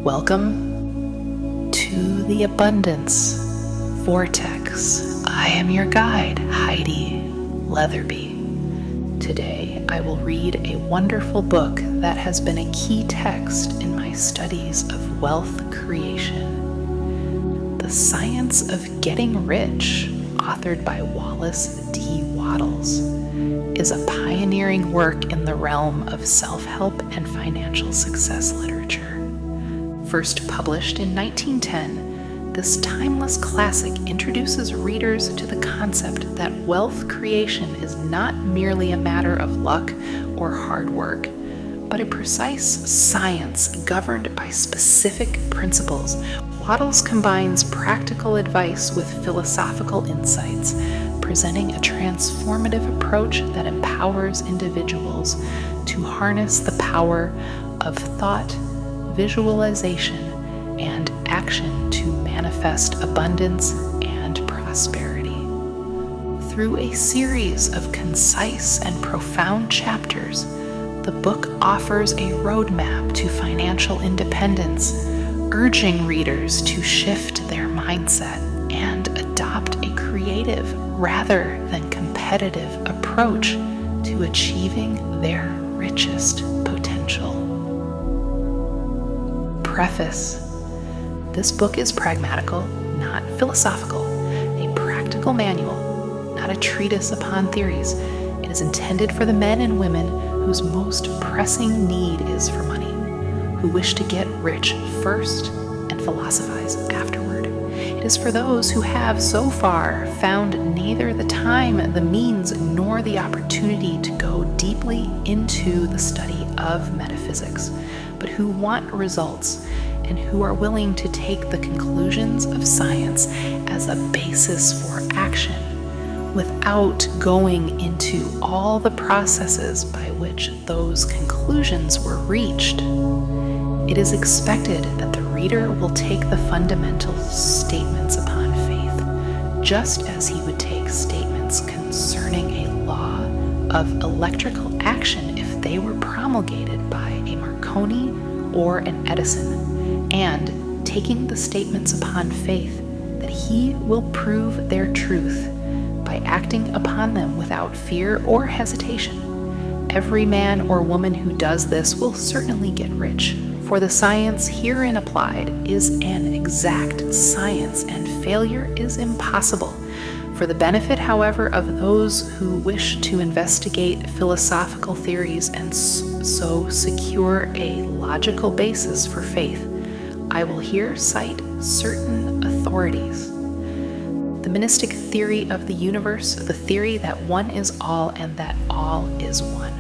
Welcome to the Abundance Vortex. I am your guide, Heidi Leatherby. Today, I will read a wonderful book that has been a key text in my studies of wealth creation. The Science of Getting Rich, authored by Wallace D. Wattles, is a pioneering work in the realm of self-help and financial success literature. First published in 1910, this timeless classic introduces readers to the concept that wealth creation is not merely a matter of luck or hard work, but a precise science governed by specific principles. Wattles combines practical advice with philosophical insights, presenting a transformative approach that empowers individuals to harness the power of thought, visualization, and action to manifest abundance and prosperity. Through a series of concise and profound chapters, the book offers a roadmap to financial independence, urging readers to shift their mindset and adopt a creative rather than competitive approach to achieving their richest potential. Preface. This book is pragmatical, not philosophical, a practical manual, not a treatise upon theories. It is intended for the men and women whose most pressing need is for money, who wish to get rich first and philosophize afterward. It is for those who have so far found neither the time, the means, nor the opportunity to go deeply into the study of metaphysics, but who want results and who are willing to take the conclusions of science as a basis for action without going into all the processes by which those conclusions were reached. It is expected that the reader will take the fundamental statements upon faith, just as he would take statements concerning a law of electrical action if they were promulgated by a Marconi or an Edison, and taking the statements upon faith that he will prove their truth by acting upon them without fear or hesitation. Every man or woman who does this will certainly get rich, for the science herein applied is an exact science, and failure is impossible. For the benefit, however, of those who wish to investigate philosophical theories and so secure a logical basis for faith, I will here cite certain authorities. The monistic theory of the universe, the theory that one is all and that all is one,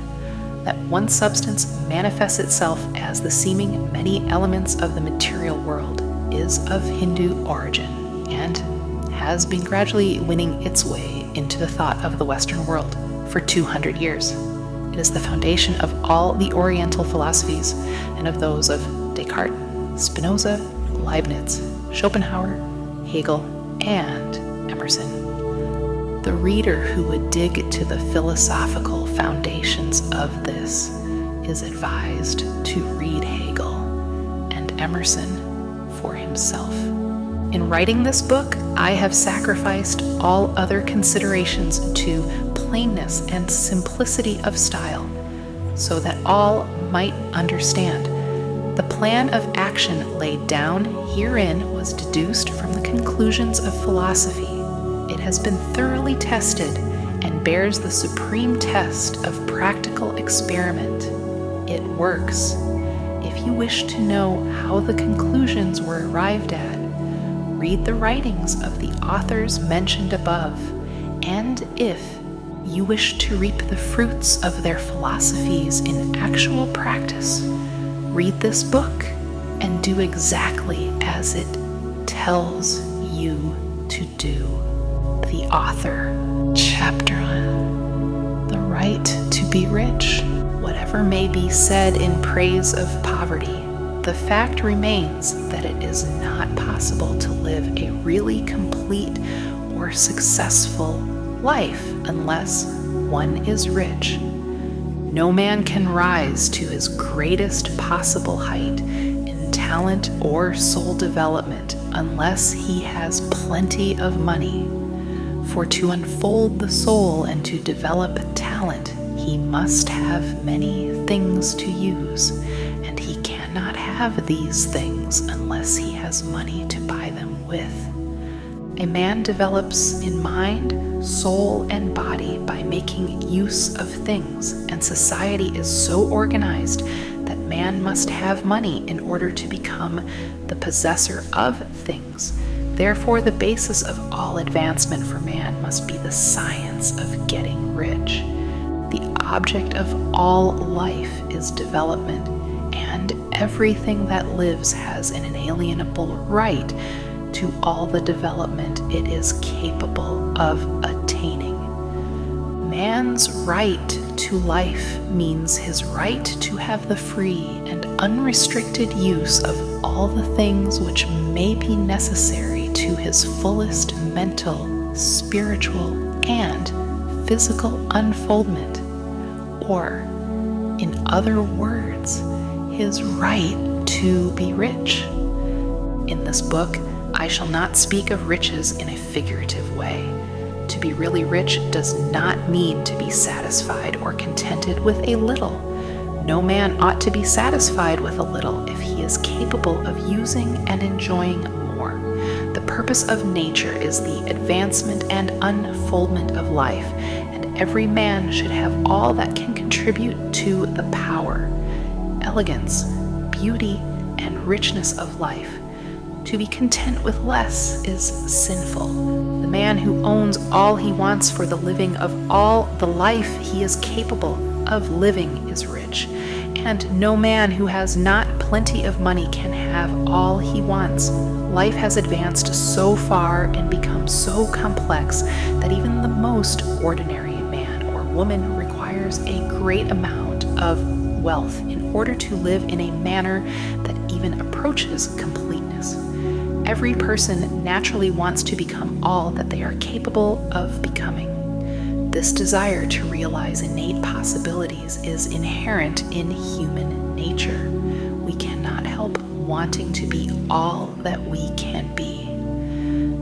that one substance manifests itself as the seeming many elements of the material world, is of Hindu origin and has been gradually winning its way into the thought of the Western world for 200 years. It is the foundation of all the Oriental philosophies and of those of Descartes, Spinoza, Leibniz, Schopenhauer, Hegel, and Emerson. The reader who would dig to the philosophical foundations of this is advised to read Hegel and Emerson for himself. In writing this book, I have sacrificed all other considerations to plainness and simplicity of style, so that all might understand. The plan of action laid down herein was deduced from the conclusions of philosophy. It has been thoroughly tested and bears the supreme test of practical experiment. It works. If you wish to know how the conclusions were arrived at, read the writings of the authors mentioned above, and if you wish to reap the fruits of their philosophies in actual practice, read this book and do exactly as it tells you to do. The author. Chapter 1. The right to be rich. Whatever may be said in praise of poverty, the fact remains that it is not possible to live a really complete or successful life unless one is rich. No man can rise to his greatest possible height in talent or soul development unless he has plenty of money. For to unfold the soul and to develop talent, he must have many things to use, and he cannot have these things unless he has money to buy them with. A man develops in mind, soul, and body by making use of things, and society is so organized that man must have money in order to become the possessor of things. Therefore, the basis of all advancement for man must be the science of getting rich. The object of all life is development, and everything that lives has an inalienable right to all the development it is capable of attaining. Man's right to life means his right to have the free and unrestricted use of all the things which may be necessary to his fullest mental, spiritual, and physical unfoldment, or, in other words, his right to be rich. In this book, I shall not speak of riches in a figurative way. To be really rich does not mean to be satisfied or contented with a little. No man ought to be satisfied with a little if he is capable of using and enjoying more. The purpose of nature is the advancement and unfoldment of life, and every man should have all that can contribute to the power, elegance, beauty, and richness of life. To be content with less is sinful. The man who owns all he wants for the living of all the life he is capable of living is rich, and no man who has not plenty of money can have all he wants. Life has advanced so far and become so complex that even the most ordinary man or woman requires a great amount of wealth in order to live in a manner that even approaches completeness. Every person naturally wants to become all that they are capable of becoming. This desire to realize innate possibilities is inherent in human nature. We cannot help wanting to be all that we can be.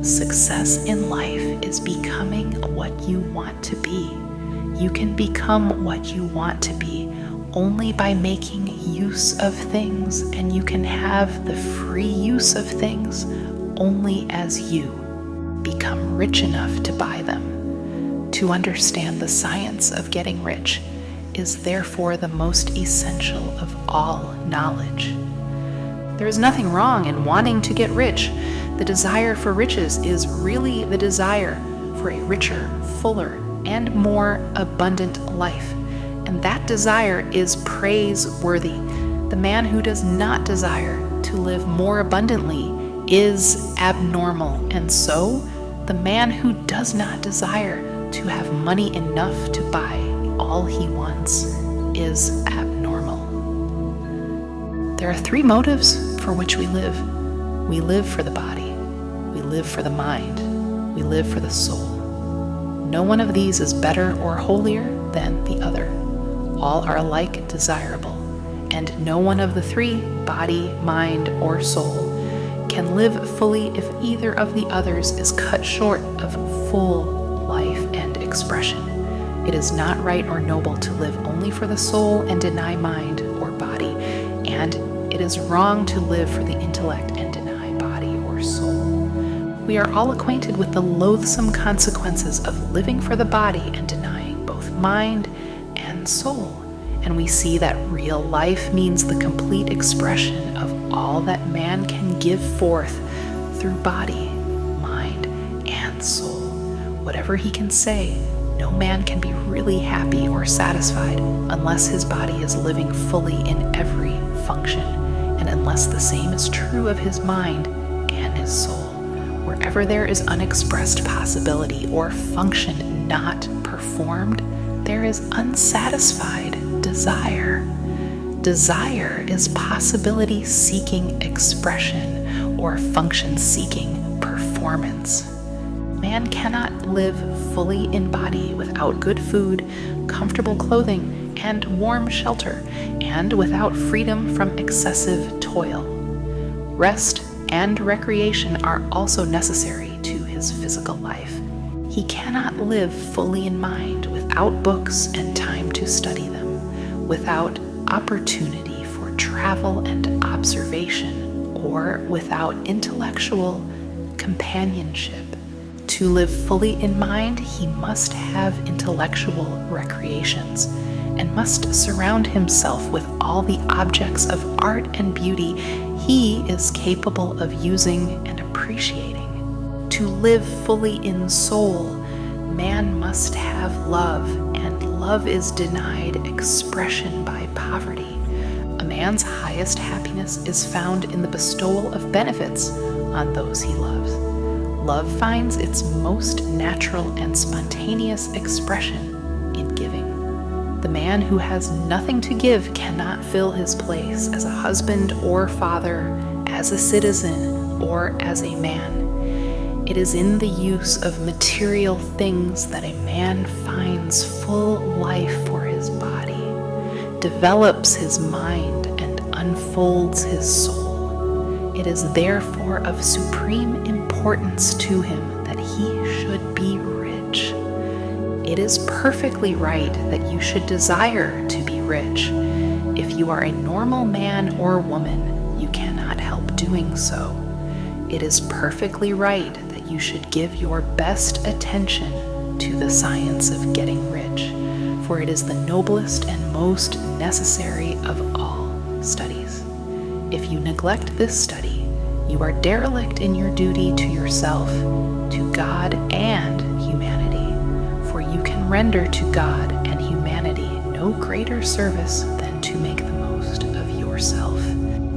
Success in life is becoming what you want to be. You can become what you want to be only by making use of things, and you can have the free use of things only as you become rich enough to buy them. To understand the science of getting rich is therefore the most essential of all knowledge. There is nothing wrong in wanting to get rich. The desire for riches is really the desire for a richer, fuller, and more abundant life. And that desire is praiseworthy. The man who does not desire to live more abundantly is abnormal. And so, the man who does not desire to have money enough to buy all he wants is abnormal. There are three motives for which we live. We live for the body. We live for the mind. We live for the soul. No one of these is better or holier than the other. All are alike desirable, and no one of the three, body, mind, or soul, can live fully if either of the others is cut short of full life and expression. It is not right or noble to live only for the soul and deny mind or body, and it is wrong to live for the intellect and deny body or soul. We are all acquainted with the loathsome consequences of living for the body and denying both mind and soul, and we see that real life means the complete expression of all that man can give forth through body, mind, and soul. Whatever he can say, no man can be really happy or satisfied unless his body is living fully in every function, and unless the same is true of his mind and his soul. Wherever there is unexpressed possibility or function not performed, there is unsatisfied desire. Desire is possibility seeking expression or function seeking performance. Man cannot live fully in body without good food, comfortable clothing, and warm shelter, and without freedom from excessive toil. Rest and recreation are also necessary to his physical life. He cannot live fully in mind without books and time to study them, without opportunity for travel and observation, or without intellectual companionship. To live fully in mind, he must have intellectual recreations and must surround himself with all the objects of art and beauty he is capable of using and appreciating. To live fully in soul, man must have love, and love is denied expression by poverty. A man's highest happiness is found in the bestowal of benefits on those he loves. Love finds its most natural and spontaneous expression in giving. The man who has nothing to give cannot fill his place as a husband or father, as a citizen, or as a man. It is in the use of material things that a man finds full life for his body, develops his mind, and unfolds his soul. It is therefore of supreme importance to him that he should be rich. It is perfectly right that you should desire to be rich. If you are a normal man or woman, you cannot help doing so. It is perfectly right that you should give your best attention to the science of getting rich, for it is the noblest and most necessary of all studies. If you neglect this study, you are derelict in your duty to yourself, to God and humanity, for you can render to God and humanity no greater service than to make the most of yourself.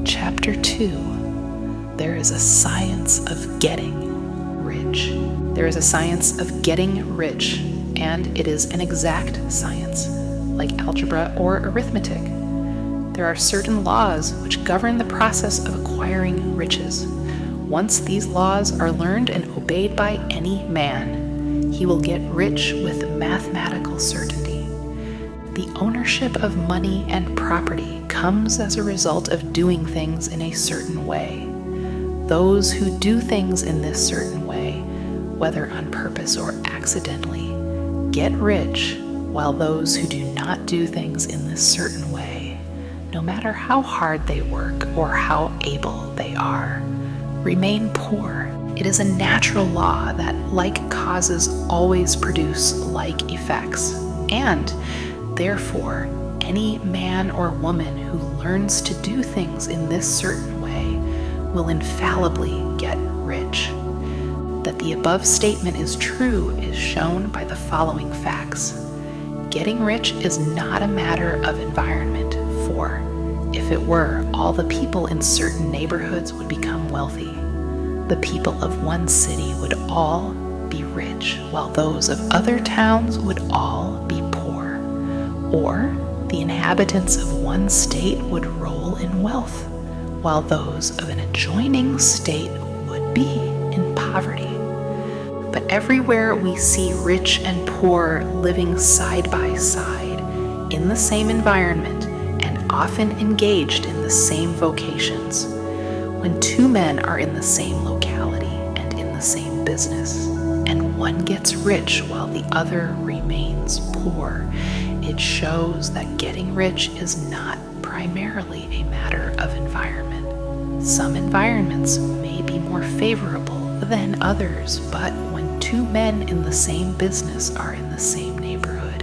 Chapter 2. There is a science of getting rich. There is a science of getting rich, and it is an exact science, like algebra or arithmetic. There are certain laws which govern the process of acquiring riches. Once these laws are learned and obeyed by any man, he will get rich with mathematical certainty. The ownership of money and property comes as a result of doing things in a certain way. Those who do things in this certain way, whether on purpose or accidentally, get rich, while those who do not do things in this certain way, no matter how hard they work or how able they are, remain poor. It is a natural law that like causes always produce like effects, and therefore any man or woman who learns to do things in this certain way will infallibly get rich. That the above statement is true is shown by the following facts. Getting rich is not a matter of environment, for if it were, all the people in certain neighborhoods would become wealthy. The people of one city would all be rich, while those of other towns would all be poor. Or the inhabitants of one state would roll in wealth, while those of an adjoining state would be in poverty. But everywhere we see rich and poor living side by side in the same environment and often engaged in the same vocations. When two men are in the same locality and in the same business, and one gets rich while the other remains poor, it shows that getting rich is not primarily a matter of environment. Some environments may be more favorable than others, but when two men in the same business are in the same neighborhood,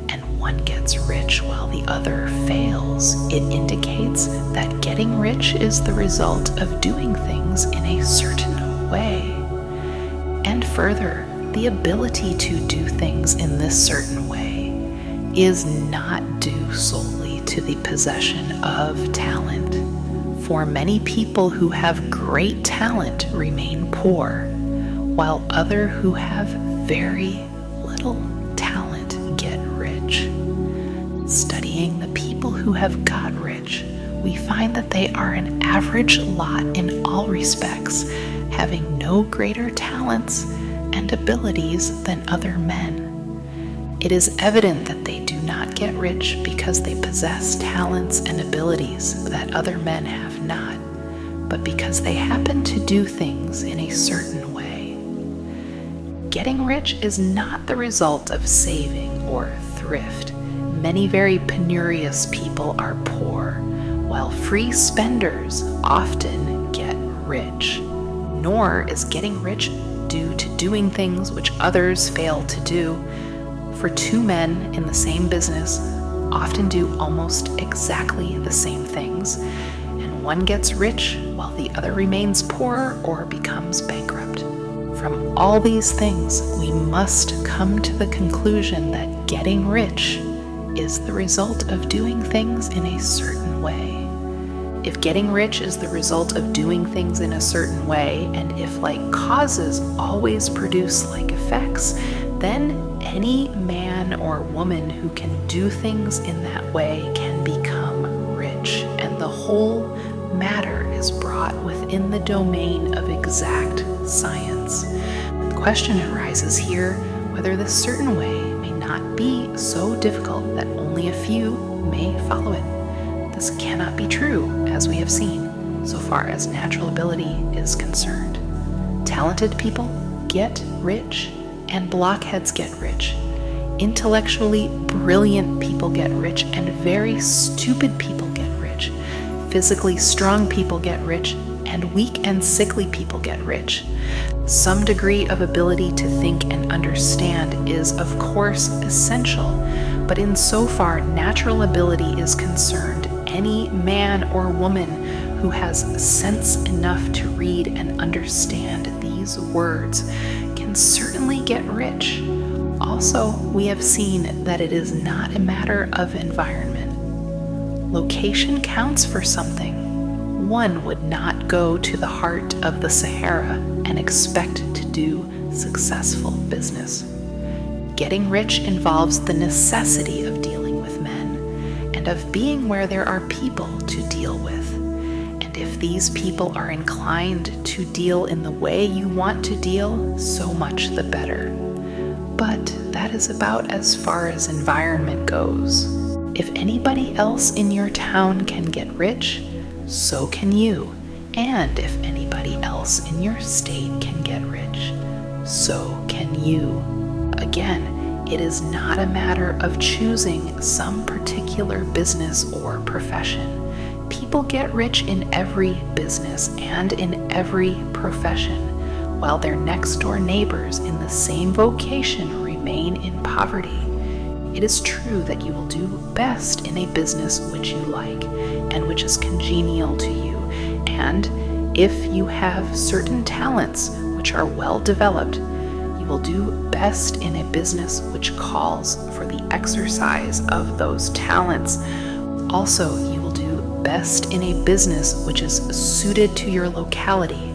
and one gets rich while the other fails, it indicates that getting rich is the result of doing things in a certain way. And further, the ability to do things in this certain way is not due solely to the possession of talent. For many people who have great talent remain poor, while others who have very little talent get rich. Studying the people who have got rich, we find that they are an average lot in all respects, having no greater talents and abilities than other men. It is evident that they do not get rich because they possess talents and abilities that other men have not, but because they happen to do things in a certain way. Getting rich is not the result of saving or thrift. Many very penurious people are poor, while free spenders often get rich. Nor is getting rich due to doing things which others fail to do, for two men in the same business often do almost exactly the same things, and one gets rich while the other remains poor or becomes bankrupt. From all these things, we must come to the conclusion that getting rich is the result of doing things in a certain way. If getting rich is the result of doing things in a certain way, and if like causes always produce like effects, then any man or woman who can do things in that way can become rich, and the whole matter is brought within the domain of exact science. The question arises here whether this certain way may not be so difficult that only a few may follow it. This cannot be true, as we have seen, so far as natural ability is concerned. Talented people get rich, and blockheads get rich. Intellectually brilliant people get rich, and very stupid people get rich. Physically strong people get rich, and weak and sickly people get rich. Some degree of ability to think and understand is, of course, essential, but insofar natural ability is concerned, any man or woman who has sense enough to read and understand these words can certainly get rich. Also, we have seen that it is not a matter of environment. Location counts for something. One would not go to the heart of the Sahara and expect to do successful business. Getting rich involves the necessity of dealing with men and of being where there are people to deal with. And if these people are inclined to deal in the way you want to deal, so much the better. But that is about as far as environment goes. If anybody else in your town can get rich, so can you. And if anybody else in your state can get rich, so can you. Again, it is not a matter of choosing some particular business or profession. People get rich in every business and in every profession, while their next-door neighbors in the same vocation remain in poverty. It is true that you will do best in a business which you like and which is congenial to you, and if you have certain talents which are well developed, you will do best in a business which calls for the exercise of those talents. Also, you will do best in a business which is suited to your locality.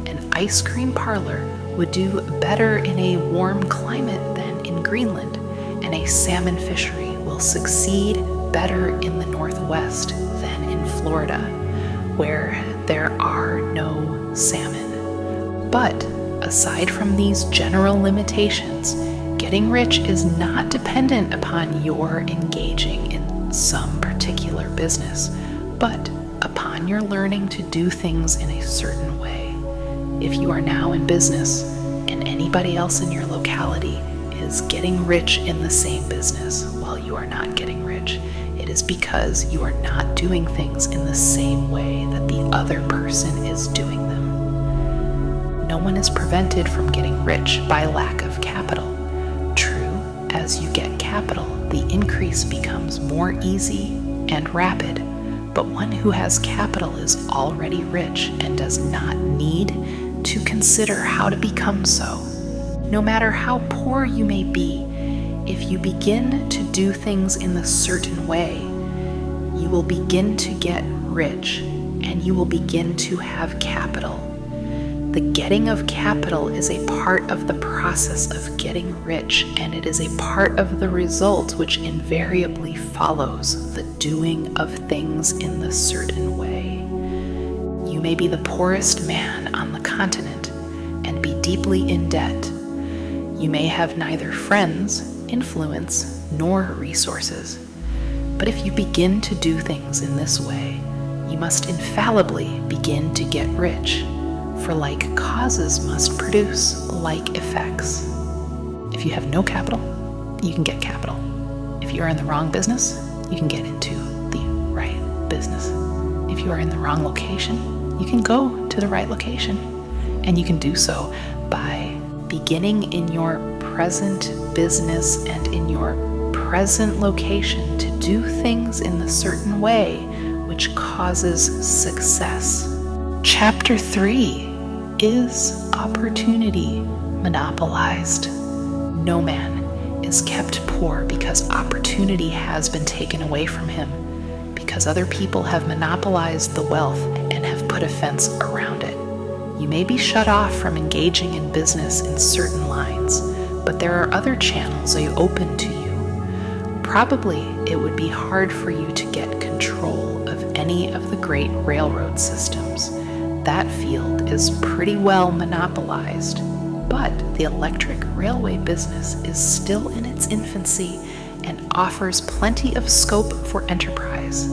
An ice cream parlor would do better in a warm climate than in Greenland, and a salmon fishery will succeed better in the Northwest than in Florida, where there are no salmon. But aside from these general limitations, getting rich is not dependent upon your engaging in some particular business, but upon your learning to do things in a certain way. If you are now in business and anybody else in your locality is getting rich in the same business while you are not getting rich, it is because you are not doing things in the same way that the other person is doing them. No one is prevented from getting rich by lack of capital. True, as you get capital, the increase becomes more easy and rapid, but one who has capital is already rich and does not need to consider how to become so. No matter how poor you may be, if you begin to do things in a certain way, you will begin to get rich and you will begin to have capital. The getting of capital is a part of the process of getting rich, and it is a part of the result which invariably follows the doing of things in the certain way. You may be the poorest man on the continent and be deeply in debt. You may have neither friends, influence, nor resources. But if you begin to do things in this way, you must infallibly begin to get rich, for like causes must produce like effects. If you have no capital, you can get capital. If you are in the wrong business, you can get into the right business. If you are in the wrong location, you can go to the right location. And you can do so by beginning in your present business and in your present location to do things in the certain way which causes success. Chapter 3 is opportunity monopolized. No man is kept poor because opportunity has been taken away from him, because other people have monopolized the wealth and have put a fence around it. You may be shut off from engaging in business in certain lines, but there are other channels open to you. Probably it would be hard for you to get control of any of the great railroad systems. That field is pretty well monopolized, but the electric railway business is still in its infancy and offers plenty of scope for enterprise.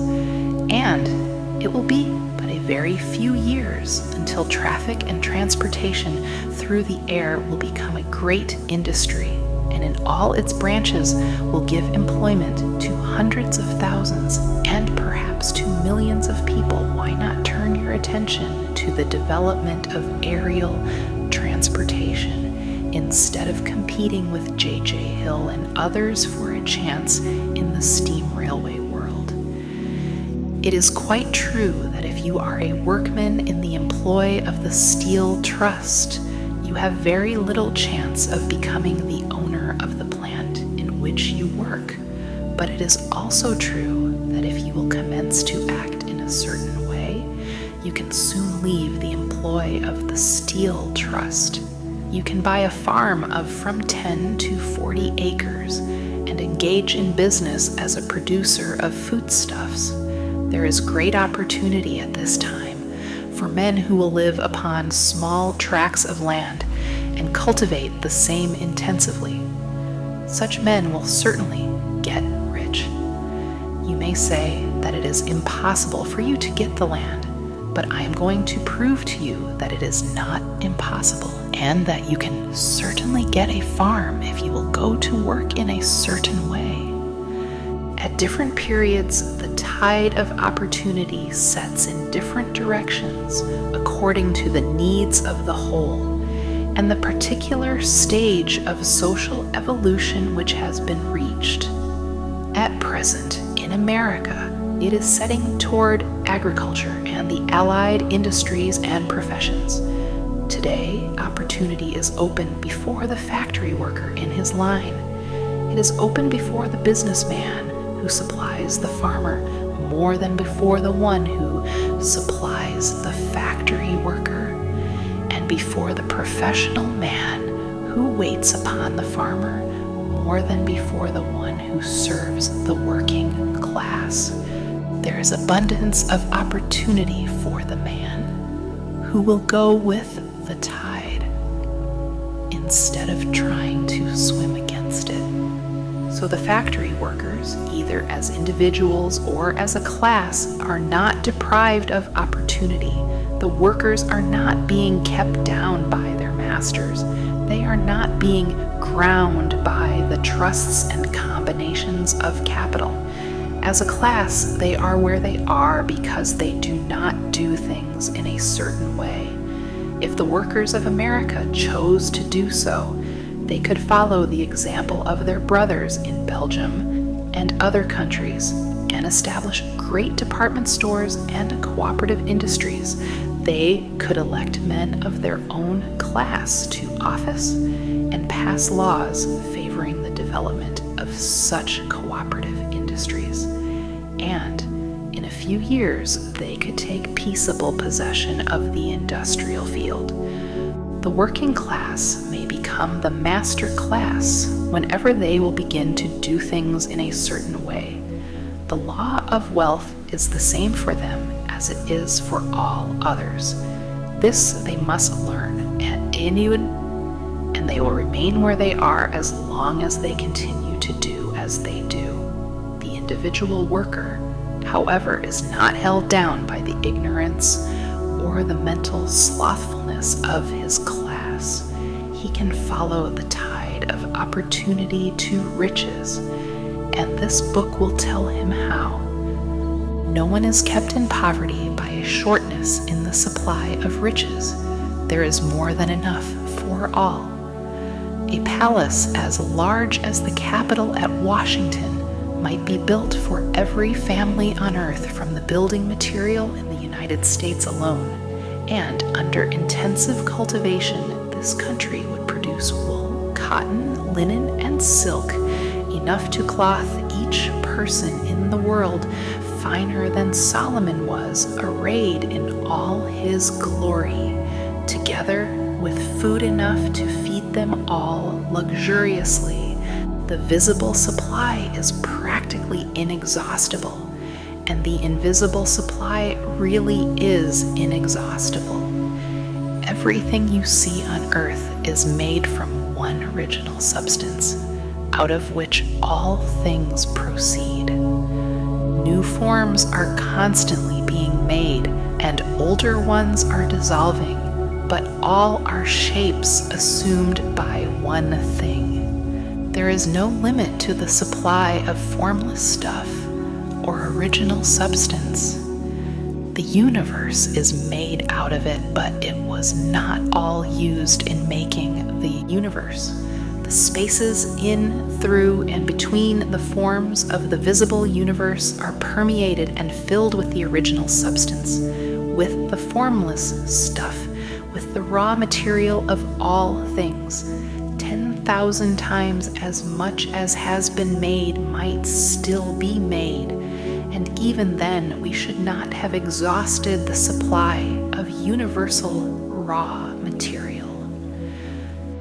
And it will be but a very few years until traffic and transportation through the air will become a great industry, and in all its branches will give employment to hundreds of thousands and perhaps to millions of people. Why not turn your attention to the development of aerial transportation instead of competing with J.J. Hill and others for a chance in the steam railway world? It is quite true that if you are a workman in the employ of the Steel Trust, you have very little chance of becoming the owner of the plant in which you work. But it is also true that if you will commence to act in a certain way, you can soon leave the employ of the Steel Trust. You can buy a farm of from 10 to 40 acres and engage in business as a producer of foodstuffs. There is great opportunity at this time for men who will live upon small tracts of land and cultivate the same intensively. Such men will certainly get rich. You may say that it is impossible for you to get the land, but I am going to prove to you that it is not impossible, and that you can certainly get a farm if you will go to work in a certain way. At different periods, the tide of opportunity sets in different directions according to the needs of the whole and the particular stage of social evolution which has been reached. At present, in America, it is setting toward agriculture and the allied industries and professions. Today, opportunity is open before the factory worker in his line. It is open before the businessman who supplies the farmer more than before the one who supplies the factory worker, and before the professional man who waits upon the farmer more than before the one who serves the working class. There is abundance of opportunity for the man who will go with the tide instead of trying to swim against it. So the factory workers, either as individuals or as a class, are not deprived of opportunity. The workers are not being kept down by their masters. They are not being ground by the trusts and combinations of capital. As a class, they are where they are because they do not do things in a certain way. If the workers of America chose to do so, they could follow the example of their brothers in Belgium and other countries and establish great department stores and cooperative industries. They could elect men of their own class to office and pass laws favoring the development of such cooperative industries. And in a few years, they could take peaceable possession of the industrial field. The working class may become the master class whenever they will begin to do things in a certain way. The law of wealth is the same for them as it is for all others. This they must learn, and they will remain where they are as long as they continue to do as they do. The individual worker, however, is not held down by the ignorance or the mental slothfulness of his class. He can follow the tide of opportunity to riches, and this book will tell him how. No one is kept in poverty by a shortness in the supply of riches. There is more than enough for all. A palace as large as the Capitol at Washington might be built for every family on earth from the building material in the United States alone, and under intensive cultivation, this country would produce wool, cotton, linen, and silk, enough to cloth each person in the world, finer than Solomon was, arrayed in all his glory, together with food enough to feed them all luxuriously. The visible supply is practically inexhaustible, and the invisible supply really is inexhaustible. Everything you see on earth is made from one original substance, out of which all things proceed. New forms are constantly being made, and older ones are dissolving, but all are shapes assumed by one thing. There is no limit to the supply of formless stuff or original substance. The universe is made out of it, but it was not all used in making the universe. The spaces in, through, and between the forms of the visible universe are permeated and filled with the original substance, with the formless stuff, with the raw material of all things. 10,000 times as much as has been made might still be made, and even then we should not have exhausted the supply of universal raw material.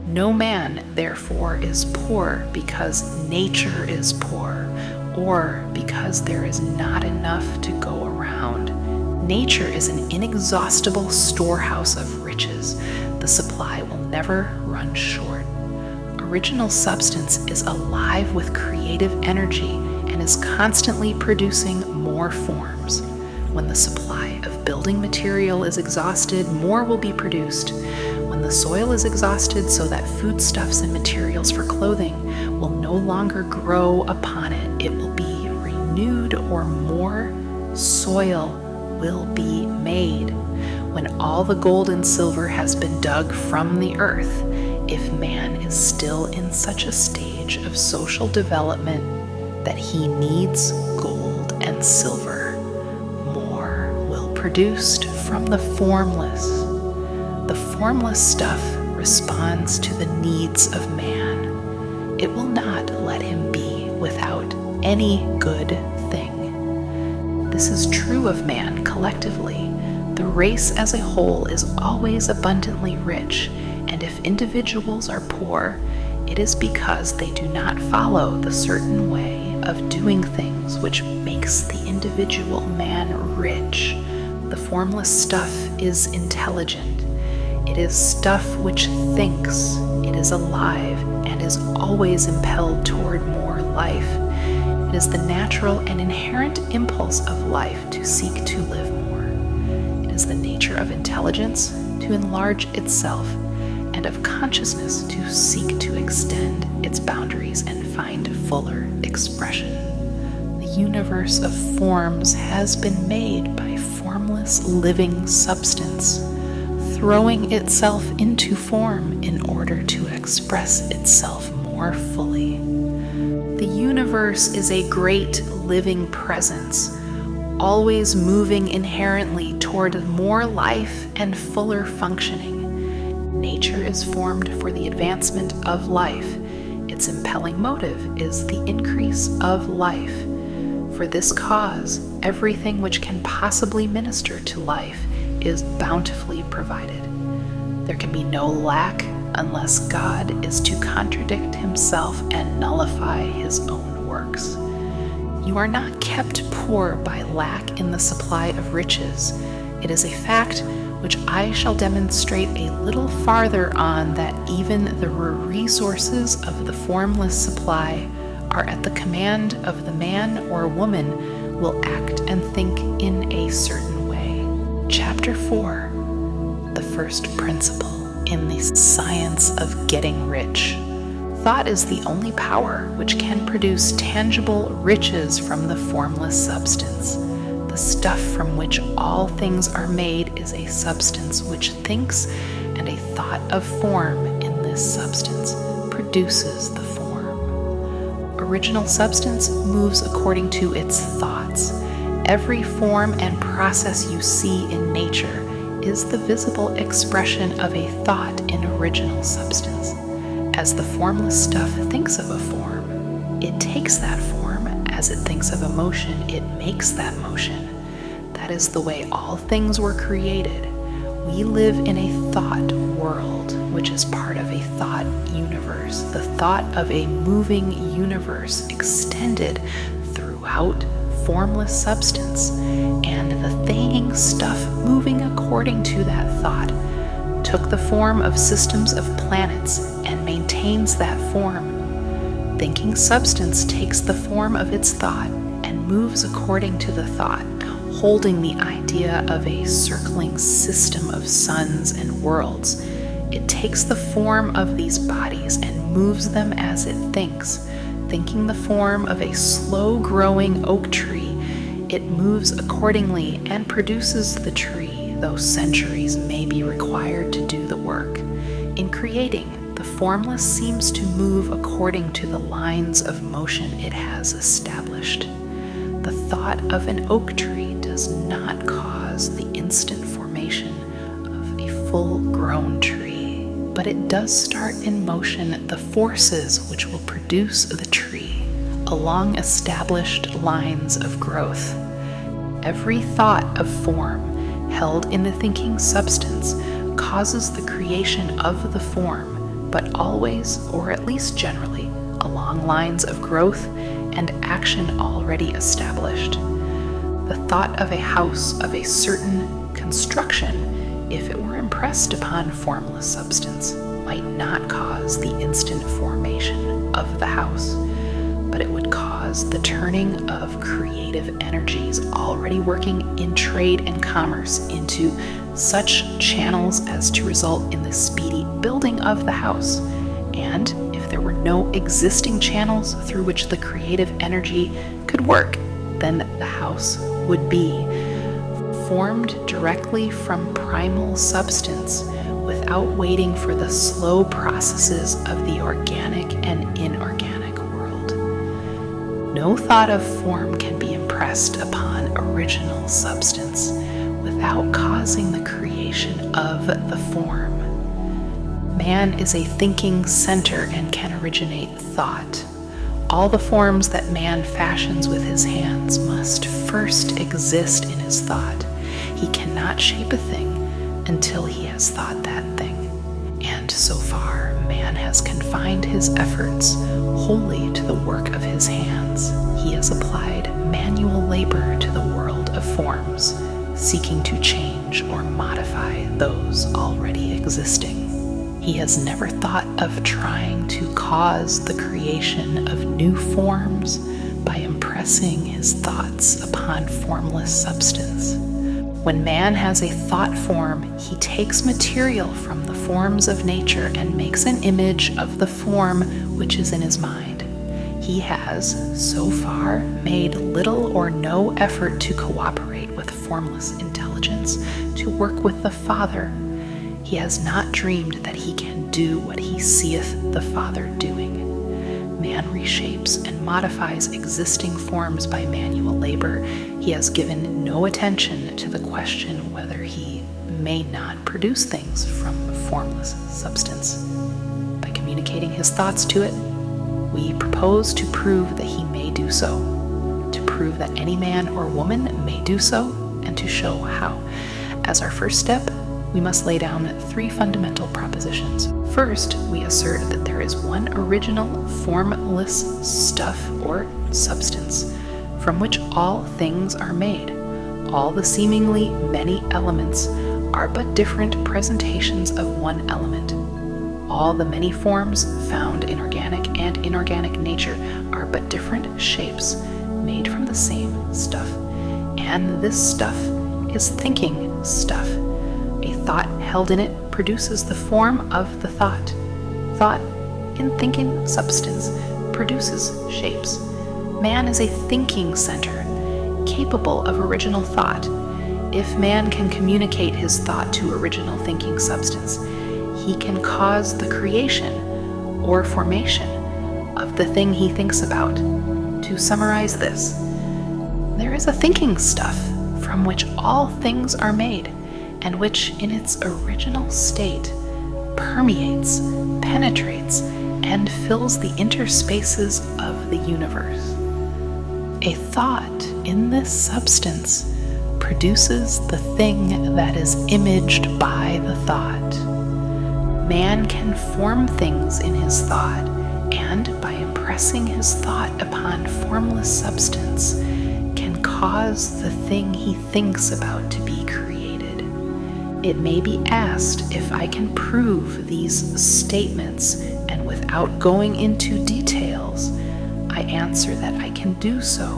No man, therefore, is poor because nature is poor, or because there is not enough to go around. Nature is an inexhaustible storehouse of riches. The supply will never run short. Original substance is alive with creative energy and is constantly producing more forms. When the supply of building material is exhausted, more will be produced. When the soil is exhausted so that foodstuffs and materials for clothing will no longer grow upon it, it will be renewed, or more soil will be made. When all the gold and silver has been dug from the earth, if man is still in such a stage of social development that he needs gold and silver, more will be produced from the formless. The formless stuff responds to the needs of man. It will not let him be without any good thing. This is true of man collectively. The race as a whole is always abundantly rich, and if individuals are poor, it is because they do not follow the certain way of doing things which makes the individual man rich. The formless stuff is intelligent. It is stuff which thinks, it is alive, and is always impelled toward more life. It is the natural and inherent impulse of life to seek to live more. It is the nature of intelligence to enlarge itself, and of consciousness to seek to extend its boundaries and find fuller expression. The universe of forms has been made by formless living substance, throwing itself into form in order to express itself more fully. The universe is a great living presence, always moving inherently toward more life and fuller functioning. Nature is formed for the advancement of life. Its impelling motive is the increase of life. For this cause, everything which can possibly minister to life is bountifully provided. There can be no lack unless God is to contradict himself and nullify his own works. You are not kept poor by lack in the supply of riches. It is a fact which I shall demonstrate a little farther on, that even the resources of the formless supply are at the command of the man or woman will act and think in a certain way. Chapter 4, the first principle in the science of getting rich. Thought is the only power which can produce tangible riches from the formless substance. The stuff from which all things are made is a substance which thinks, and a thought of form in this substance produces the form. Original substance moves according to its thoughts. Every form and process you see in nature is the visible expression of a thought in original substance. As the formless stuff thinks of a form, it takes that form. As it thinks of a motion, it makes that motion. That is the way all things were created. We live in a thought world, which is part of a thought universe, the thought of a moving universe extended throughout formless substance, and the thinking stuff moving according to that thought took the form of systems of planets and maintains that form. Thinking substance takes the form of its thought and moves according to the thought, holding the idea of a circling system of suns and worlds. It takes the form of these bodies and moves them as it thinks. Thinking the form of a slow-growing oak tree, it moves accordingly and produces the tree, though centuries may be required to do the work. In creating, the formless seems to move according to the lines of motion it has established. The thought of an oak tree does not cause the instant formation of a full-grown tree, but it does start in motion the forces which will produce the tree along established lines of growth. Every thought of form held in the thinking substance causes the creation of the form, but always, or at least generally, along lines of growth and action already established. The thought of a house of a certain construction, if it were impressed upon formless substance, might not cause the instant formation of the house, but it would cause the turning of creative energies already working in trade and commerce into such channels as to result in the speedy building of the house. And if there were no existing channels through which the creative energy could work, then the house would be formed directly from primal substance without waiting for the slow processes of the organic and inorganic world. No thought of form can be impressed upon original substance without causing the creation of the form. Man is a thinking center and can originate thought. All the forms that man fashions with his hands must first exist in his thought. He cannot shape a thing until he has thought that thing. And so far, man has confined his efforts wholly to the work of his hands. He has applied manual labor to the world of forms, seeking to change or modify those already existing. He has never thought of trying to cause the creation of new forms by impressing his thoughts upon formless substance. When man has a thought form, he takes material from the forms of nature and makes an image of the form which is in his mind. He has, so far, made little or no effort to cooperate with formless intelligence, to work with the Father. He has not dreamed that he can do what he seeth the Father doing. Man reshapes and modifies existing forms by manual labor. He has given no attention to the question whether he may not produce things from formless substance. By communicating his thoughts to it, we propose to prove that he may do so, to prove that any man or woman may do so, and to show how. As our first step, we must lay down 3 fundamental propositions. First, we assert that there is one original formless stuff or substance from which all things are made. All the seemingly many elements are but different presentations of one element. All the many forms found in organic and inorganic nature are but different shapes, made from the same stuff. And this stuff is thinking stuff. A thought held in it produces the form of the thought. Thought in thinking substance produces shapes. Man is a thinking center, capable of original thought. If man can communicate his thought to original thinking substance, he can cause the creation or formation of the thing he thinks about. To summarize this, there is a thinking stuff from which all things are made, and which in its original state permeates, penetrates, and fills the interspaces of the universe. A thought in this substance produces the thing that is imaged by the thought. Man can form things in his thought, and by impressing his thought upon formless substance, can cause the thing he thinks about to be created. It may be asked if I can prove these statements, and without going into details, I answer that I can do so,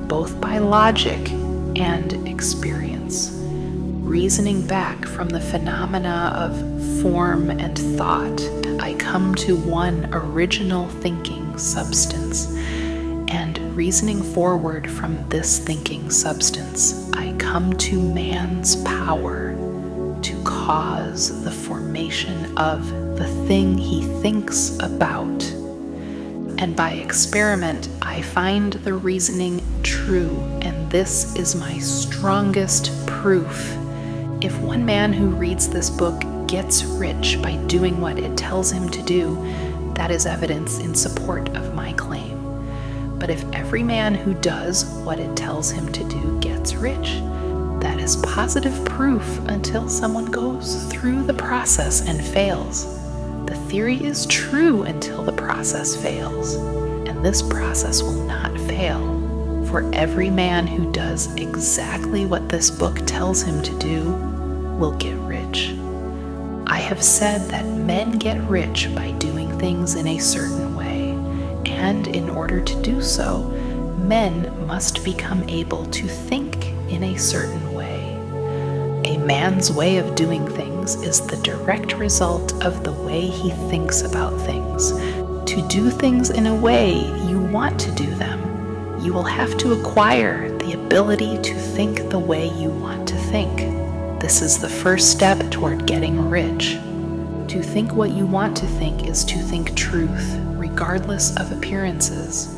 both by logic and experience. Reasoning back from the phenomena of form and thought, I come to one original thinking substance, and reasoning forward from this thinking substance, I come to man's power to cause the formation of the thing he thinks about. And by experiment, I find the reasoning true, and this is my strongest proof. If one man who reads this book gets rich by doing what it tells him to do, that is evidence in support of my claim. But if every man who does what it tells him to do gets rich, that is positive proof until someone goes through the process and fails. The theory is true until the process fails, and this process will not fail, for every man who does exactly what this book tells him to do will get rich. I have said that men get rich by doing things in a certain way, and in order to do so, men must become able to think in a certain way. A man's way of doing things is the direct result of the way he thinks about things. To do things in a way you want to do them, you will have to acquire the ability to think the way you want to think. This is the first step toward getting rich. To think what you want to think is to think truth, regardless of appearances.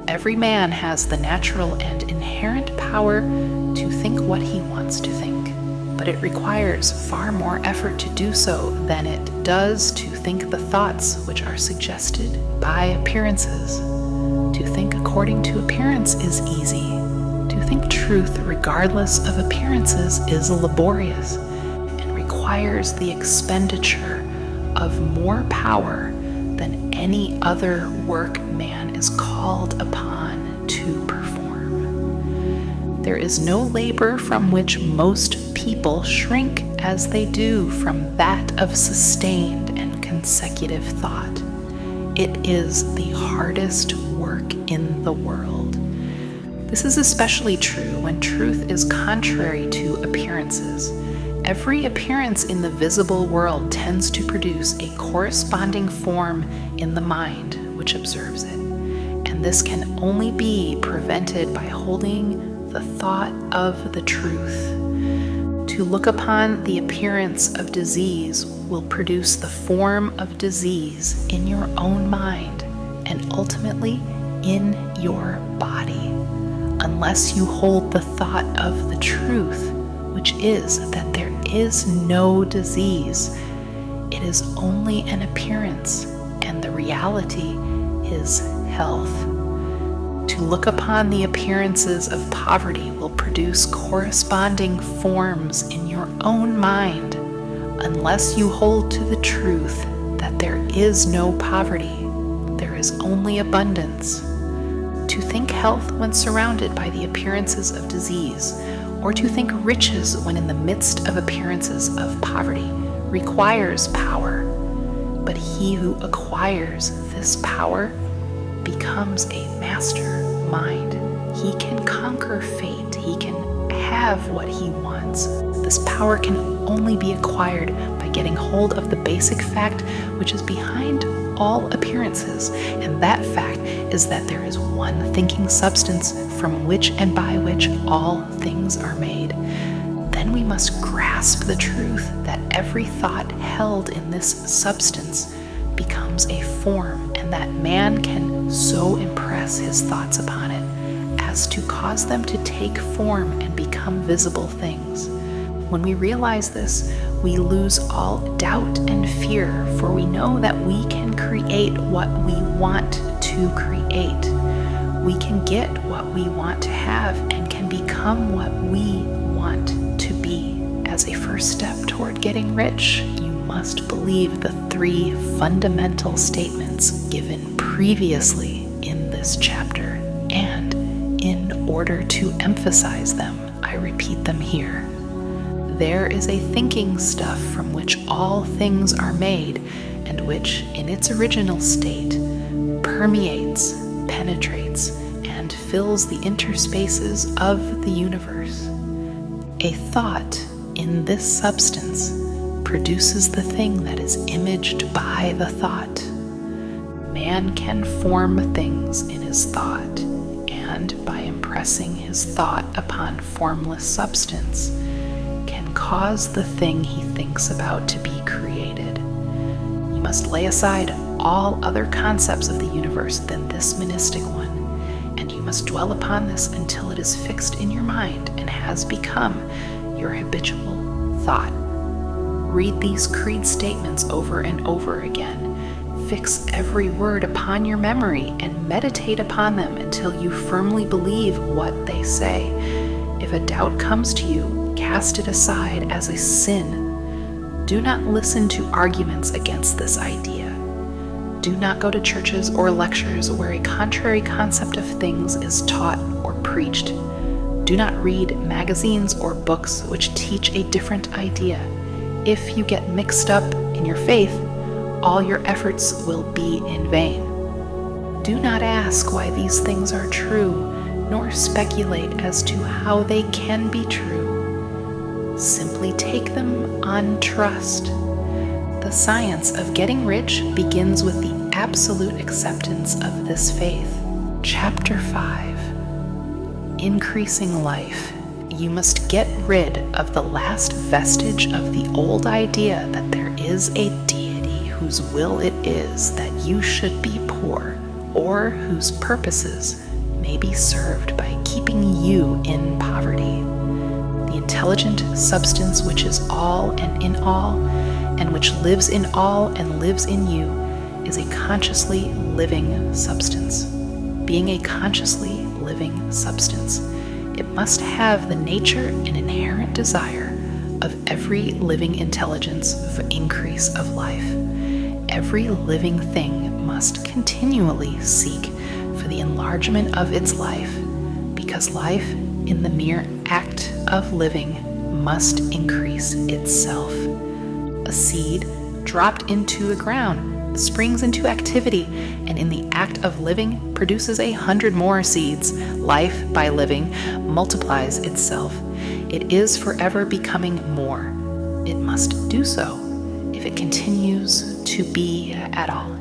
Every man has the natural and inherent power to think what he wants to think, but it requires far more effort to do so than it does to think the thoughts which are suggested by appearances. To think according to appearance is easy. To think truth regardless of appearances is laborious and requires the expenditure of more power than any other work man is called upon to perform. There is no labor from which most people shrink as they do from that of sustained and consecutive thought. It is the hardest work in the world. This is especially true when truth is contrary to appearances. Every appearance in the visible world tends to produce a corresponding form in the mind which observes it, and this can only be prevented by holding the thought of the truth. To look upon the appearance of disease will produce the form of disease in your own mind and ultimately in your body, unless you hold the thought of the truth, which is that there is no disease. It is only an appearance, and the reality is health. To look upon the appearances of poverty will produce corresponding forms in your own mind, unless you hold to the truth that there is no poverty, there is only abundance. To think health when surrounded by the appearances of disease, or to think riches when in the midst of appearances of poverty, requires power. But he who acquires this power becomes a master mind He can conquer fate. He can have what he wants. This power can only be acquired by getting hold of the basic fact which is behind all appearances, and that fact is that there is one thinking substance from which and by which all things are made. Then we must grasp the truth that every thought held in this substance becomes a form, and that man can so impress his thoughts upon it as to cause them to take form and become visible things. When we realize this, we lose all doubt and fear, for we know that we can create what we want to create. We can get what we want to have and can become what we want to be. As a first step toward getting rich, you must believe the 3 fundamental statements given previously in this chapter, and in order to emphasize them, I repeat them here. There is a thinking stuff from which all things are made, and which, in its original state, permeates, penetrates, and fills the interspaces of the universe. A thought in this substance produces the thing that is imaged by the thought. Man can form things in his thought, and by impressing his thought upon formless substance, can cause the thing he thinks about to be created. You must lay aside all other concepts of the universe than this monistic one, and you must dwell upon this until it is fixed in your mind and has become your habitual thought. Read these creed statements over and over again. Fix every word upon your memory and meditate upon them until you firmly believe what they say. If a doubt comes to you, cast it aside as a sin. Do not listen to arguments against this idea. Do not go to churches or lectures where a contrary concept of things is taught or preached. Do not read magazines or books which teach a different idea. If you get mixed up in your faith, all your efforts will be in vain. Do not ask why these things are true, nor speculate as to how they can be true. Simply take them on trust. The science of getting rich begins with the absolute acceptance of this faith. Chapter 5. Increasing life. You must get rid of the last vestige of the old idea that there is a deity whose will it is that you should be poor, or whose purposes may be served by keeping you in poverty. The intelligent substance which is all and in all, and which lives in all and lives in you, is a consciously living substance. Being a consciously living substance, it must have the nature and inherent desire of every living intelligence for increase of life. Every living thing must continually seek for the enlargement of its life, because life, in the mere act of living, must increase itself. A seed dropped into the ground springs into activity, and in the act of living produces 100 more seeds. Life, by living, multiplies itself. It is forever becoming more. It must do so if it continues to be at all.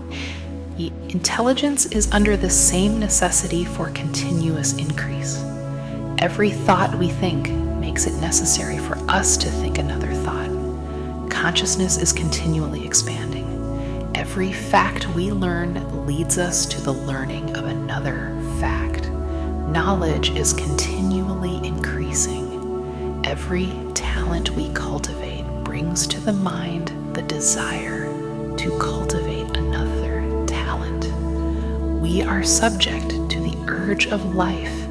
Intelligence is under the same necessity for continuous increase. Every thought we think makes it necessary for us to think another thought. Consciousness is continually expanding. Every fact we learn leads us to the learning of another fact. Knowledge is continually increasing. Every talent we cultivate brings to the mind the desire to cultivate another talent. We are subject to the urge of life,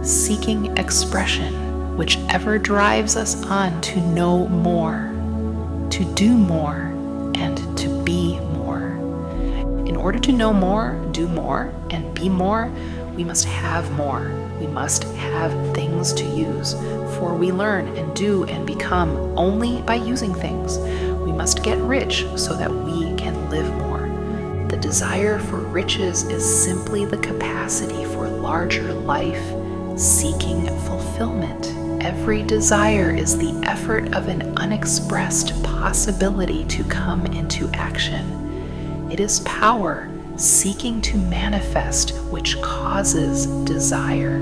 seeking expression, whichever drives us on to know more, to do more, and to be more. In order to know more, do more, and be more, we must have more. We must have things to use, for we learn and do and become only by using things. We must get rich so that we can live more. The desire for riches is simply the capacity for larger life seeking fulfillment. Every desire is the effort of an unexpressed possibility to come into action. It is power seeking to manifest which causes desire.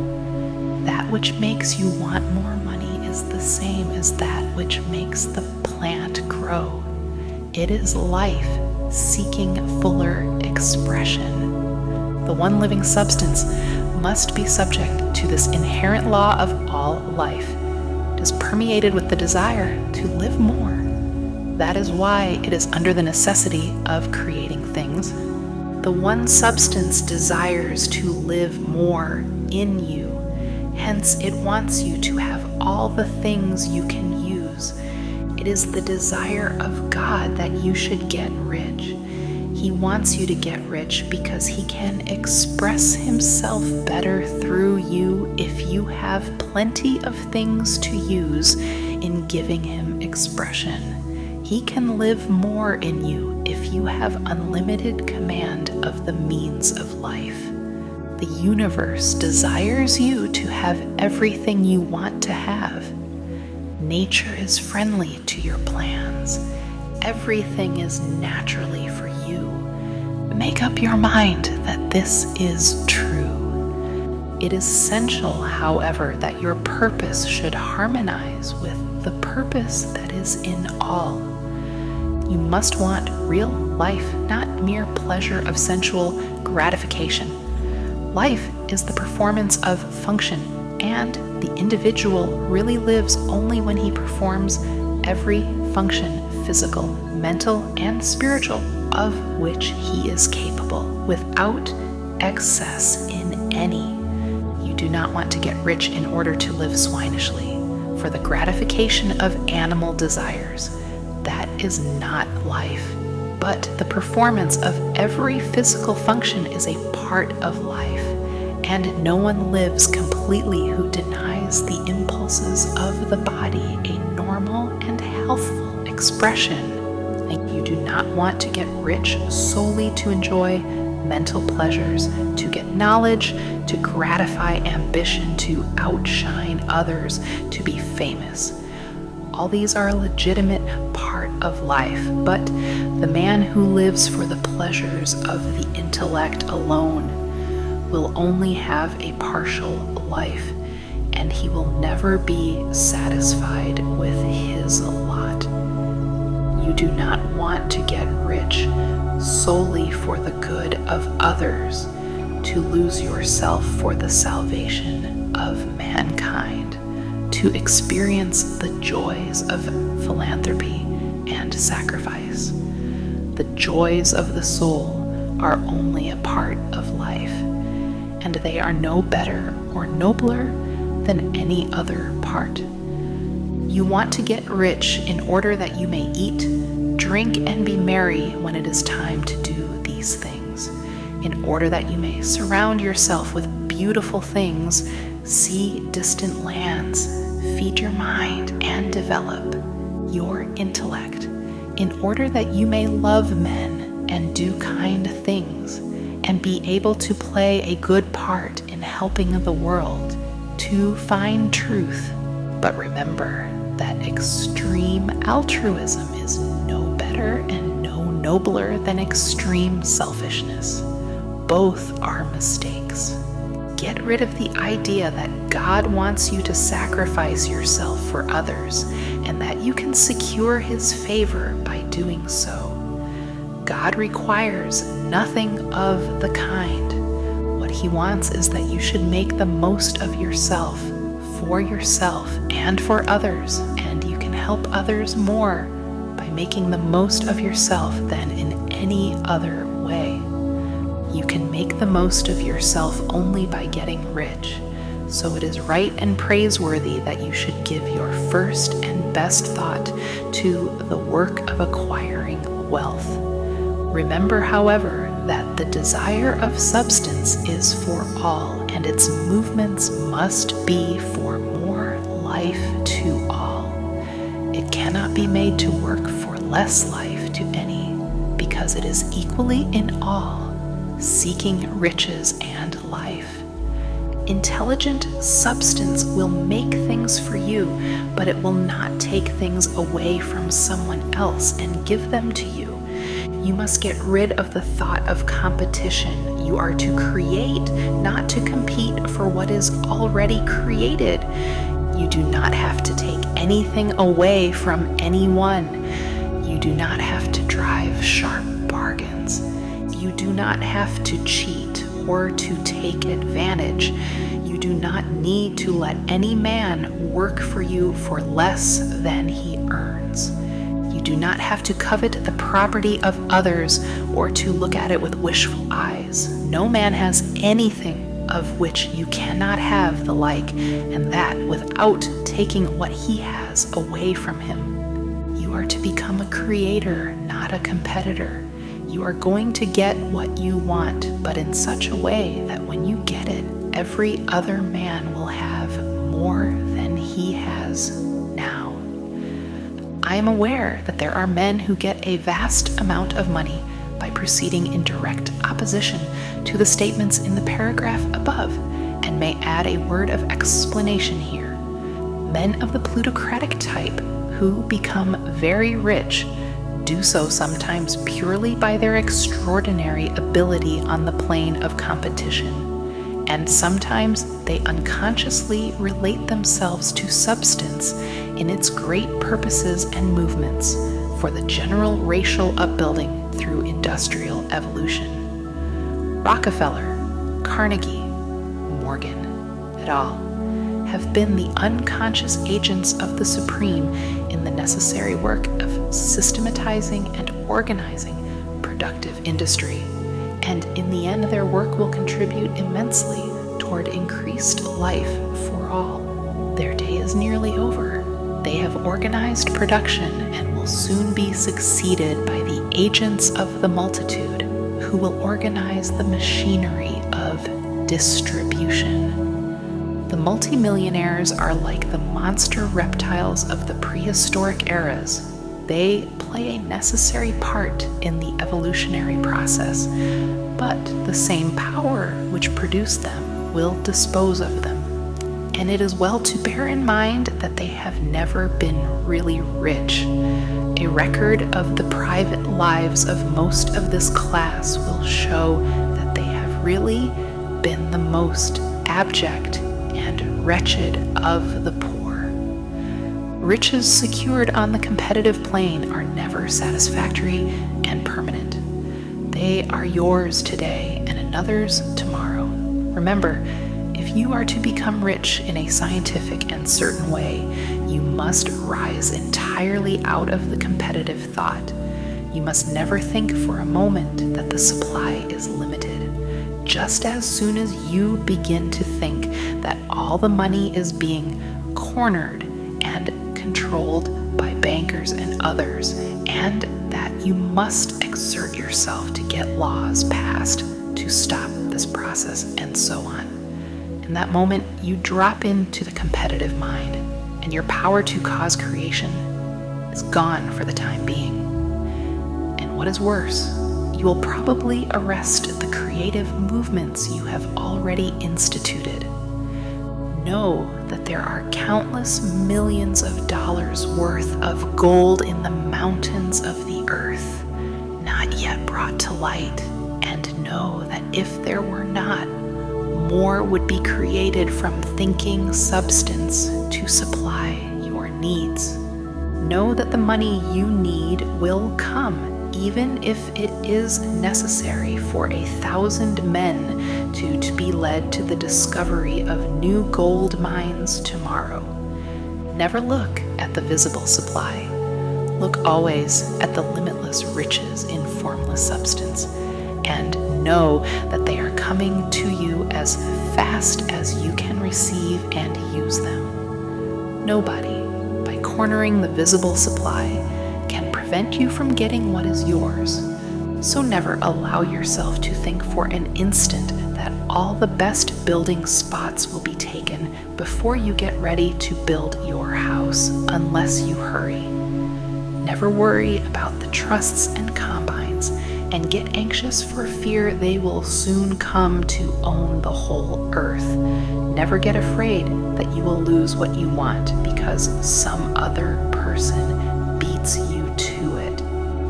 That which makes you want more money is the same as that which makes the plant grow. It is life seeking fuller expression. The one living substance must be subject to this inherent law of all life. It is permeated with the desire to live more. That is why it is under the necessity of creating things. The one substance desires to live more in you. Hence, it wants you to have all the things you can use. It is the desire of God that you should get rich. He wants you to get rich because He can express Himself better through you if you have plenty of things to use in giving Him expression. He can live more in you if you have unlimited command of the means of life. The universe desires you to have everything you want to have. Nature is friendly to your plans. Everything is naturally for you. Make up your mind that this is true. It is essential, however, that your purpose should harmonize with the purpose that is in all. You must want real life, not mere pleasure of sensual gratification. Life is the performance of function, and the individual really lives only when he performs every function, physical, mental, and spiritual, of which he is capable, without excess in any. You do not want to get rich in order to live swinishly, for the gratification of animal desires. That is not life. But the performance of every physical function is a part of life, and no one lives completely who denies the impulses of the body a normal and healthful expression. And you do not want to get rich solely to enjoy mental pleasures, to get knowledge, to gratify ambition, to outshine others, to be famous. All these are a legitimate part of life, but the man who lives for the pleasures of the intellect alone will only have a partial life, and he will never be satisfied with his lot. You do not want to get rich solely for the good of others, to lose yourself for the salvation of mankind, to experience the joys of philanthropy and sacrifice. The joys of the soul are only a part of life, and they are no better or nobler than any other part. You want to get rich in order that you may eat, drink, and be merry when it is time to do these things, in order that you may surround yourself with beautiful things, see distant lands, feed your mind, and develop your intellect, in order that you may love men and do kind things, and be able to play a good part in helping the world to find truth. But remember that extreme altruism is no better and no nobler than extreme selfishness. Both are mistakes. Get rid of the idea that God wants you to sacrifice yourself for others and that you can secure His favor by doing so. God requires nothing of the kind. What He wants is that you should make the most of yourself, for yourself and for others, and you can help others more by making the most of yourself than in any other way. You can make the most of yourself only by getting rich, so it is right and praiseworthy that you should give your first and best thought to the work of acquiring wealth. Remember, however, that the desire of substance is for all, and its movements must be for more life to all. It cannot be made to work for less life to any, because it is equally in all, seeking riches and life. Intelligent substance will make things for you, but it will not take things away from someone else and give them to you. You must get rid of the thought of competition. You are to create, not to compete for what is already created. You do not have to take anything away from anyone. You do not have to drive sharp bargains. You do not have to cheat or to take advantage. You do not need to let any man work for you for less than he earns. You do not have to covet the property of others or to look at it with wishful eyes. No man has anything of which you cannot have the like, and that without taking what he has away from him. You are to become a creator, not a competitor. You are going to get what you want, but in such a way that when you get it, every other man will have more than he has now. I am aware that there are men who get a vast amount of money by proceeding in direct opposition to the statements in the paragraph above, and may add a word of explanation here. Men of the plutocratic type who become very rich do so sometimes purely by their extraordinary ability on the plane of competition, and sometimes they unconsciously relate themselves to substance in its great purposes and movements for the general racial upbuilding through industrial evolution. Rockefeller, Carnegie, Morgan, et al. Have been the unconscious agents of the Supreme in the necessary work of systematizing and organizing productive industry, and in the end their work will contribute immensely toward increased life for all. Their day is nearly over. They have organized production and will soon be succeeded by the agents of the multitude, who will organize the machinery of distribution. The multimillionaires are like the monster reptiles of the prehistoric eras. They play a necessary part in the evolutionary process, but the same power which produced them will dispose of them. And it is well to bear in mind that they have never been really rich. A record of the private lives of most of this class will show that they have really been the most abject and wretched of the poor. Riches secured on the competitive plane are never satisfactory and permanent. They are yours today and another's tomorrow. Remember, if you are to become rich in a scientific and certain way, you must rise entirely out of the competitive thought. You must never think for a moment that the supply is limited. Just as soon as you begin to think that all the money is being cornered and controlled by bankers and others, and that you must exert yourself to get laws passed to stop this process, and so on. In that moment, you drop into the competitive mind, and your power to cause creation is gone for the time being. And what is worse, you will probably arrest the creative movements you have already instituted. Know that there are countless millions of dollars worth of gold in the mountains of the earth, not yet brought to light, and know that if there were not, more would be created from thinking substance to supply your needs. Know that the money you need will come, even if it is necessary for 1,000 men to be led to the discovery of new gold mines tomorrow. Never look at the visible supply. Look always at the limitless riches in formless substance, and know that they are coming to you as fast as you can receive and use them. Nobody, by cornering the visible supply, can prevent you from getting what is yours. So never allow yourself to think for an instant that all the best building spots will be taken before you get ready to build your house, unless you hurry. Never worry about the trusts and combines. and get anxious for fear they will soon come to own the whole earth. Never get afraid that you will lose what you want because some other person beats you to it.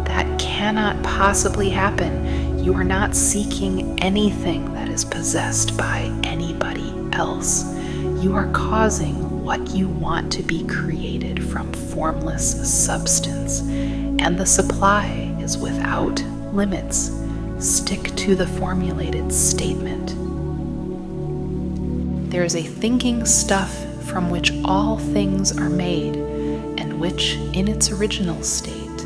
That cannot possibly happen. You are not seeking anything that is possessed by anybody else. You are causing what you want to be created from formless substance, and the supply is without limits. Stick to the formulated statement. There is a thinking stuff from which all things are made, and which, in its original state,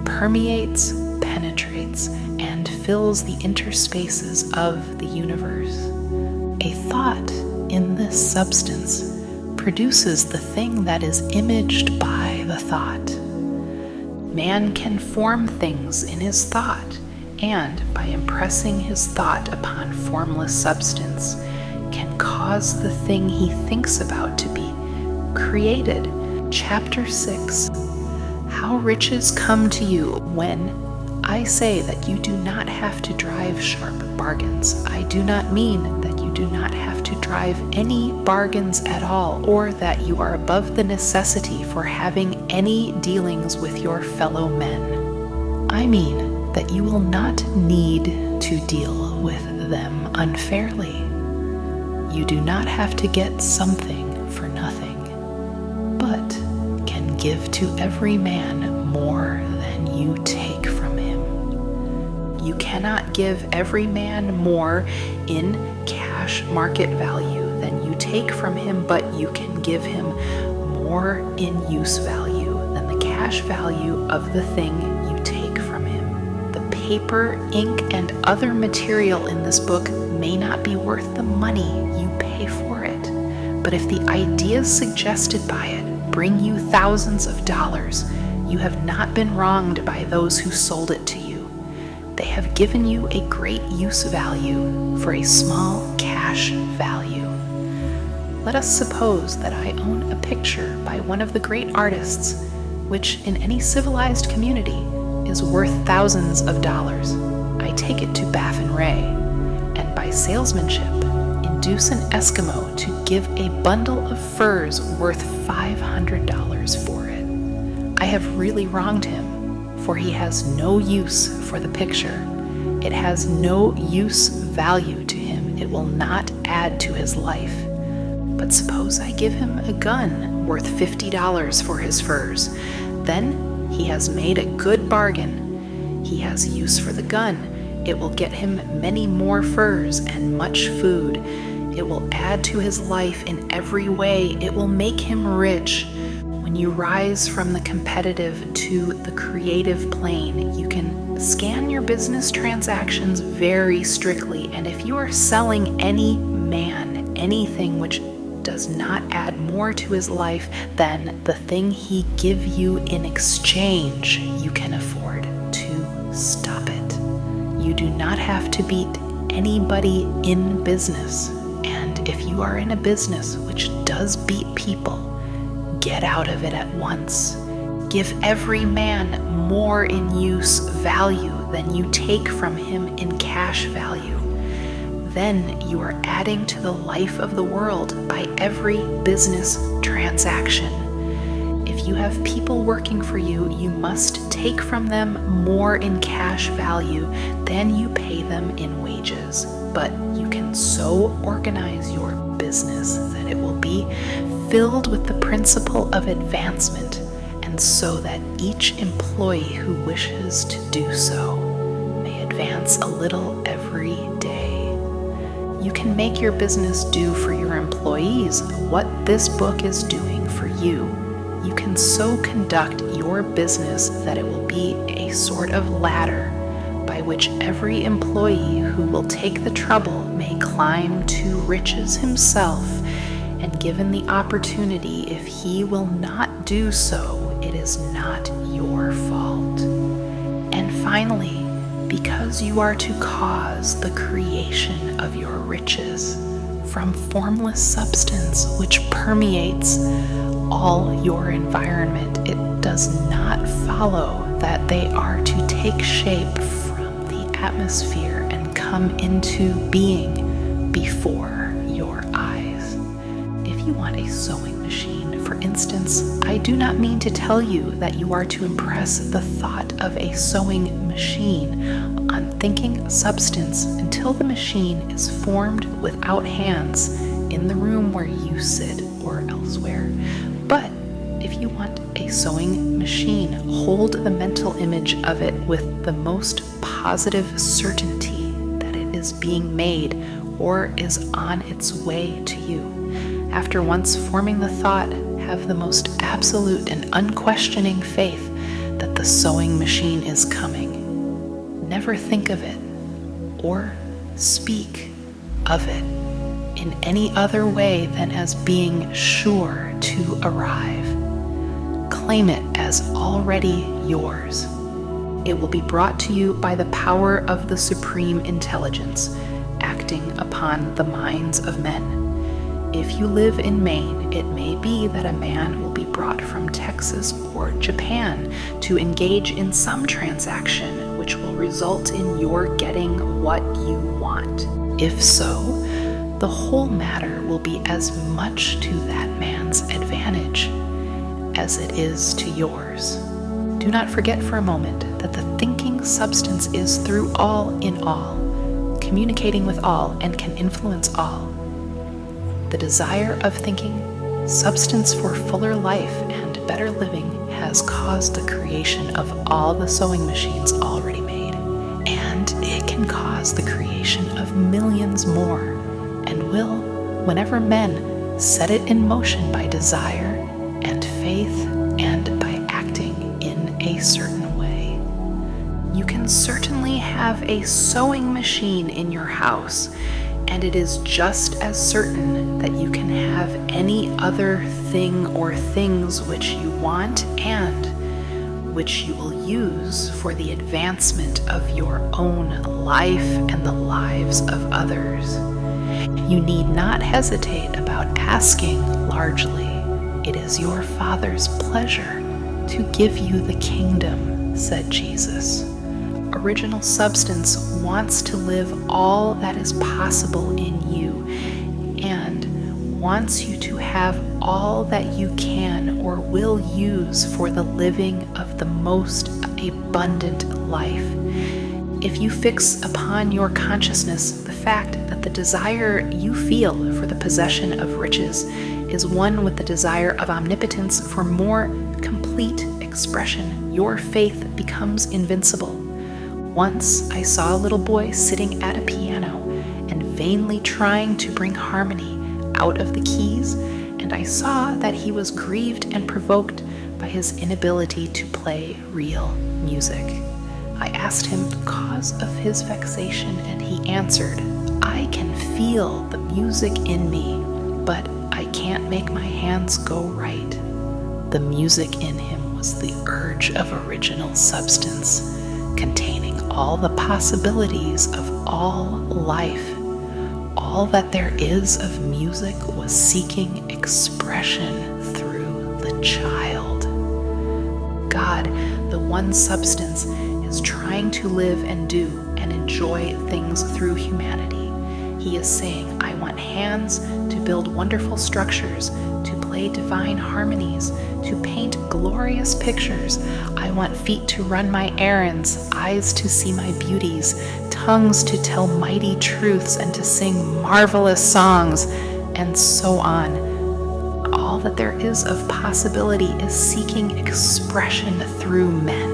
permeates, penetrates, and fills the interspaces of the universe. A thought in this substance produces the thing that is imaged by the thought. Man can form things in his thought, and by impressing his thought upon formless substance, can cause the thing he thinks about to be created. Chapter 6. How riches come to you. When I say that you do not have to drive sharp bargains, I do not mean that you do not have to drive any bargains at all, or that you are above the necessity for having any dealings with your fellow men. I mean that you will not need to deal with them unfairly. You do not have to get something for nothing, but can give to every man more than you take from him. You cannot give every man more in cash market value than you take from him, but you can give him more in use value than the cash value of the thing you take from him. The paper, ink, and other material in this book may not be worth the money you pay for it, but if the ideas suggested by it bring you thousands of dollars, you have not been wronged by those who sold it to you. They have given you a great use value for a small cash value. Let us suppose that I own a picture by one of the great artists, which in any civilized community is worth thousands of dollars. I take it to Baffin Ray, and by salesmanship, induce an Eskimo to give a bundle of furs worth $500 for it. I have really wronged him, for he has no use for the picture. It has no use value to him. It will not add to his life. But suppose I give him a gun worth $50 for his furs. Then he has made a good bargain. He has use for the gun. It will get him many more furs and much food. It will add to his life in every way. It will make him rich. When you rise from the competitive to the creative plane, you can scan your business transactions very strictly, and if you are selling any man anything which does not add more to his life than the thing he give you in exchange, you can afford to stop it. You do not have to beat anybody in business, and if you are in a business which does beat people, get out of it at once. Give every man more in use value than you take from him in cash value. Then you are adding to the life of the world by every business transaction. If you have people working for you, you must take from them more in cash value than you pay them in wages. But you can so organize your business that it will be filled with the principle of advancement, and so that each employee who wishes to do so may advance a little every day. You can make your business do for your employees what this book is doing for you. You can so conduct your business that it will be a sort of ladder by which every employee who will take the trouble may climb to riches himself, and given the opportunity, if he will not do so, it is not your fault. And finally, because you are to cause the creation of your riches from formless substance which permeates all your environment, it does not follow that they are to take shape from atmosphere and come into being before your eyes. If you want a sewing machine, for instance, I do not mean to tell you that you are to impress the thought of a sewing machine on thinking substance until the machine is formed without hands in the room where you sit or elsewhere. But if you want a sewing machine, hold the mental image of it with the most positive certainty that it is being made or is on its way to you. After once forming the thought, have the most absolute and unquestioning faith that the sewing machine is coming. Never think of it or speak of it in any other way than as being sure to arrive. Claim it as already yours. It will be brought to you by the power of the supreme intelligence acting upon the minds of men. If you live in Maine, it may be that a man will be brought from Texas or Japan to engage in some transaction which will result in your getting what you want. If so, the whole matter will be as much to that man's advantage as it is to yours. Do not forget for a moment that the thinking substance is through all in all, communicating with all, and can influence all. The desire of thinking substance for fuller life and better living has caused the creation of all the sewing machines already made, and it can cause the creation of millions more, and will, whenever men set it in motion by desire and faith and by acting in a certain way. You can certainly have a sewing machine in your house, and it is just as certain that you can have any other thing or things which you want and which you will use for the advancement of your own life and the lives of others. You need not hesitate about asking largely. It is your Father's pleasure to give you the kingdom, said Jesus. Original substance wants to live all that is possible in you and wants you to have all that you can or will use for the living of the most abundant life. If you fix upon your consciousness the fact that the desire you feel for the possession of riches is one with the desire of omnipotence for more complete expression, your faith becomes invincible. Once I saw a little boy sitting at a piano and vainly trying to bring harmony out of the keys, and I saw that he was grieved and provoked by his inability to play real music. I asked him the cause of his vexation, and he answered, "I can feel the music in me, but I can't make my hands go right." The music in him was the urge of original substance, containing all the possibilities of all life. All that there is of music was seeking expression through the child. God, the one substance, is trying to live and do and enjoy things through humanity. He is saying, I want hands to build wonderful structures, to play divine harmonies, to paint glorious pictures. I want feet to run my errands, eyes to see my beauties, tongues to tell mighty truths and to sing marvelous songs, and so on. All that there is of possibility is seeking expression through men.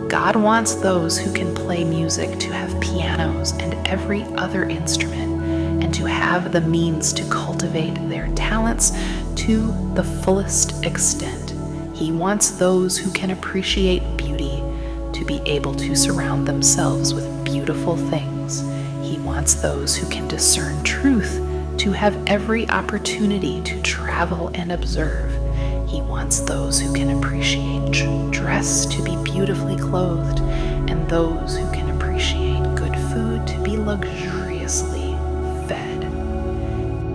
God wants those who can play music to have pianos and every other instrument, and to have the means to cultivate their talents to the fullest extent. He wants those who can appreciate beauty to be able to surround themselves with beautiful things. He wants those who can discern truth to have every opportunity to travel and observe. He wants those who can appreciate dress to be beautifully clothed, and those who can appreciate good food to be luxuriously fed.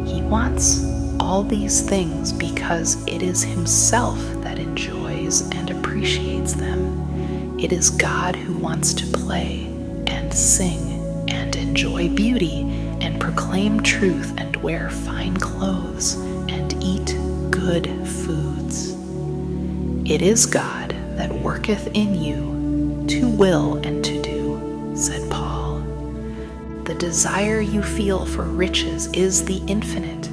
He wants all these things because it is himself that enjoys and appreciates them. It is God who wants to play and and sing and enjoy beauty and proclaim truth and wear fine clothes and eat good foods. It is God that worketh in you to will and to do, said Paul. The desire you feel for riches is the infinite,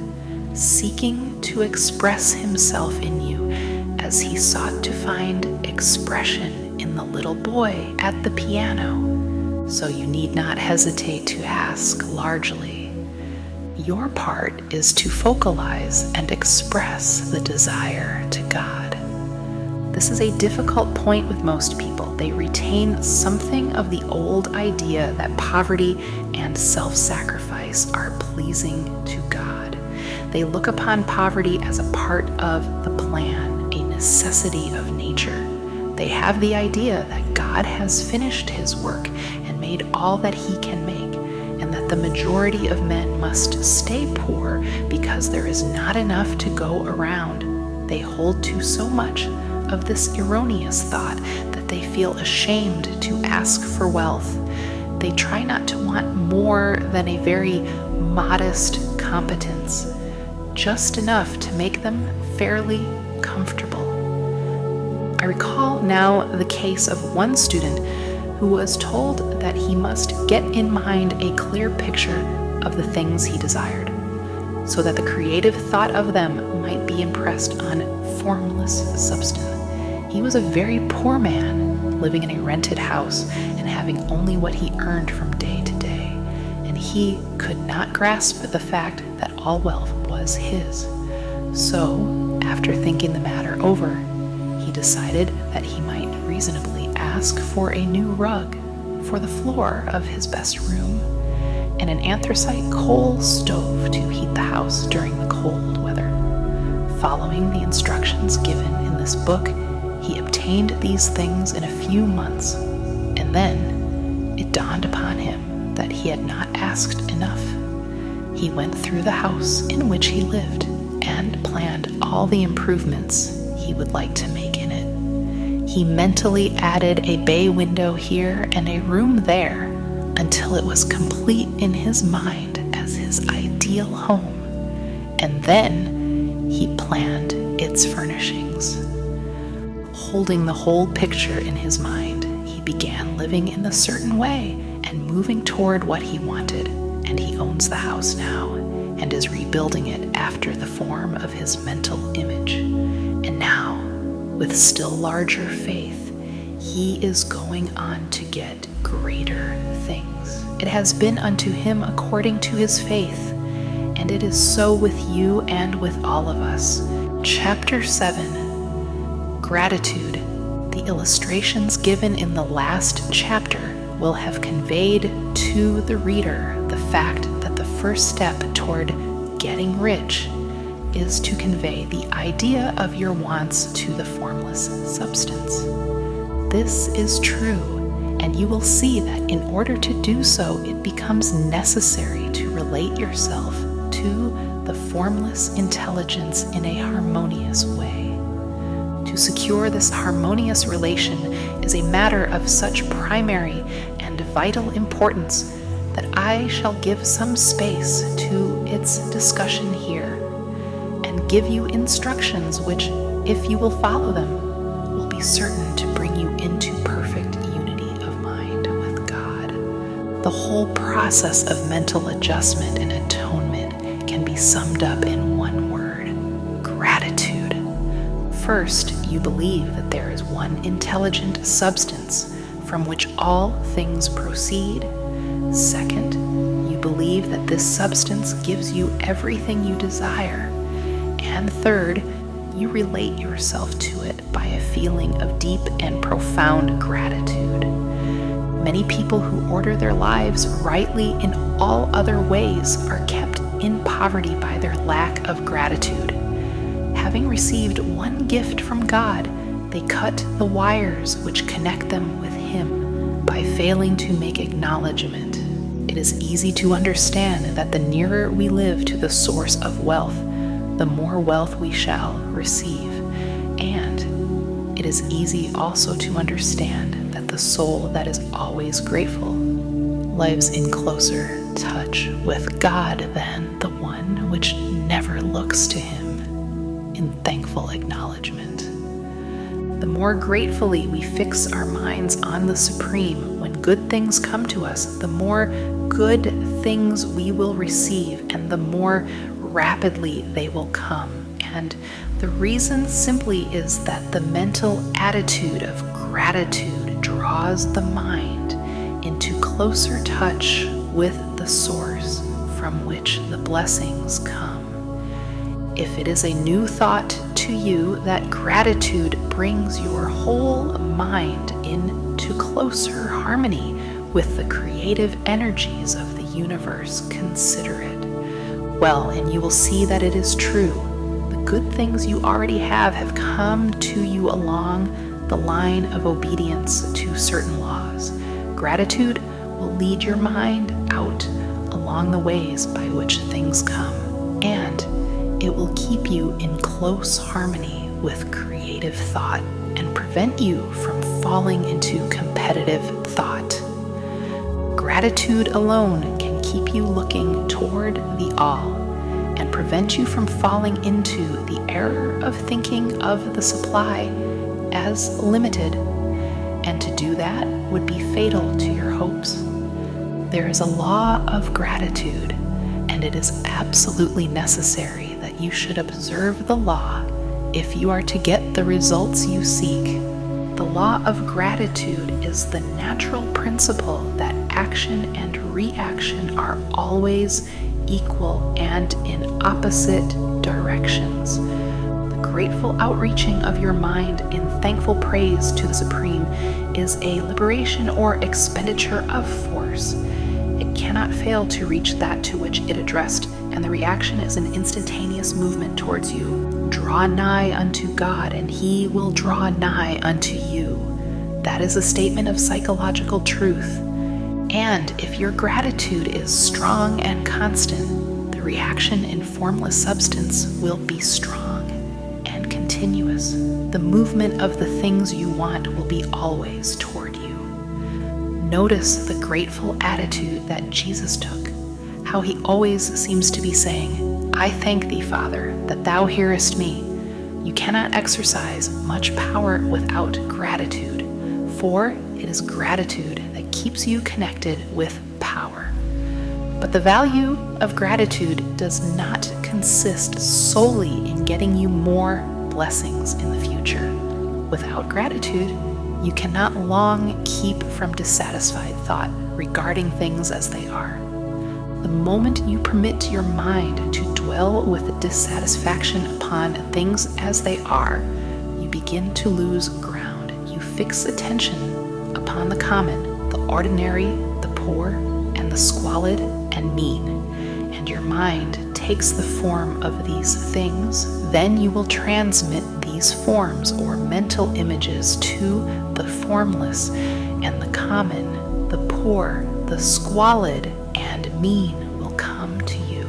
seeking to express himself in you as he sought to find expression in the little boy at the piano. So you need not hesitate to ask largely. Your part is to focalize and express the desire to God. This is a difficult point with most people. They retain something of the old idea that poverty and self-sacrifice are pleasing to God. They look upon poverty as a part of the plan, a necessity of nature. They have the idea that God has finished his work and made all that he can make, and that the majority of men must stay poor because there is not enough to go around. They hold to so much of this erroneous thought that they feel ashamed to ask for wealth. They try not to want more than a very modest competence, just enough to make them fairly comfortable. I recall now the case of one student who was told that he must get in mind a clear picture of the things he desired, so that the creative thought of them might be impressed on formless substance. He was a very poor man, living in a rented house and having only what he earned from day to day, and he could not grasp the fact that all wealth was his. So, after thinking the matter over, he decided that he might reasonably ask for a new rug for the floor of his best room and an anthracite coal stove to heat the house during the cold weather. Following the instructions given in this book, he obtained these things in a few months, and then it dawned upon him that he had not asked enough. He went through the house in which he lived and planned all the improvements he would like to make in it. He mentally added a bay window here and a room there until it was complete in his mind as his ideal home, and then he planned its furnishings. Holding the whole picture in his mind, he began living in a certain way and moving toward what he wanted, and he owns the house now and is rebuilding it after the form of his mental image. And now, with still larger faith, he is going on to get greater things. It has been unto him according to his faith, and it is so with you and with all of us. Chapter 7. Gratitude. The illustrations given in the last chapter will have conveyed to the reader the fact that the first step toward getting rich is to convey the idea of your wants to the formless substance. This is true, and you will see that in order to do so, it becomes necessary to relate yourself to the formless intelligence in a harmonious way. To secure this harmonious relation is a matter of such primary and vital importance that I shall give some space to its discussion here, and give you instructions which, if you will follow them, will be certain to bring you into perfect unity of mind with God. The whole process of mental adjustment and atonement can be summed up in one word: gratitude. First, you believe that there is one intelligent substance from which all things proceed. Second, you believe that this substance gives you everything you desire. And third, you relate yourself to it by a feeling of deep and profound gratitude. Many people who order their lives rightly in all other ways are kept in poverty by their lack of gratitude. Having received one gift from God, they cut the wires which connect them with Him by failing to make acknowledgement. It is easy to understand that the nearer we live to the source of wealth, the more wealth we shall receive. And it is easy also to understand that the soul that is always grateful lives in closer touch with God than the one which never looks to him in thankful acknowledgement. The more gratefully we fix our minds on the Supreme when good things come to us, the more good things we will receive and the more rapidly they will come. And the reason simply is that the mental attitude of gratitude draws the mind into closer touch with the source from which the blessings come. If it is a new thought to you that gratitude brings your whole mind into closer harmony with the creative energies of the universe, consider it. Well, and you will see that it is true. The good things you already have come to you along the line of obedience to certain laws. Gratitude will lead your mind out along the ways by which things come, and it will keep you in close harmony with creative thought and prevent you from falling into competitive thought. Gratitude alone can keep you looking toward the all and prevent you from falling into the error of thinking of the supply as limited, and to do that would be fatal to your hopes. There is a law of gratitude, and it is absolutely necessary that you should observe the law if you are to get the results you seek. The law of gratitude is the natural principle that action and reaction are always equal and in opposite directions. The grateful outreaching of your mind in thankful praise to the Supreme is a liberation or expenditure of force. It cannot fail to reach that to which it addressed, and the reaction is an instantaneous movement towards you. Draw nigh unto God, and he will draw nigh unto you. That is a statement of psychological truth. And if your gratitude is strong and constant, the reaction in formless substance will be strong and continuous. The movement of the things you want will be always toward you. Notice the grateful attitude that Jesus took, how he always seems to be saying, I thank thee, Father, that thou hearest me. You cannot exercise much power without gratitude, for it is gratitude that keeps you connected with power. But the value of gratitude does not consist solely in getting you more blessings in the future. Without gratitude, you cannot long keep from dissatisfied thought regarding things as they are. The moment you permit your mind to dwell with dissatisfaction upon things as they are, you begin to lose ground. You fix attention upon the common, the ordinary, the poor, and the squalid and mean, and your mind takes the form of these things. Then you will transmit these forms or mental images to the formless and the common, the poor, the squalid, and mean will come to you.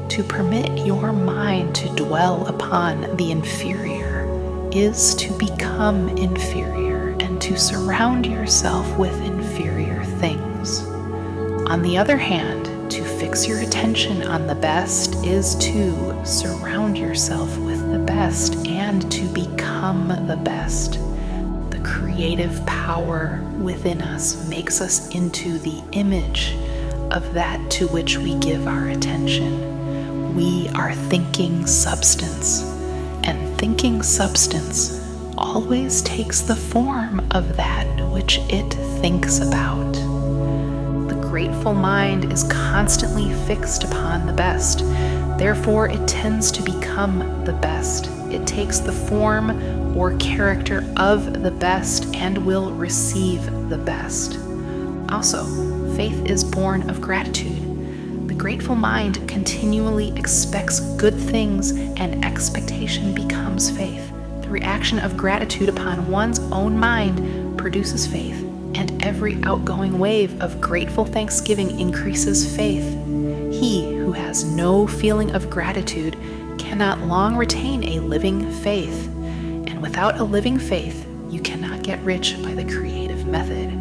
To permit your mind to dwell upon the inferior is to become inferior and to surround yourself with inferior things. On the other hand, to fix your attention on the best is to surround yourself with the best and to become the best. The creative power within us makes us into the image of that to which we give our attention. We are thinking substance, and thinking substance always takes the form of that which it thinks about. The grateful mind is constantly fixed upon the best. Therefore, it tends to become the best. It takes the form or character of the best and will receive the best. Also, faith is born of gratitude. The grateful mind continually expects good things, and expectation becomes faith. The reaction of gratitude upon one's own mind produces faith, and every outgoing wave of grateful thanksgiving increases faith. He who has no feeling of gratitude cannot long retain a living faith, and without a living faith, you cannot get rich by the creative method.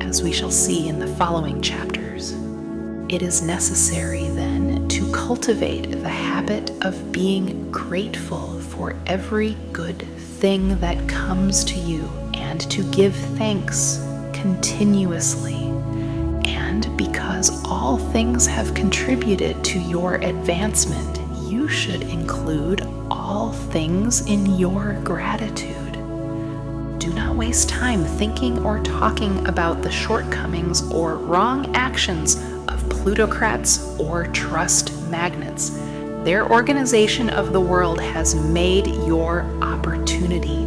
As as we shall see in the following chapters. It is necessary, then, to cultivate the habit of being grateful for every good thing that comes to you and to give thanks continuously. And because all things have contributed to your advancement, you should include all things in your gratitude. Do not waste time thinking or talking about the shortcomings or wrong actions of plutocrats or trust magnates. Their organization of the world has made your opportunity.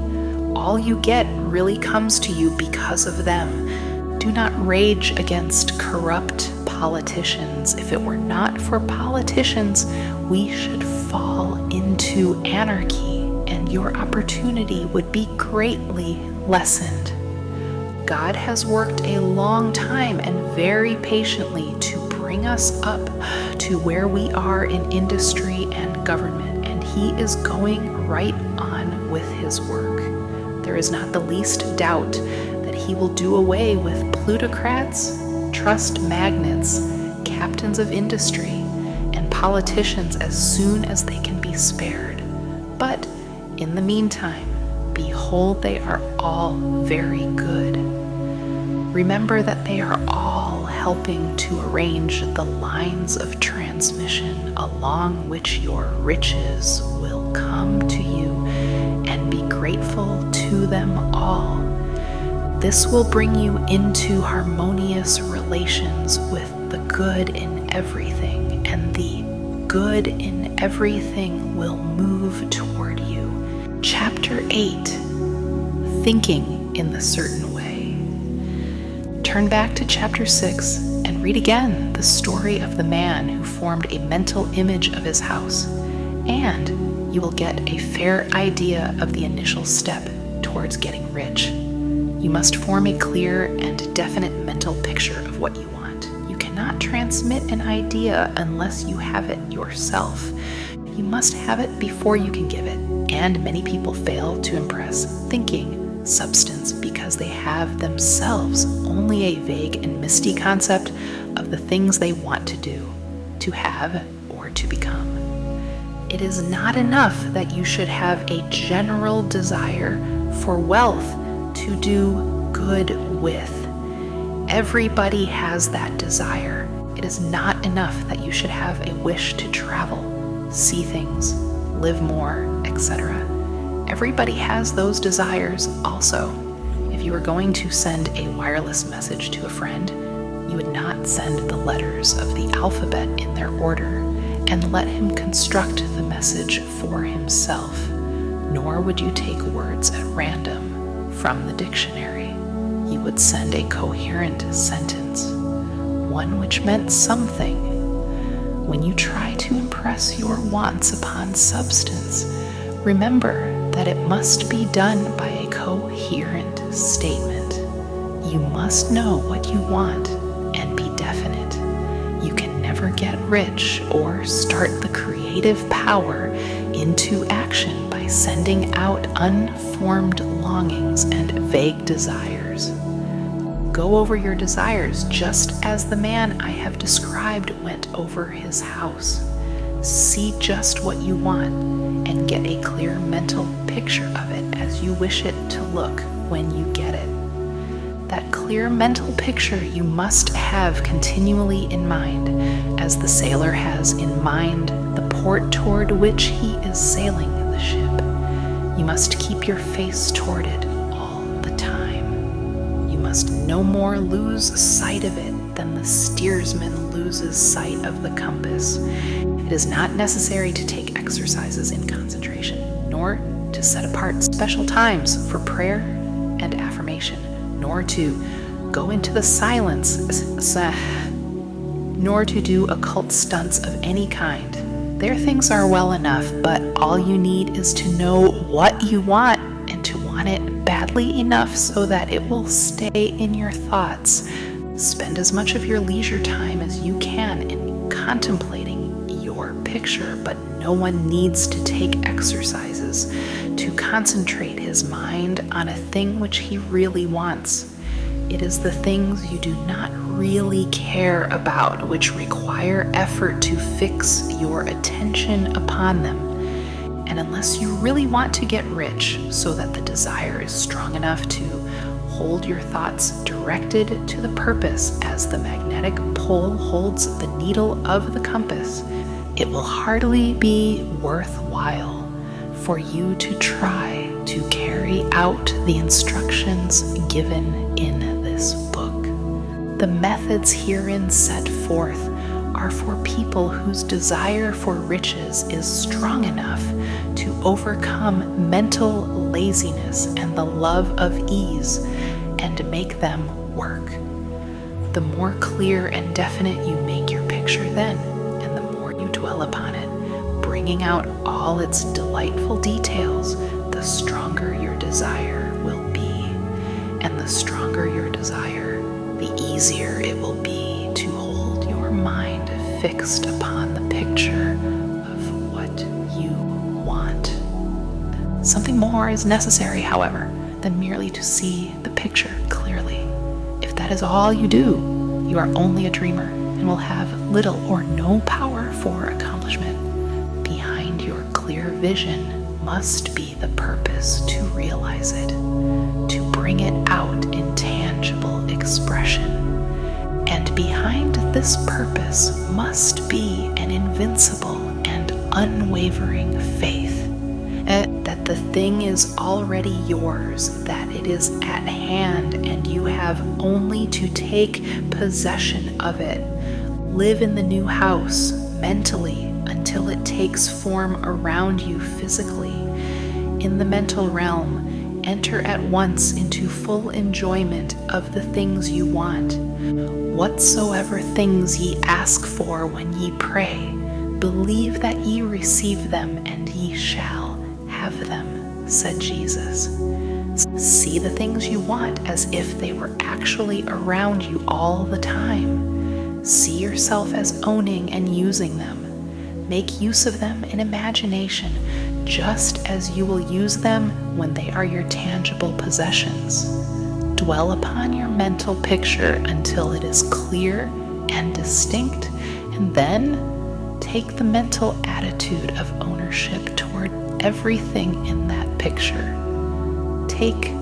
All you get really comes to you because of them. Do not rage against corrupt politicians. If it were not for politicians, we should fall into anarchy, and your opportunity would be greatly lessened. God has worked a long time and very patiently to bring us up to where we are in industry and government, and He is going right on with His work. There is not the least doubt that He will do away with plutocrats, trust magnates, captains of industry, and politicians as soon as they can be spared. But in the meantime, behold, they are all very good. Remember that they are all helping to arrange the lines of transmission along which your riches will come to you, and be grateful to them all. This will bring you into harmonious relations with the good in everything, and the good in everything will move toward you. Chapter 8, Thinking in the Certain Way. Turn back to chapter 6 and read again the story of the man who formed a mental image of his house, and you will get a fair idea of the initial step towards getting rich. You must form a clear and definite mental picture of what you want. You cannot transmit an idea unless you have it yourself. You must have it before you can give it, and many people fail to impress thinking substance because they have themselves only a vague and misty concept of the things they want to do, to have, or to become. It is not enough that you should have a general desire for wealth to do good with. Everybody has that desire. It is not enough that you should have a wish to travel, see things, live more, etc. Everybody has those desires also. If you were going to send a wireless message to a friend, you would not send the letters of the alphabet in their order and let him construct the message for himself, nor would you take words at random from the dictionary. You would send a coherent sentence, one which meant something. When you try to impress your wants upon substance, remember that it must be done by a coherent statement. You must know what you want and be definite. You can never get rich or start the creative power into action by sending out unformed longings and vague desires. Go over your desires just as the man I have described went over his house. See just what you want and get a clear mental picture of it as you wish it to look when you get it. That clear mental picture you must have continually in mind, as the sailor has in mind the port toward which he is sailing the ship. You must keep your face toward it all the time. You must no more lose sight of it than the steersman loses sight of the compass. It is not necessary to take exercises in concentration, nor to set apart special times for prayer and affirmation, nor to go into the silence, nor to do occult stunts of any kind. Their things are well enough, but all you need is to know what you want and to want it badly enough so that it will stay in your thoughts. Spend as much of your leisure time as you can in contemplating your picture, but no one needs to take exercises to concentrate his mind on a thing which he really wants. It is the things you do not really care about which require effort to fix your attention upon them. And unless you really want to get rich so that the desire is strong enough to hold your thoughts directed to the purpose as the magnetic pole holds the needle of the compass, it will hardly be worthwhile for you to try to carry out the instructions given in this book. The methods herein set forth are for people whose desire for riches is strong enough to overcome mental laziness and the love of ease and make them work. The more clear and definite you make your picture then, and the more you dwell upon it, bringing out all its delightful details, the stronger your desire will be. And the stronger your desire, the easier it will be to hold your mind fixed upon the picture of what you want. Something more is necessary, however, than merely to see the picture clearly. If that is all you do, you are only a dreamer and will have little or no power for accomplishment. Behind your clear vision must be the purpose to realize it, to bring it out in tangible expression. And behind this purpose must be an invincible and unwavering faith that the thing is already yours, that it is at hand, and you have only to take possession of it. Live in the new house mentally until it takes form around you physically. In the mental realm, enter at once into full enjoyment of the things you want. Whatsoever things ye ask for when ye pray, believe that ye receive them, and ye shall have them, said Jesus. See the things you want as if they were actually around you all the time. See yourself as owning and using them. Make use of them in imagination, just as you will use them when they are your tangible possessions. Dwell upon your mental picture until it is clear and distinct, and then take the mental attitude of ownership toward everything in that picture. Take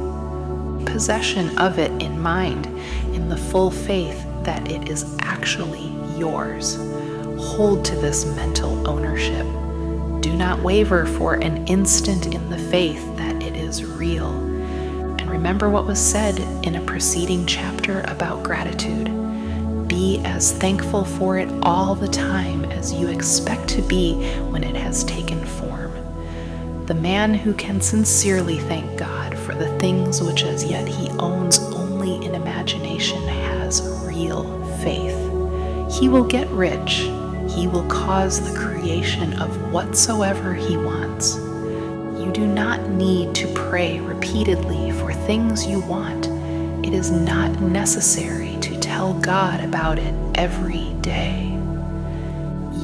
possession of it in mind, in the full faith that it is actually yours. Hold to this mental ownership. Do not waver for an instant in the faith that it is real. And remember what was said in a preceding chapter about gratitude. Be as thankful for it all the time as you expect to be when it has taken form. The man who can sincerely thank God for the things which as yet he owns only in imagination has real faith. He will get rich. He will cause the creation of whatsoever he wants. You do not need to pray repeatedly for things you want. It is not necessary to tell God about it every day.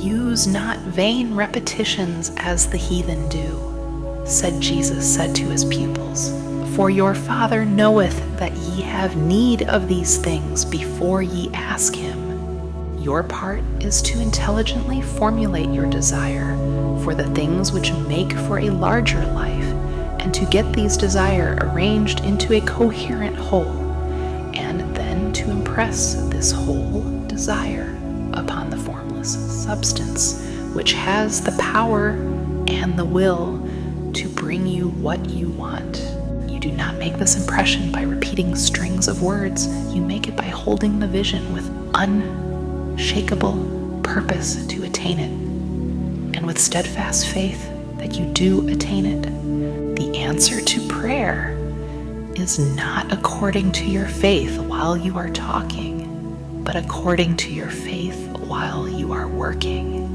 Use not vain repetitions as the heathen do, Jesus said to his pupils. For your Father knoweth that ye have need of these things before ye ask him. Your part is to intelligently formulate your desire for the things which make for a larger life, and to get these desire arranged into a coherent whole, and then to impress this whole desire upon the formless substance, which has the power and the will to bring you what you want. You do not make this impression by repeating strings of words. You make it by holding the vision with unshakable purpose to attain it, and with steadfast faith that you do attain it. The answer to prayer is not according to your faith while you are talking, but according to your faith while you are working.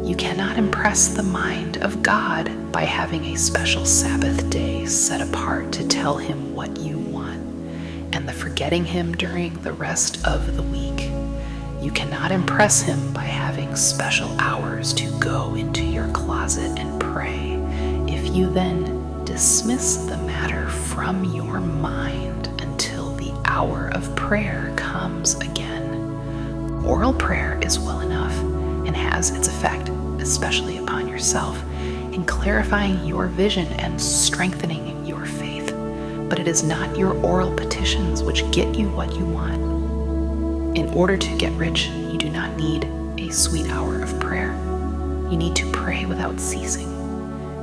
You cannot impress the mind of God by having a special Sabbath day set apart to tell him what you want, and the forgetting him during the rest of the week. You cannot impress him by having special hours to go into your closet and pray. If you then dismiss the matter from your mind until the power of prayer comes again. Oral prayer is well enough and has its effect, especially upon yourself, in clarifying your vision and strengthening your faith. But it is not your oral petitions which get you what you want. In order to get rich, you do not need a sweet hour of prayer. You need to pray without ceasing.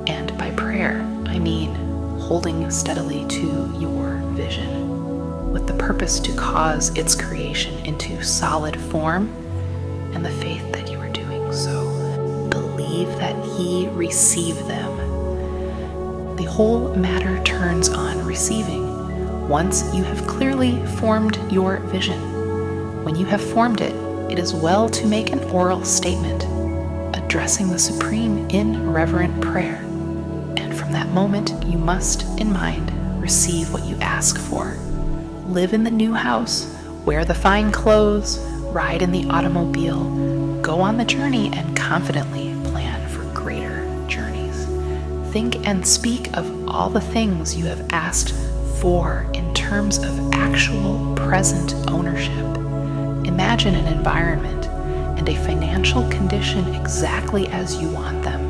And by prayer, I mean holding steadily to your vision, with the purpose to cause its creation into solid form, and the faith that you are doing so. Believe that ye receive them. The whole matter turns on receiving. Once you have clearly formed your vision. When you have formed it, it is well to make an oral statement, addressing the Supreme in reverent prayer. And from that moment, you must, in mind, receive what you ask for. Live in the new house, wear the fine clothes, ride in the automobile, go on the journey, and confidently plan for greater journeys. Think and speak of all the things you have asked for in terms of actual present ownership. Imagine an environment and a financial condition exactly as you want them,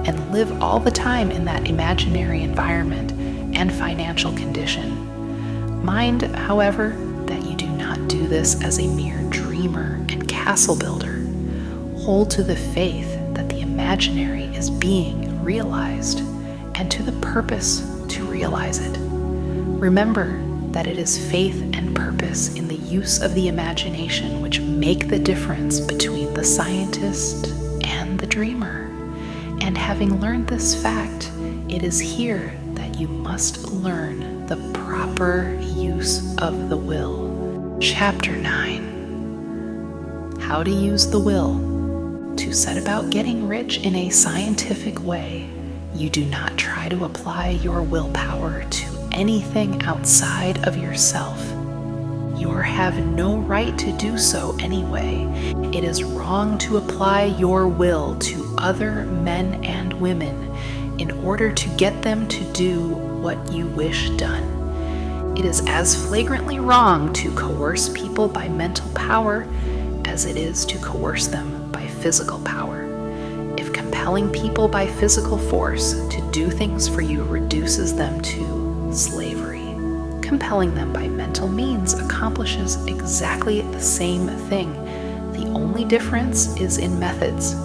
and live all the time in that imaginary environment and financial condition. Mind, however, that you do not do this as a mere dreamer and castle builder. Hold to the faith that the imaginary is being realized, and to the purpose to realize it. Remember that it is faith and purpose in the use of the imagination which make the difference between the scientist and the dreamer. And having learned this fact, it is here that you must learn the proper use of the will. Chapter 9. How to use the will. To set about getting rich in a scientific way, you do not try to apply your willpower to anything outside of yourself. You have no right to do so anyway. It is wrong to apply your will to other men and women in order to get them to do what you wish done. It is as flagrantly wrong to coerce people by mental power as it is to coerce them by physical power. If compelling people by physical force to do things for you reduces them to slavery, compelling them by mental means accomplishes exactly the same thing. The only difference is in methods.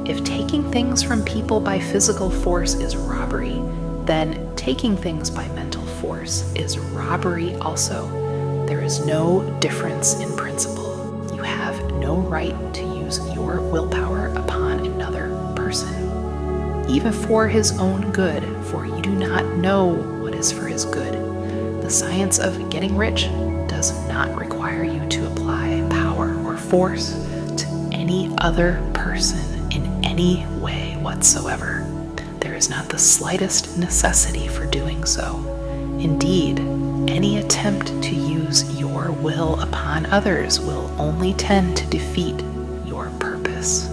If taking things from people by physical force is robbery, then taking things by mental force is robbery also. There is no difference in principle. You have no right to use your willpower upon another person, even for his own good, for you do not know what is for his good. The science of getting rich does not require you to apply power or force to any other person in any way whatsoever. There is not the slightest necessity for doing so. Indeed, any attempt to use your will upon others will only tend to defeat your purpose.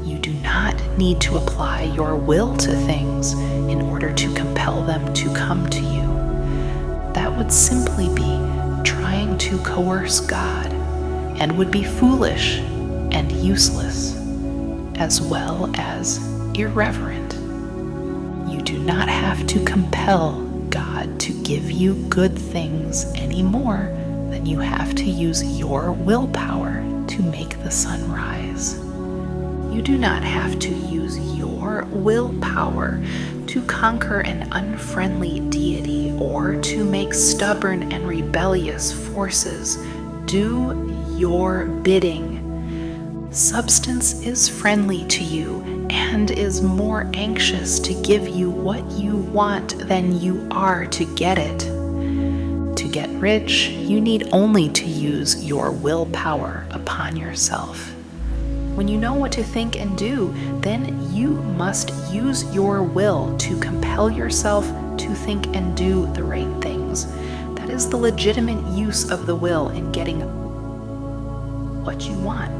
You do not need to apply your will to things in order to compel them to come to you. That would simply be trying to coerce God, and would be foolish and useless, as well as irreverent. You do not have to compel God to give you good things any more than you have to use your willpower to make the sun rise. You do not have to use your willpower to conquer an unfriendly deity or to make stubborn and rebellious forces do your bidding. Substance is friendly to you and is more anxious to give you what you want than you are to get it. To get rich, you need only to use your willpower upon yourself. When you know what to think and do, then you must use your will to compel yourself to think and do the right things. That is the legitimate use of the will in getting what you want.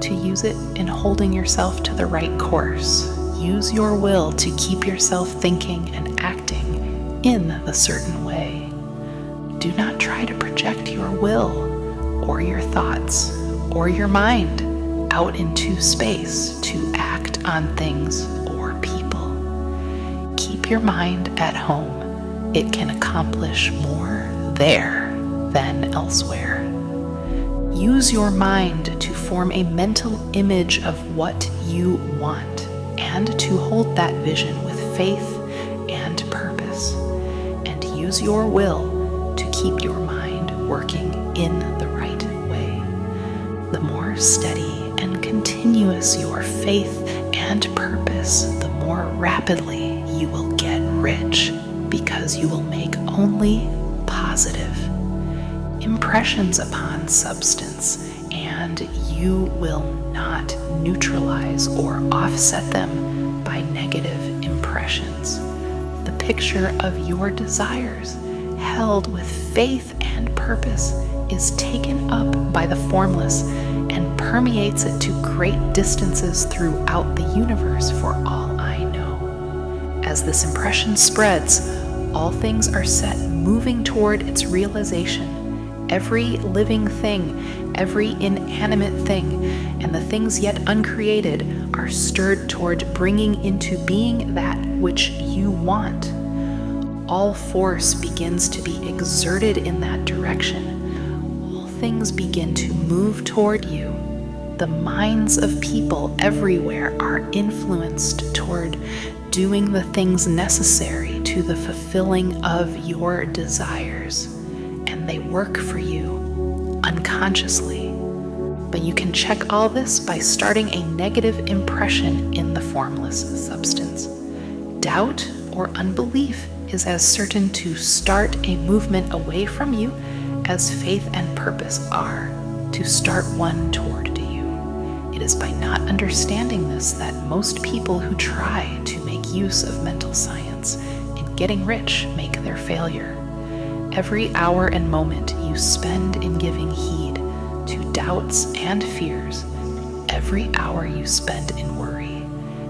To use it in holding yourself to the right course. Use your will to keep yourself thinking and acting in the certain way. Do not try to project your will or your thoughts or your mind out into space to act on things or people. Keep your mind at home. It can accomplish more there than elsewhere. Use your mind to form a mental image of what you want and to hold that vision with faith and purpose. And use your will to keep your mind working in the right way. The more steady and continuous your faith and purpose, the more rapidly you will get rich, because you will make only positive impressions upon substance, and you will not neutralize or offset them by negative impressions. The picture of your desires, held with faith and purpose, is taken up by the formless and permeates it to great distances throughout the universe for all I know. As this impression spreads, all things are set moving toward its realization. Every living thing, every inanimate thing, and the things yet uncreated are stirred toward bringing into being that which you want. All force begins to be exerted in that direction. All things begin to move toward you. The minds of people everywhere are influenced toward doing the things necessary to the fulfilling of your desires. And they work for you unconsciously. But you can check all this by starting a negative impression in the formless substance. Doubt or unbelief is as certain to start a movement away from you as faith and purpose are to start one toward you. It is by not understanding this that most people who try to make use of mental science in getting rich make their failure. Every hour and moment you spend in giving heed to doubts and fears, every hour you spend in worry,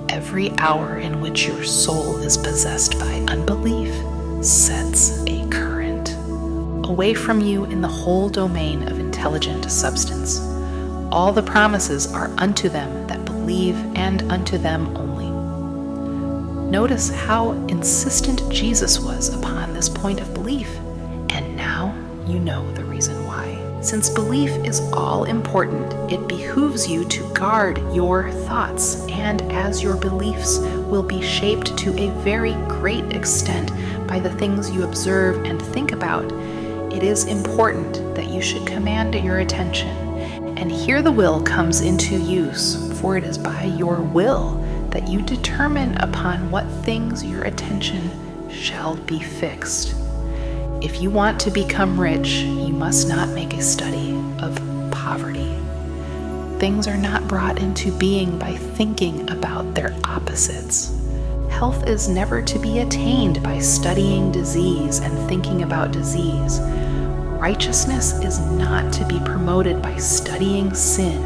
every hour in which your soul is possessed by unbelief, sets a current away from you in the whole domain of intelligent substance. All the promises are unto them that believe, and unto them only. Notice how insistent Jesus was upon this point of belief. And now you know the reason why. Since belief is all important, it behooves you to guard your thoughts, and as your beliefs will be shaped to a very great extent by the things you observe and think about, it is important that you should command your attention. And here the will comes into use, for it is by your will that you determine upon what things your attention shall be fixed. If you want to become rich, you must not make a study of poverty. Things are not brought into being by thinking about their opposites. Health is never to be attained by studying disease and thinking about disease. Righteousness is not to be promoted by studying sin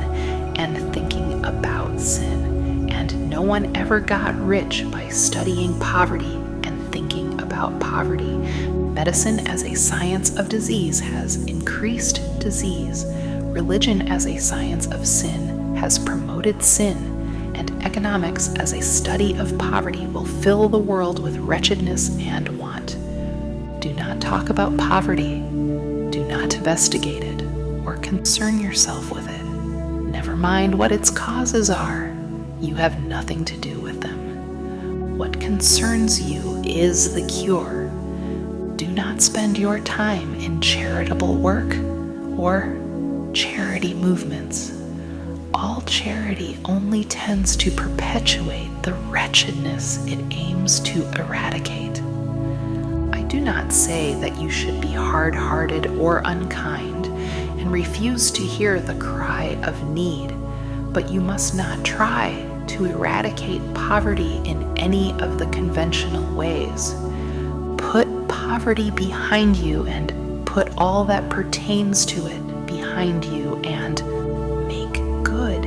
and thinking about sin. And no one ever got rich by studying poverty and thinking about poverty. Medicine as a science of disease has increased disease. Religion as a science of sin has promoted sin. And economics as a study of poverty will fill the world with wretchedness and want. Do not talk about poverty. Do not investigate it or concern yourself with it. Never mind what its causes are. You have nothing to do with them. What concerns you is the cure. Do not spend your time in charitable work or charity movements. All charity only tends to perpetuate the wretchedness it aims to eradicate. I do not say that you should be hard-hearted or unkind and refuse to hear the cry of need, but you must not try to eradicate poverty in any of the conventional ways. Put poverty behind you and put all that pertains to it behind you and make good.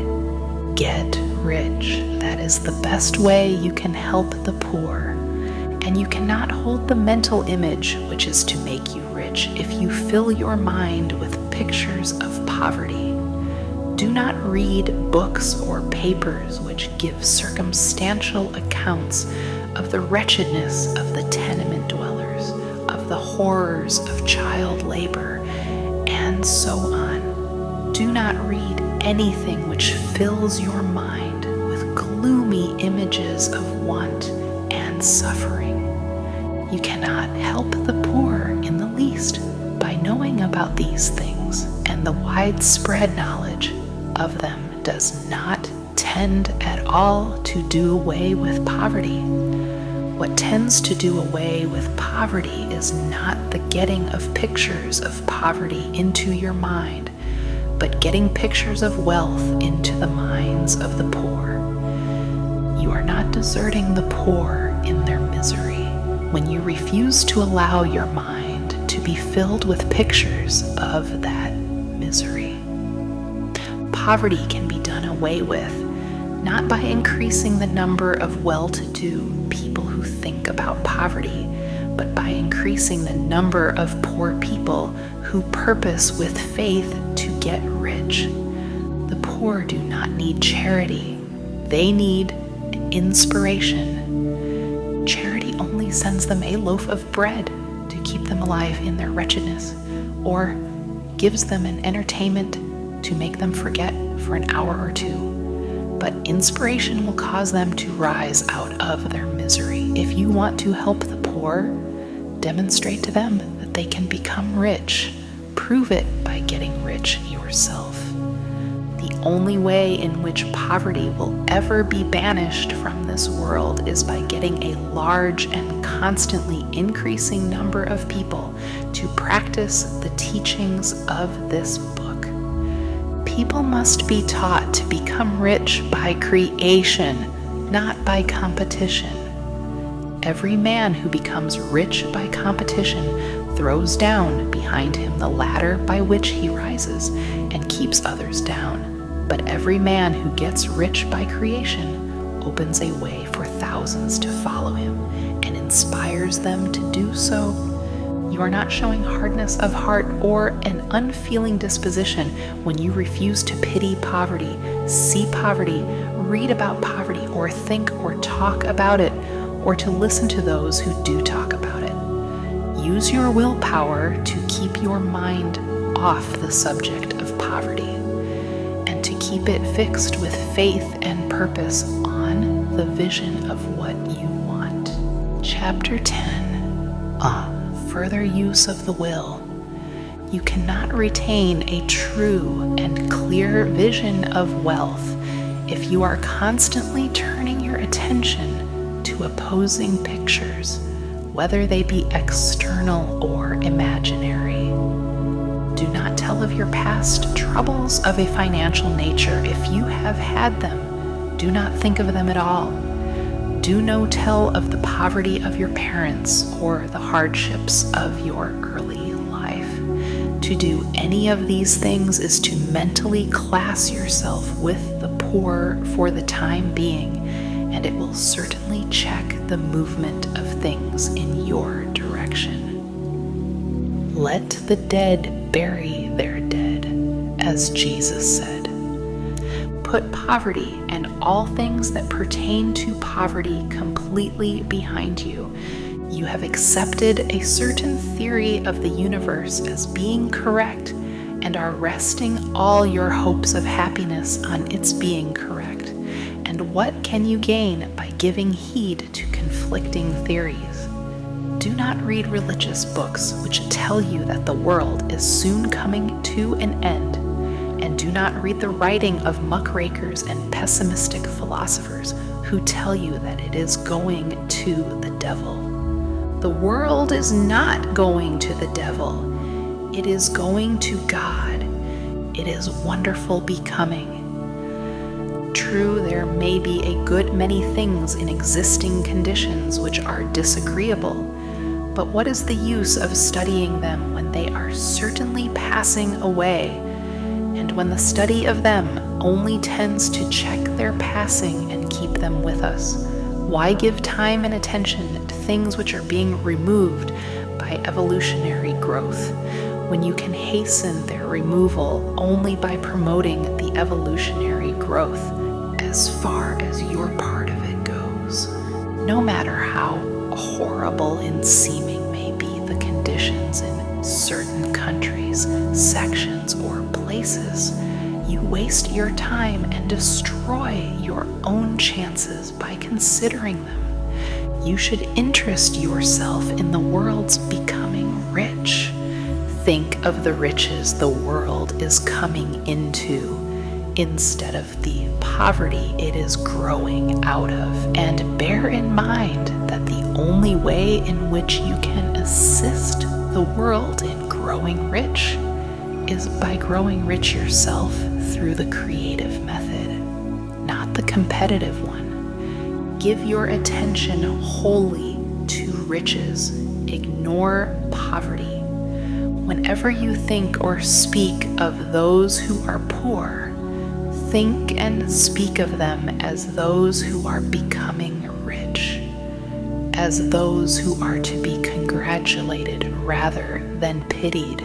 Get rich. That is the best way you can help the poor. And you cannot hold the mental image which is to make you rich rich if you fill your mind with pictures of poverty. Do not read books or papers which give circumstantial accounts of the wretchedness of the tenement dwellers, of the horrors of child labor, and so on. Do not read anything which fills your mind with gloomy images of want and suffering. You cannot help the poor in the least by knowing about these things, and the widespread knowledge of them does not tend at all to do away with poverty. What tends to do away with poverty is not the getting of pictures of poverty into your mind, but getting pictures of wealth into the minds of the poor. You are not deserting the poor in their misery when you refuse to allow your mind to be filled with pictures of that misery. Poverty can be done away with, not by increasing the number of well-to-do people who think about poverty, but by increasing the number of poor people who purpose with faith to get rich. The poor do not need charity. They need inspiration. Charity only sends them a loaf of bread to keep them alive in their wretchedness, or gives them an entertainment to make them forget for an hour or two. But inspiration will cause them to rise out of their misery. If you want to help the poor, demonstrate to them that they can become rich. Prove it by getting rich yourself. The only way in which poverty will ever be banished from this world is by getting a large and constantly increasing number of people to practice the teachings of this book. People must be taught to become rich by creation, not by competition. Every man who becomes rich by competition throws down behind him the ladder by which he rises and keeps others down. But every man who gets rich by creation opens a way for thousands to follow him and inspires them to do so. You are not showing hardness of heart or an unfeeling disposition when you refuse to pity poverty, see poverty, read about poverty, or think or talk about it, or to listen to those who do talk about it. Use your willpower to keep your mind off the subject of poverty, and to keep it fixed with faith and purpose on the vision of what you want. Chapter 10. Further use of the will. You cannot retain a true and clear vision of wealth if you are constantly turning your attention to opposing pictures, whether they be external or imaginary. Do not tell of your past troubles of a financial nature. If you have had them, do not think of them at all. Do no tell of the poverty of your parents or the hardships of your early life. To do any of these things is to mentally class yourself with the poor for the time being, and it will certainly check the movement of things in your direction. Let the dead bury their dead, as Jesus said. Put poverty and all things that pertain to poverty completely behind you. You have accepted a certain theory of the universe as being correct and are resting all your hopes of happiness on its being correct. And what can you gain by giving heed to conflicting theories? Do not read religious books which tell you that the world is soon coming to an end. And do not read the writing of muckrakers and pessimistic philosophers who tell you that it is going to the devil. The world is not going to the devil. It is going to God. It is wonderful becoming. True, there may be a good many things in existing conditions which are disagreeable, but what is the use of studying them when they are certainly passing away? And when the study of them only tends to check their passing and keep them with us, why give time and attention to things which are being removed by evolutionary growth, when you can hasten their removal only by promoting the evolutionary growth as far as your part of it goes. No matter how horrible in seeming may be the conditions in certain countries, sections, or places, you waste your time and destroy your own chances by considering them. You should interest yourself in the world's becoming rich. Think of the riches the world is coming into instead of the poverty it is growing out of, and bear in mind that the only way in which you can assist the world in growing rich is by growing rich yourself through the creative method, not the competitive one. Give your attention wholly to riches. Ignore poverty. Whenever you think or speak of those who are poor, think and speak of them as those who are becoming rich, as those who are to be congratulated rather than pitied.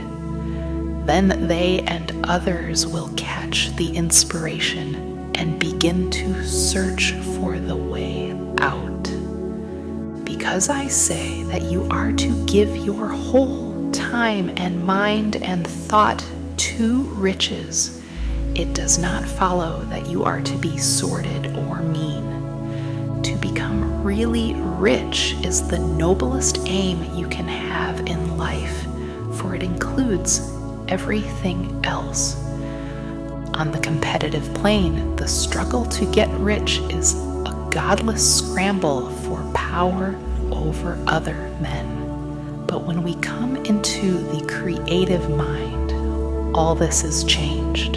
Then they and others will catch the inspiration and begin to search for the way out. Because I say that you are to give your whole time and mind and thought to riches, it does not follow that you are to be sordid or mean. To become really rich is the noblest aim you can have in life, for it includes everything else. On the competitive plane, the struggle to get rich is a godless scramble for power over other men. But when we come into the creative mind, all this is changed.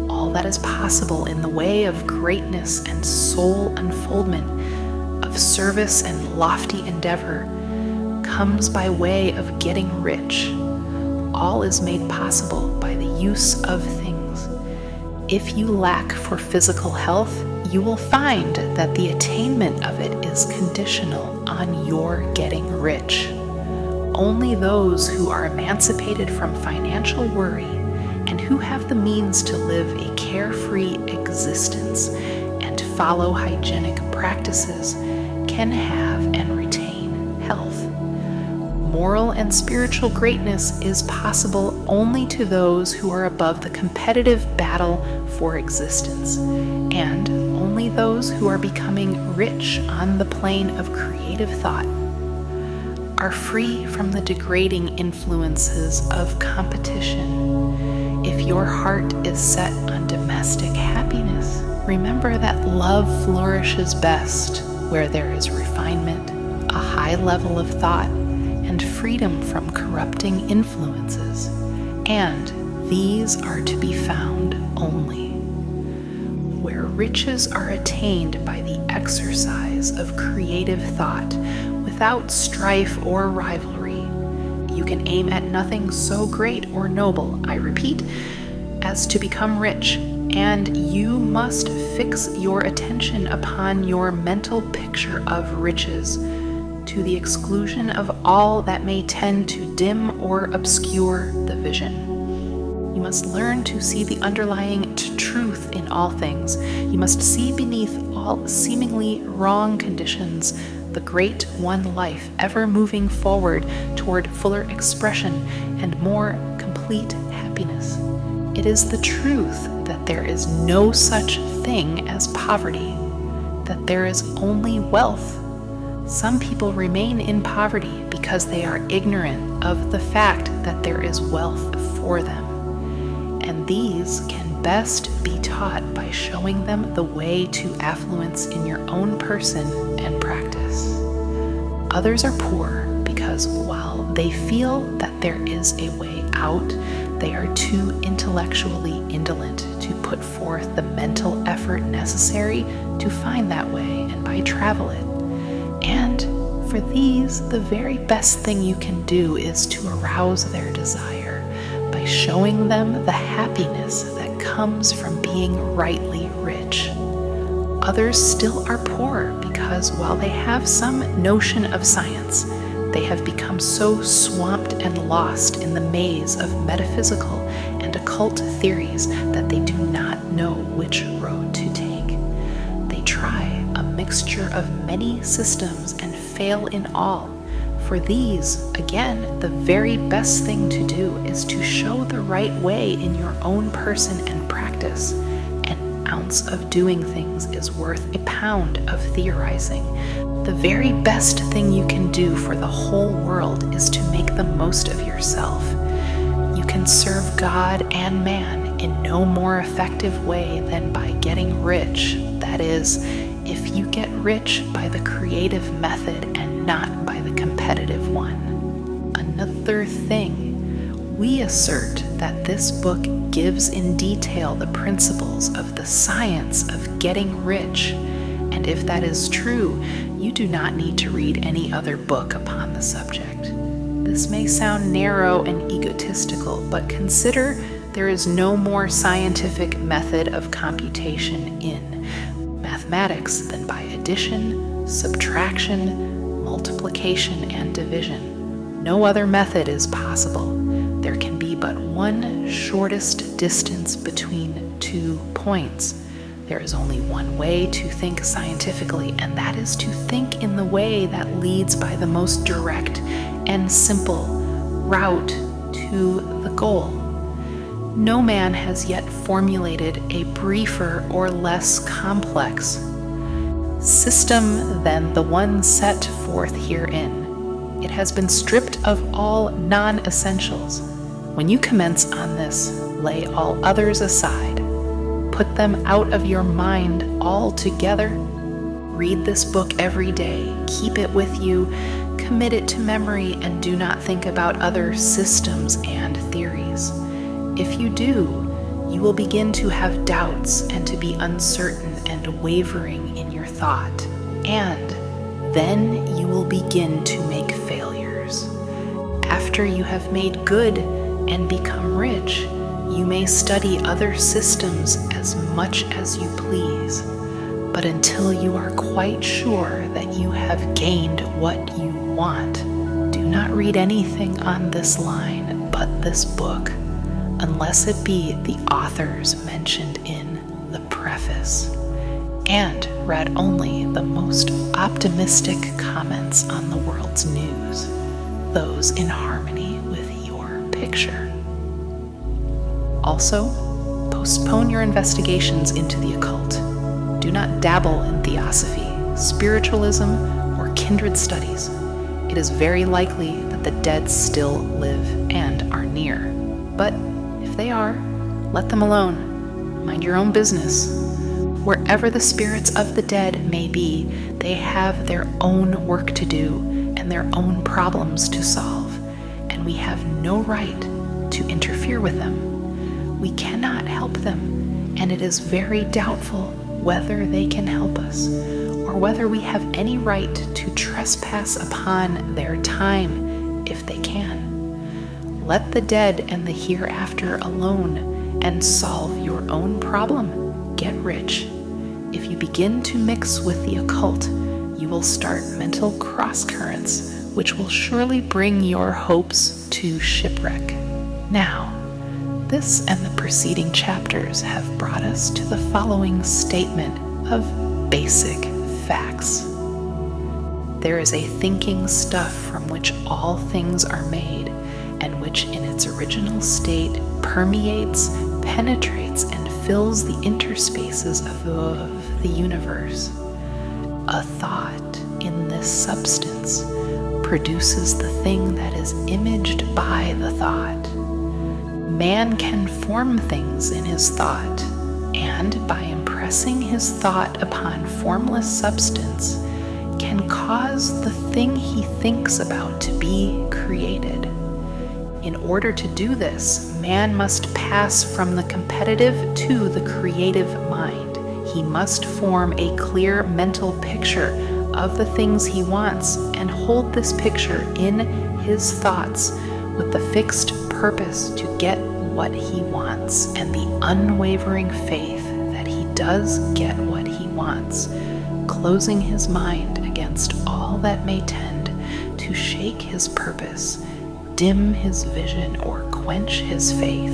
All that is possible in the way of greatness and soul unfoldment, of service and lofty endeavor, comes by way of getting rich. All is made possible by the use of things. If you lack for physical health, you will find that the attainment of it is conditional on your getting rich. Only those who are emancipated from financial worry and who have the means to live a carefree existence and follow hygienic practices can have and retain health. Moral and spiritual greatness is possible only to those who are above the competitive battle for existence, and only those who are becoming rich on the plane of creative thought are free from the degrading influences of competition. If your heart is set on domestic happiness, remember that love flourishes best where there is refinement, a high level of thought, and freedom from corrupting influences, and these are to be found only where riches are attained by the exercise of creative thought without strife or rivalry. You can aim at nothing so great or noble, I repeat, as to become rich, and you must fix your attention upon your mental picture of riches, to the exclusion of all that may tend to dim or obscure the vision. You must learn to see the underlying truth in all things. You must see beneath all seemingly wrong conditions the great one life ever moving forward toward fuller expression and more complete happiness. It is the truth that there is no such thing as poverty, that there is only wealth. Some people remain in poverty because they are ignorant of the fact that there is wealth for them, and these can best be taught by showing them the way to affluence in your own person and practice. Others are poor because while they feel that there is a way out, they are too intellectually indolent to put forth the mental effort necessary to find that way and by travel it. And for these, the very best thing you can do is to arouse their desire by showing them the happiness that comes from being rightly rich. Others still are poor because while they have some notion of science, They have become so swamped and lost in the maze of metaphysical and occult theories that they do not know which road to take. They try a mixture of many systems and fail in all. For these, again, the very best thing to do is to show the right way in your own person and practice. An ounce of doing things is worth a pound of theorizing. The very best thing you can do for the whole world is to make the most of yourself. You can serve God and man in no more effective way than by getting rich. That is, if you get rich by the creative method and not by the competitive one. Another thing, we assert that this book gives in detail the principles of the science of getting rich. And if that is true, you do not need to read any other book upon the subject. This may sound narrow and egotistical, but consider there is no more scientific method of computation in mathematics than by addition, subtraction, multiplication, and division. No other method is possible. There can be but one shortest distance between 2 points. There is only one way to think scientifically, and that is to think in the way that leads by the most direct and simple route to the goal. No man has yet formulated a briefer or less complex system than the one set forth herein. It has been stripped of all non-essentials. When you commence on this, lay all others aside. Put them out of your mind altogether. Read this book every day. Keep it with you. Commit it to memory and do not think about other systems and theories. If you do, you will begin to have doubts and to be uncertain and wavering in your thought. And then you will begin to make failures. After you have made good and become rich, you may study other systems as much as you please, but until you are quite sure that you have gained what you want, do not read anything on this line but this book, unless it be the authors mentioned in the preface, and read only the most optimistic comments on the world's news, those in harmony with your picture. Also, postpone your investigations into the occult. Do not dabble in theosophy, spiritualism, or kindred studies. It is very likely that the dead still live and are near. But if they are, let them alone. Mind your own business. Wherever the spirits of the dead may be, they have their own work to do and their own problems to solve, and we have no right to interfere with them. We cannot help them, and it is very doubtful whether they can help us, or whether we have any right to trespass upon their time if they can. Let the dead and the hereafter alone, and solve your own problem. Get rich. If you begin to mix with the occult, you will start mental cross-currents, which will surely bring your hopes to shipwreck. Now, this and the preceding chapters have brought us to the following statement of basic facts. There is a thinking stuff from which all things are made, and which in its original state permeates, penetrates, and fills the interspaces of the universe. A thought in this substance produces the thing that is imaged by the thought. Man can form things in his thought, and by impressing his thought upon formless substance, can cause the thing he thinks about to be created. In order to do this, man must pass from the competitive to the creative mind. He must form a clear mental picture of the things he wants and hold this picture in his thoughts with the fixed purpose to get what he wants and the unwavering faith that he does get what he wants, closing his mind against all that may tend to to shake his purpose, dim his vision, or quench his faith.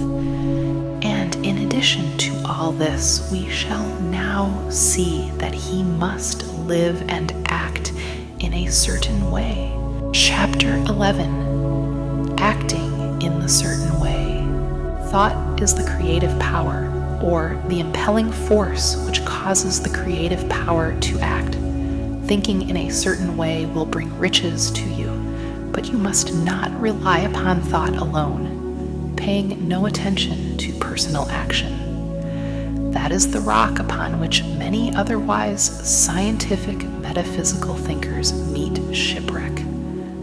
And in addition to all this, we shall now see that he must live and act in a certain way. Chapter 11. Acting in the certain way. Thought is the creative power, or the impelling force which causes the creative power to act. Thinking in a certain way will bring riches to you, but you must not rely upon thought alone, paying no attention to personal action. That is the rock upon which many otherwise scientific metaphysical thinkers meet shipwreck,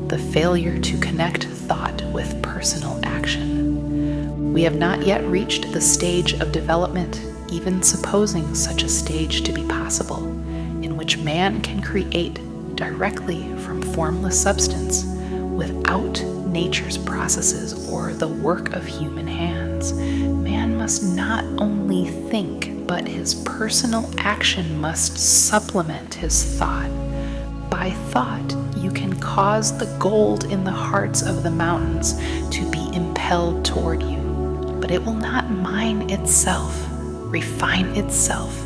the failure to connect thought with personal action. We have not yet reached the stage of development, even supposing such a stage to be possible, in which man can create directly from formless substance without nature's processes or the work of human hands. Man must not only think, but his personal action must supplement his thought. By thought, you can cause the gold in the hearts of the mountains to be impelled toward you, but it will not mine itself, refine itself,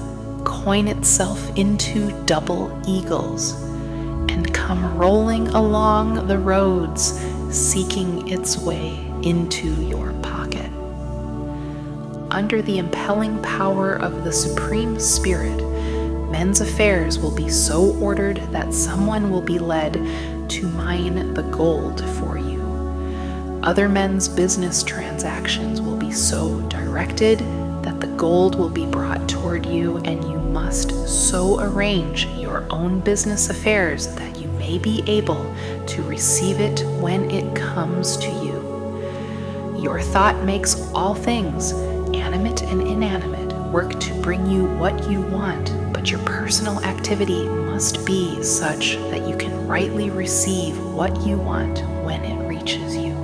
coin itself into double eagles, and come rolling along the roads, seeking its way into your pocket. Under the impelling power of the Supreme Spirit, men's affairs will be so ordered that someone will be led to mine the gold for you. Other men's business transactions will be so directed that the gold will be brought toward you, and you must so arrange your own business affairs that you may be able to receive it when it comes to you. Your thought makes all things, animate and inanimate, work to bring you what you want, but your personal activity must be such that you can rightly receive what you want when it reaches you.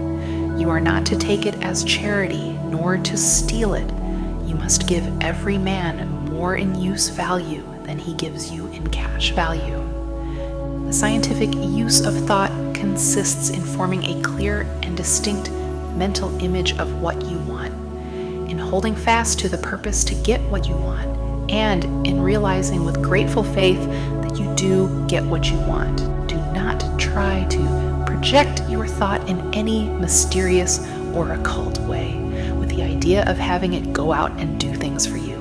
You are not to take it as charity, nor to steal it. You must give every man more in use value than he gives you in cash value. The scientific use of thought consists in forming a clear and distinct mental image of what you want, in holding fast to the purpose to get what you want, and in realizing with grateful faith that you do get what you want. Do not try to project your thought in any mysterious or occult way, with the idea of having it go out and do things for you.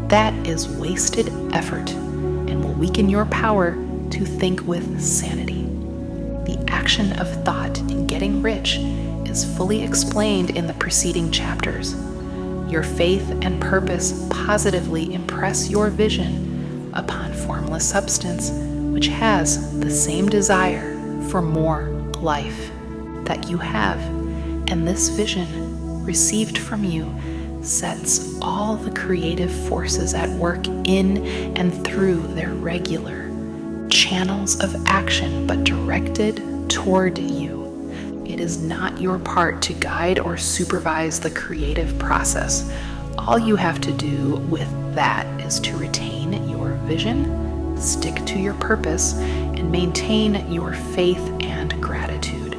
That is wasted effort and will weaken your power to think with sanity. The action of thought in getting rich is fully explained in the preceding chapters. Your faith and purpose positively impress your vision upon formless substance, which has the same desire for more life that you have, and this vision, received from you, sets all the creative forces at work in and through their regular channels of action, but directed toward you. It is not your part to guide or supervise the creative process. All you have to do with that is to retain your vision, stick to your purpose, and maintain your faith and gratitude.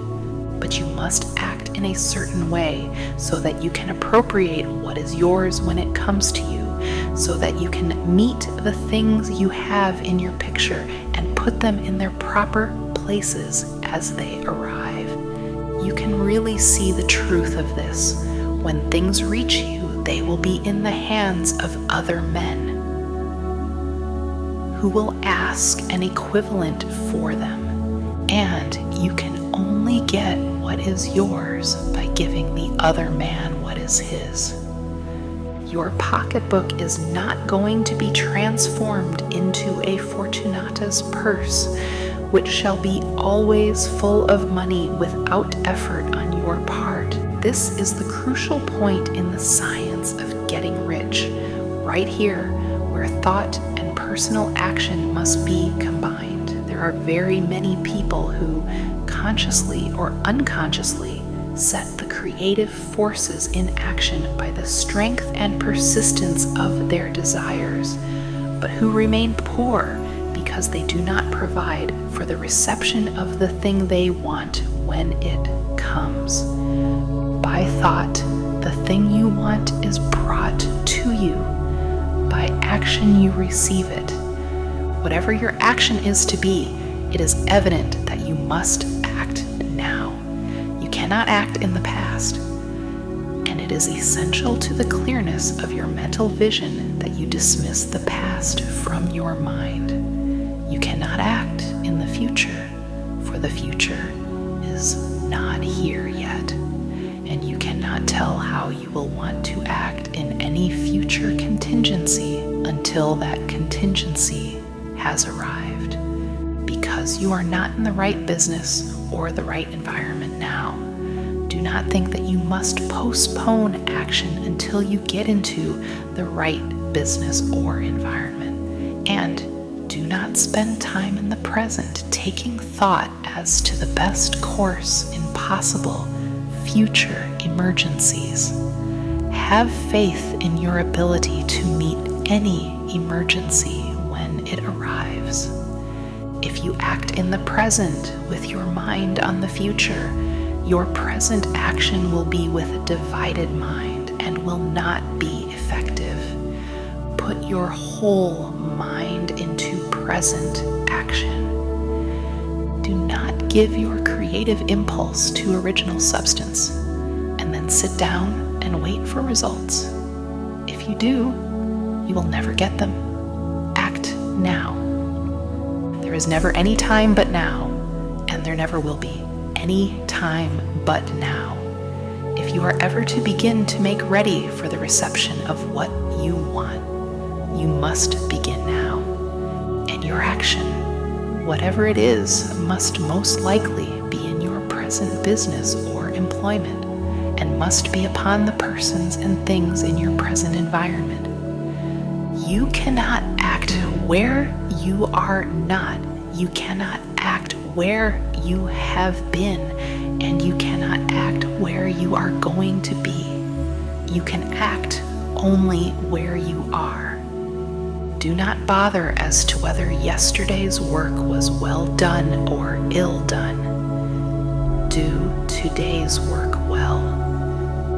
But you must act in a certain way so that you can appropriate what is yours when it comes to you, so that you can meet the things you have in your picture and put them in their proper places as they arrive. You can really see the truth of this. When things reach you, they will be in the hands of other men who will ask an equivalent for them, and you can only get what is yours by giving the other man what is his. Your pocketbook is not going to be transformed into a Fortunata's purse, which shall be always full of money without effort on your part. This is the crucial point in the science of getting rich, right here, where thought and personal action must be combined. There are very many people who, consciously or unconsciously, set the creative forces in action by the strength and persistence of their desires, but who remain poor because because they do not provide for the reception of the thing they want when it comes. By thought, the thing you want is brought to you. By action, you receive it. Whatever your action is to be, it is evident that you must act now. You cannot act in the past. And it is essential to the clearness of your mental vision that you dismiss the past from your mind. You cannot act in the future, for the future is not here yet. And you cannot tell how you will want to act in any future contingency until that contingency has arrived, because you are not in the right business or the right environment now. Do not think that you must postpone action until you get into the right business or environment. And do not spend time in the present taking thought as to the best course in possible future emergencies. Have faith in your ability to meet any emergency when it arrives. If you act in the present with your mind on the future, your present action will be with a divided mind and will not be effective. Put your whole mind into present action. Do not give your creative impulse to original substance and then sit down and wait for results. If you do, you will never get them. Act now. There is never any time but now, and there never will be any time but now. If you are ever to begin to make ready for the reception of what you want, you must begin now. And your action, whatever it is, must most likely be in your present business or employment, and must be upon the persons and things in your present environment. You cannot act where you are not. You cannot act where you have been, and you cannot act where you are going to be. You can act only where you are. Do not bother as to whether yesterday's work was well done or ill done. Do today's work well.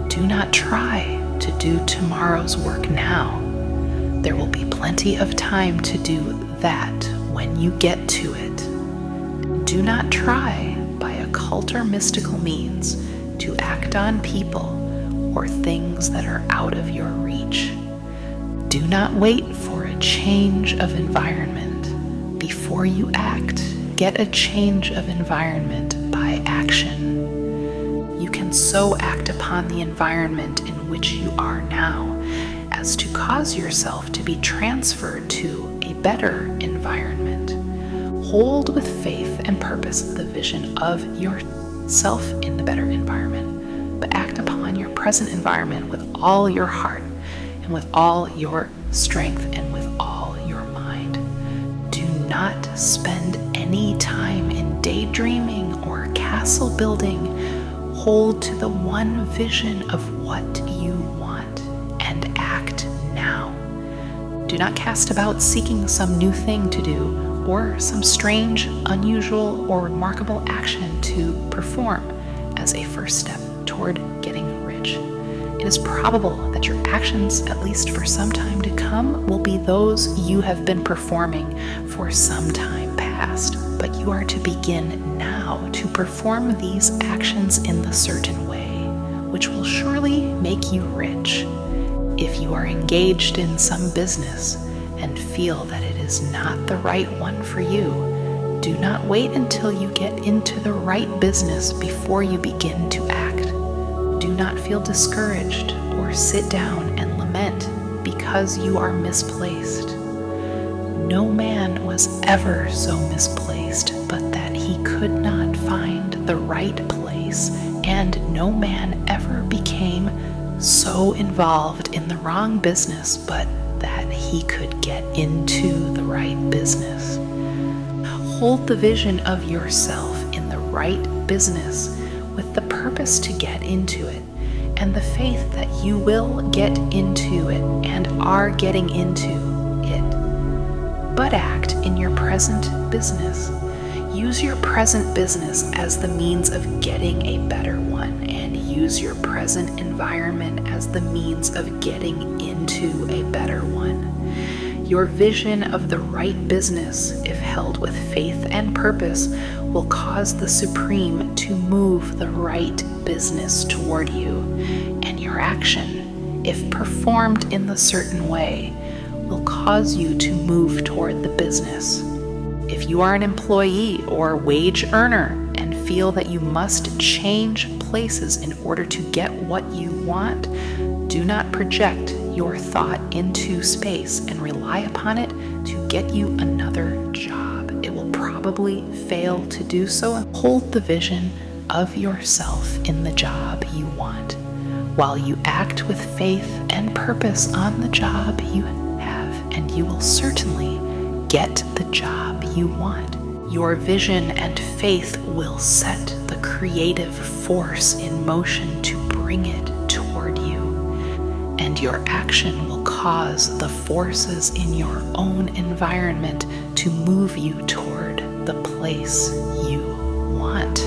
Do not try to do tomorrow's work now. There will be plenty of time to do that when you get to it. Do not try by occult or mystical means to act on people or things that are out of your reach. Do not wait for a change of environment before you act. Get a change of environment by action. You can so act upon the environment in which you are now as to cause yourself to be transferred to a better environment. Hold with faith and purpose the vision of yourself in the better environment, but act upon your present environment with all your heart and with all your strength and with all your mind. Do not spend any time in daydreaming or castle building. Hold to the one vision of what you want and act now. Do not cast about seeking some new thing to do or some strange, unusual, or remarkable action to perform as a first step toward getting rich. It is probable that your actions, at least for some time to come, will be those you have been performing for some time past, but you are to begin now to perform these actions in the certain way, which will surely make you rich. If you are engaged in some business and feel that it is not the right one for you, do not wait until you get into the right business before you begin to act. Do not feel discouraged or sit down and lament because you are misplaced. No man was ever so misplaced but that he could not find the right place, and no man ever became so involved in the wrong business but that he could get into the right business. Hold the vision of yourself in the right business with the purpose to get into it and the faith that you will get into it and are getting into it. But act in your present business. Use your present business as the means of getting a better one, and use your present environment as the means of getting into a better one. Your vision of the right business, if held with faith and purpose, will cause the Supreme to move the right business toward you, and your action, if performed in the certain way, will cause you to move toward the business. If you are an employee or wage earner and feel that you must change places in order to get what you want, do not project your thought into space and rely upon it to get you another job. It will probably fail to do so. Hold the vision of yourself in the job you want, while you act with faith and purpose on the job you have, and you will certainly get the job you want. Your vision and faith will set the creative force in motion to bring it toward you, and your action will cause the forces in your own environment to move you toward the place you want.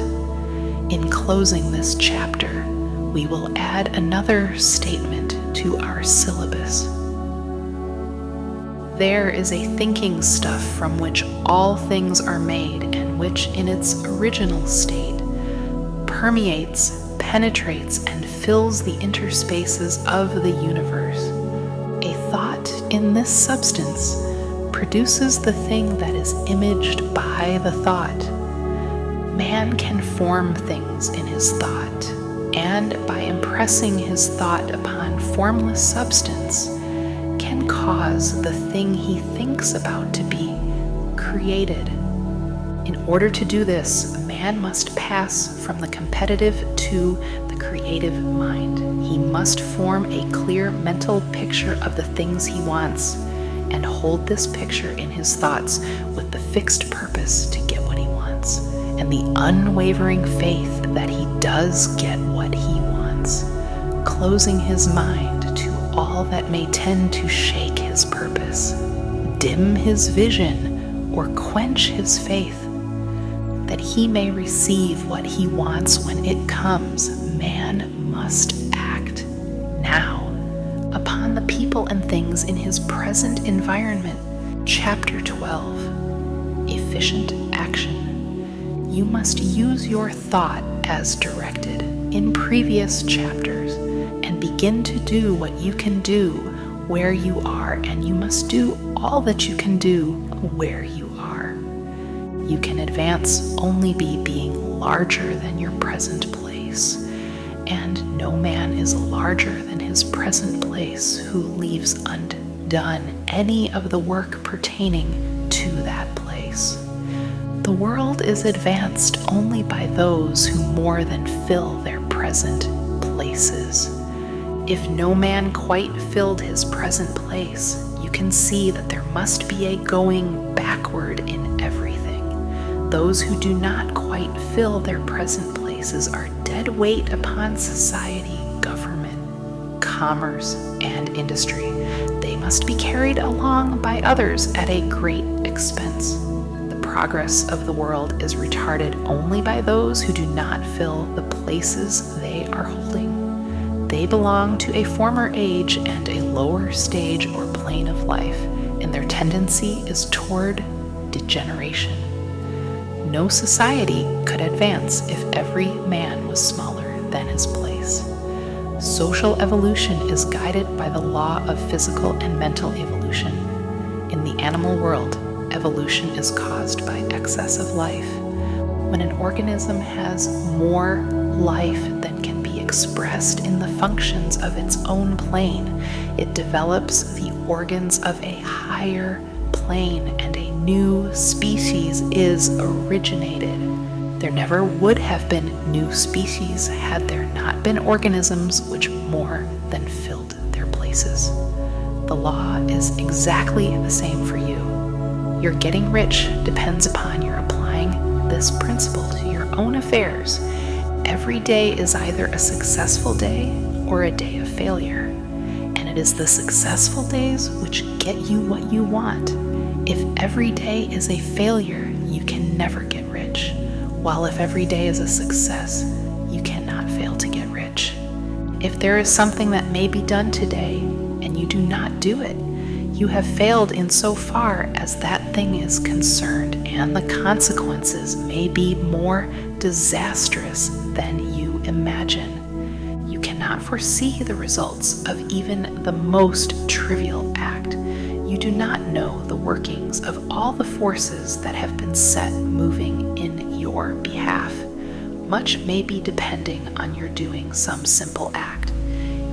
In closing this chapter, we will add another statement to our syllabus. There is a thinking stuff from which all things are made, and which in its original state permeates, penetrates, and fills the interspaces of the universe. A thought in this substance produces the thing that is imaged by the thought. Man can form things in his thought, and by impressing his thought upon formless substance, can cause the thing he thinks about to be created. In order to do this, man must pass from the competitive to the creative mind. He must form a clear mental picture of the things he wants, and hold this picture in his thoughts with the fixed purpose to get what he wants, and the unwavering faith that he does get what he wants, closing his mind to all that may tend to shake his purpose, dim his vision, or quench his faith, that he may receive what he wants when it comes. Man must act now upon the people and things in his present environment. Chapter 12, Efficient Action. You must use your thought as directed in previous chapters, and begin to do what you can do where you are, and you must do all that you can do where you are. You can advance only by being larger than your present place, and no man is larger than his present place who leaves undone any of the work pertaining to that place. The world is advanced only by those who more than fill their present places. If no man quite filled his present place, you can see that there must be a going backward in everything. Those who do not quite fill their present places are dead weight upon society, government, commerce, and industry. They must be carried along by others at a great expense. The progress of the world is retarded only by those who do not fill the places they are holding. They belong to a former age and a lower stage or plane of life, and their tendency is toward degeneration. No society could advance if every man was smaller than his place. Social evolution is guided by the law of physical and mental evolution. In the animal world, evolution is caused by excess of life. When an organism has more life than can be expressed in the functions of its own plane, it develops the organs of a higher plane, and a new species is originated. There never would have been new species had there not been organisms which more than filled their places. The law is exactly the same for you. Your getting rich depends upon your applying this principle to your own affairs. Every day is either a successful day or a day of failure, and it is the successful days which get you what you want, If every day is a failure, you can never get rich, while if every day is a success, you cannot fail to get rich. If there is something that may be done today and you do not do it, you have failed insofar as that thing is concerned, and the consequences may be more disastrous than you imagine. You cannot foresee the results of even the most trivial act. You do not know the workings of all the forces that have been set moving in your behalf. Much may be depending on your doing some simple act.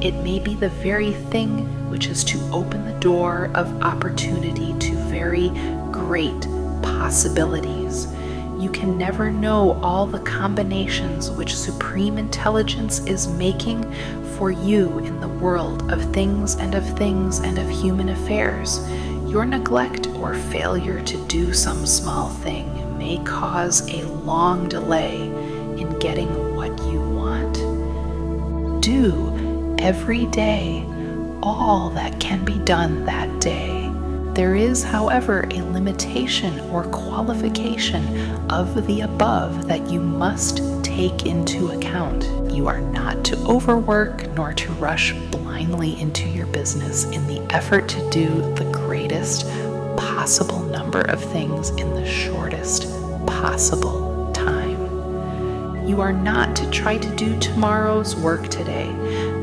It may be the very thing which is to open the door of opportunity to very great possibilities. You can never know all the combinations which supreme intelligence is making for you in the world of things and of human affairs. Your neglect or failure to do some small thing may cause a long delay in getting what you want. Do every day all that can be done that day. There is, however, a limitation or qualification of the above that you must take into account. You are not to overwork nor to rush blindly into your business in the effort to do the greatest possible number of things in the shortest possible time. You are not to try to do tomorrow's work today,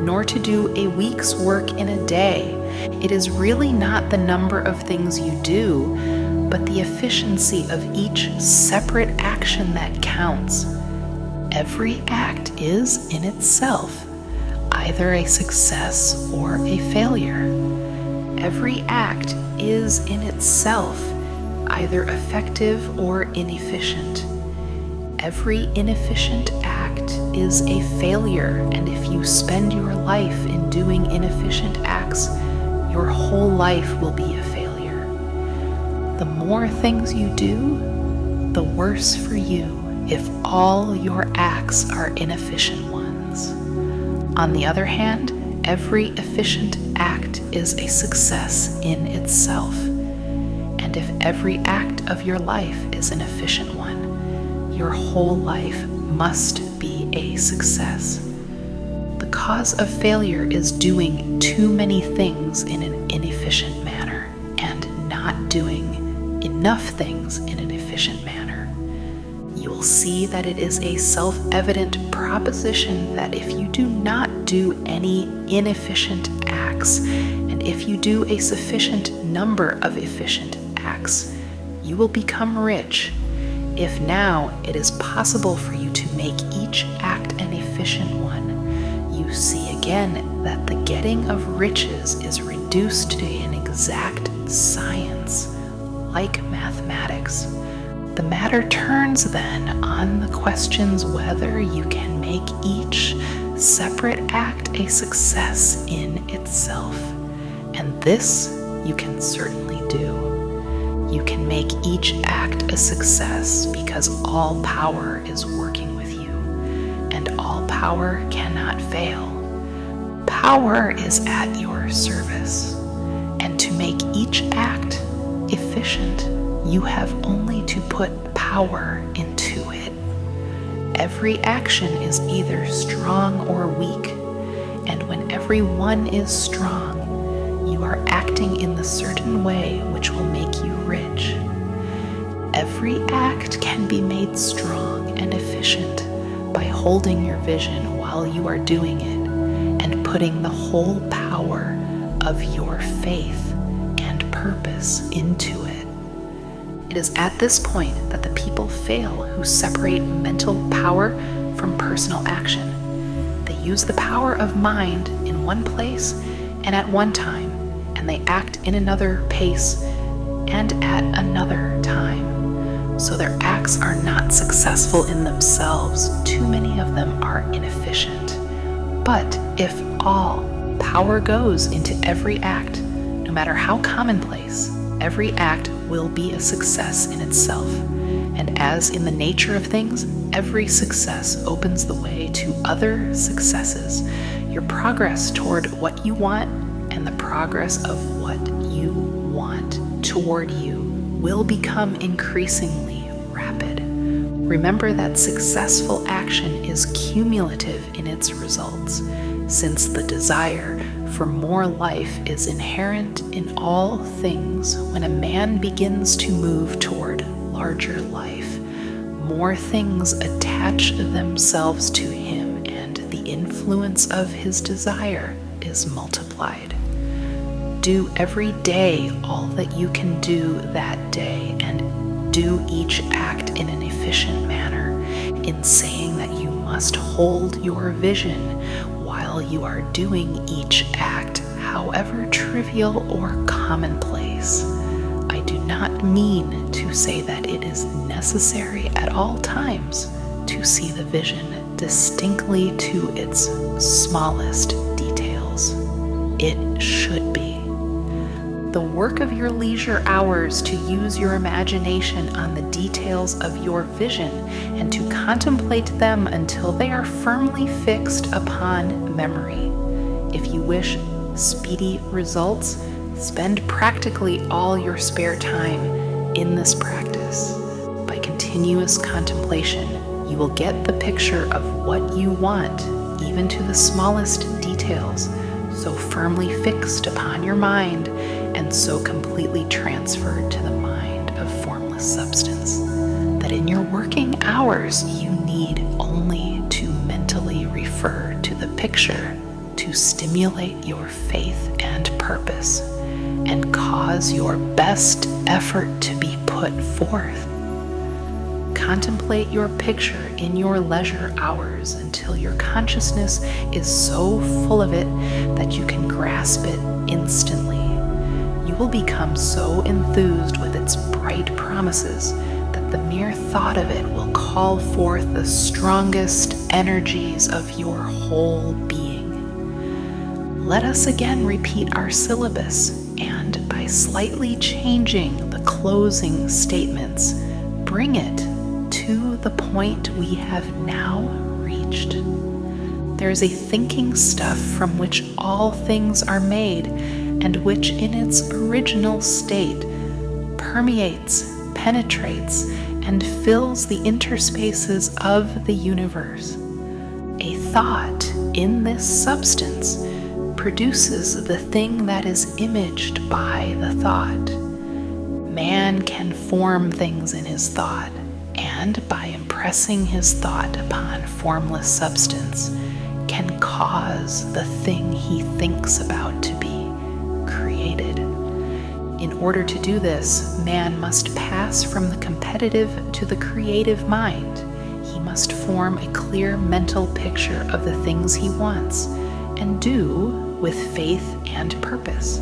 nor to do a week's work in a day. It is really not the number of things you do, but the efficiency of each separate action that counts. Every act is in itself either a success or a failure. Every act is in itself either effective or inefficient. Every inefficient act is a failure, and if you spend your life in doing inefficient acts, your whole life will be a failure. The more things you do, the worse for you if all your acts are inefficient ones. On the other hand, every efficient act is a success in itself. And if every act of your life is an efficient one, your whole life must be a success. The cause of failure is doing too many things in an inefficient manner and not doing enough things in an efficient manner. You will see that it is a self-evident proposition that if you do not do any inefficient acts, and if you do a sufficient number of efficient acts, you will become rich. If now it is possible for you to make each act an efficient one, you see again that the getting of riches is reduced to an exact science, like mathematics. The matter turns then on the questions whether you can make each separate act a success in itself. And this you can certainly do. You can make each act a success because all power is working with you, and all power cannot fail. Power is at your service, and to make each act efficient, you have only to put power into it. Every action is either strong or weak, and when every one is strong, you are acting in the certain way which will make you rich. Every act can be made strong and efficient by holding your vision while you are doing it and putting the whole power of your faith and purpose into it. It is at this point that the people fail who separate mental power from personal action. They use the power of mind in one place and at one time, and they act in another pace and at another time. So their acts are not successful in themselves. Too many of them are inefficient. But if all power goes into every act, no matter how commonplace, every act will be a success in itself. And as in the nature of things, every success opens the way to other successes. Your progress toward what you want and the progress of what you want toward you will become increasingly rapid. Remember that successful action is cumulative in its results, since the desire for more life is inherent in all things. When a man begins to move toward larger life, more things attach themselves to him, and the influence of his desire is multiplied. Do every day all that you can do that day, and do each act in an efficient manner, in saying that you must hold your vision while you are doing each act, however trivial or commonplace. I do not mean to say that it is necessary at all times to see the vision distinctly to its smallest details. It should be the work of your leisure hours to use your imagination on the details of your vision and to contemplate them until they are firmly fixed upon memory. If you wish speedy results, spend practically all your spare time in this practice. By continuous contemplation, you will get the picture of what you want, even to the smallest details, so firmly fixed upon your mind and so completely transferred to the mind of formless substance that in your working hours you need only to mentally refer to the picture to stimulate your faith and purpose and cause your best effort to be put forth. Contemplate your picture in your leisure hours until your consciousness is so full of it that you can grasp it instantly. You will become so enthused with its bright promises that the mere thought of it will call forth the strongest energies of your whole being. Let us again repeat our syllabus, and by slightly changing the closing statements, bring it to the point we have now reached. There is a thinking stuff from which all things are made, and which in its original state permeates, penetrates, and fills the interspaces of the universe. A thought in this substance produces the thing that is imaged by the thought. Man can form things in his thought, and by impressing his thought upon formless substance, can cause the thing he thinks about to be created. In order to do this, man must pass from the competitive to the creative mind. He must form a clear mental picture of the things he wants, and do, with faith and purpose,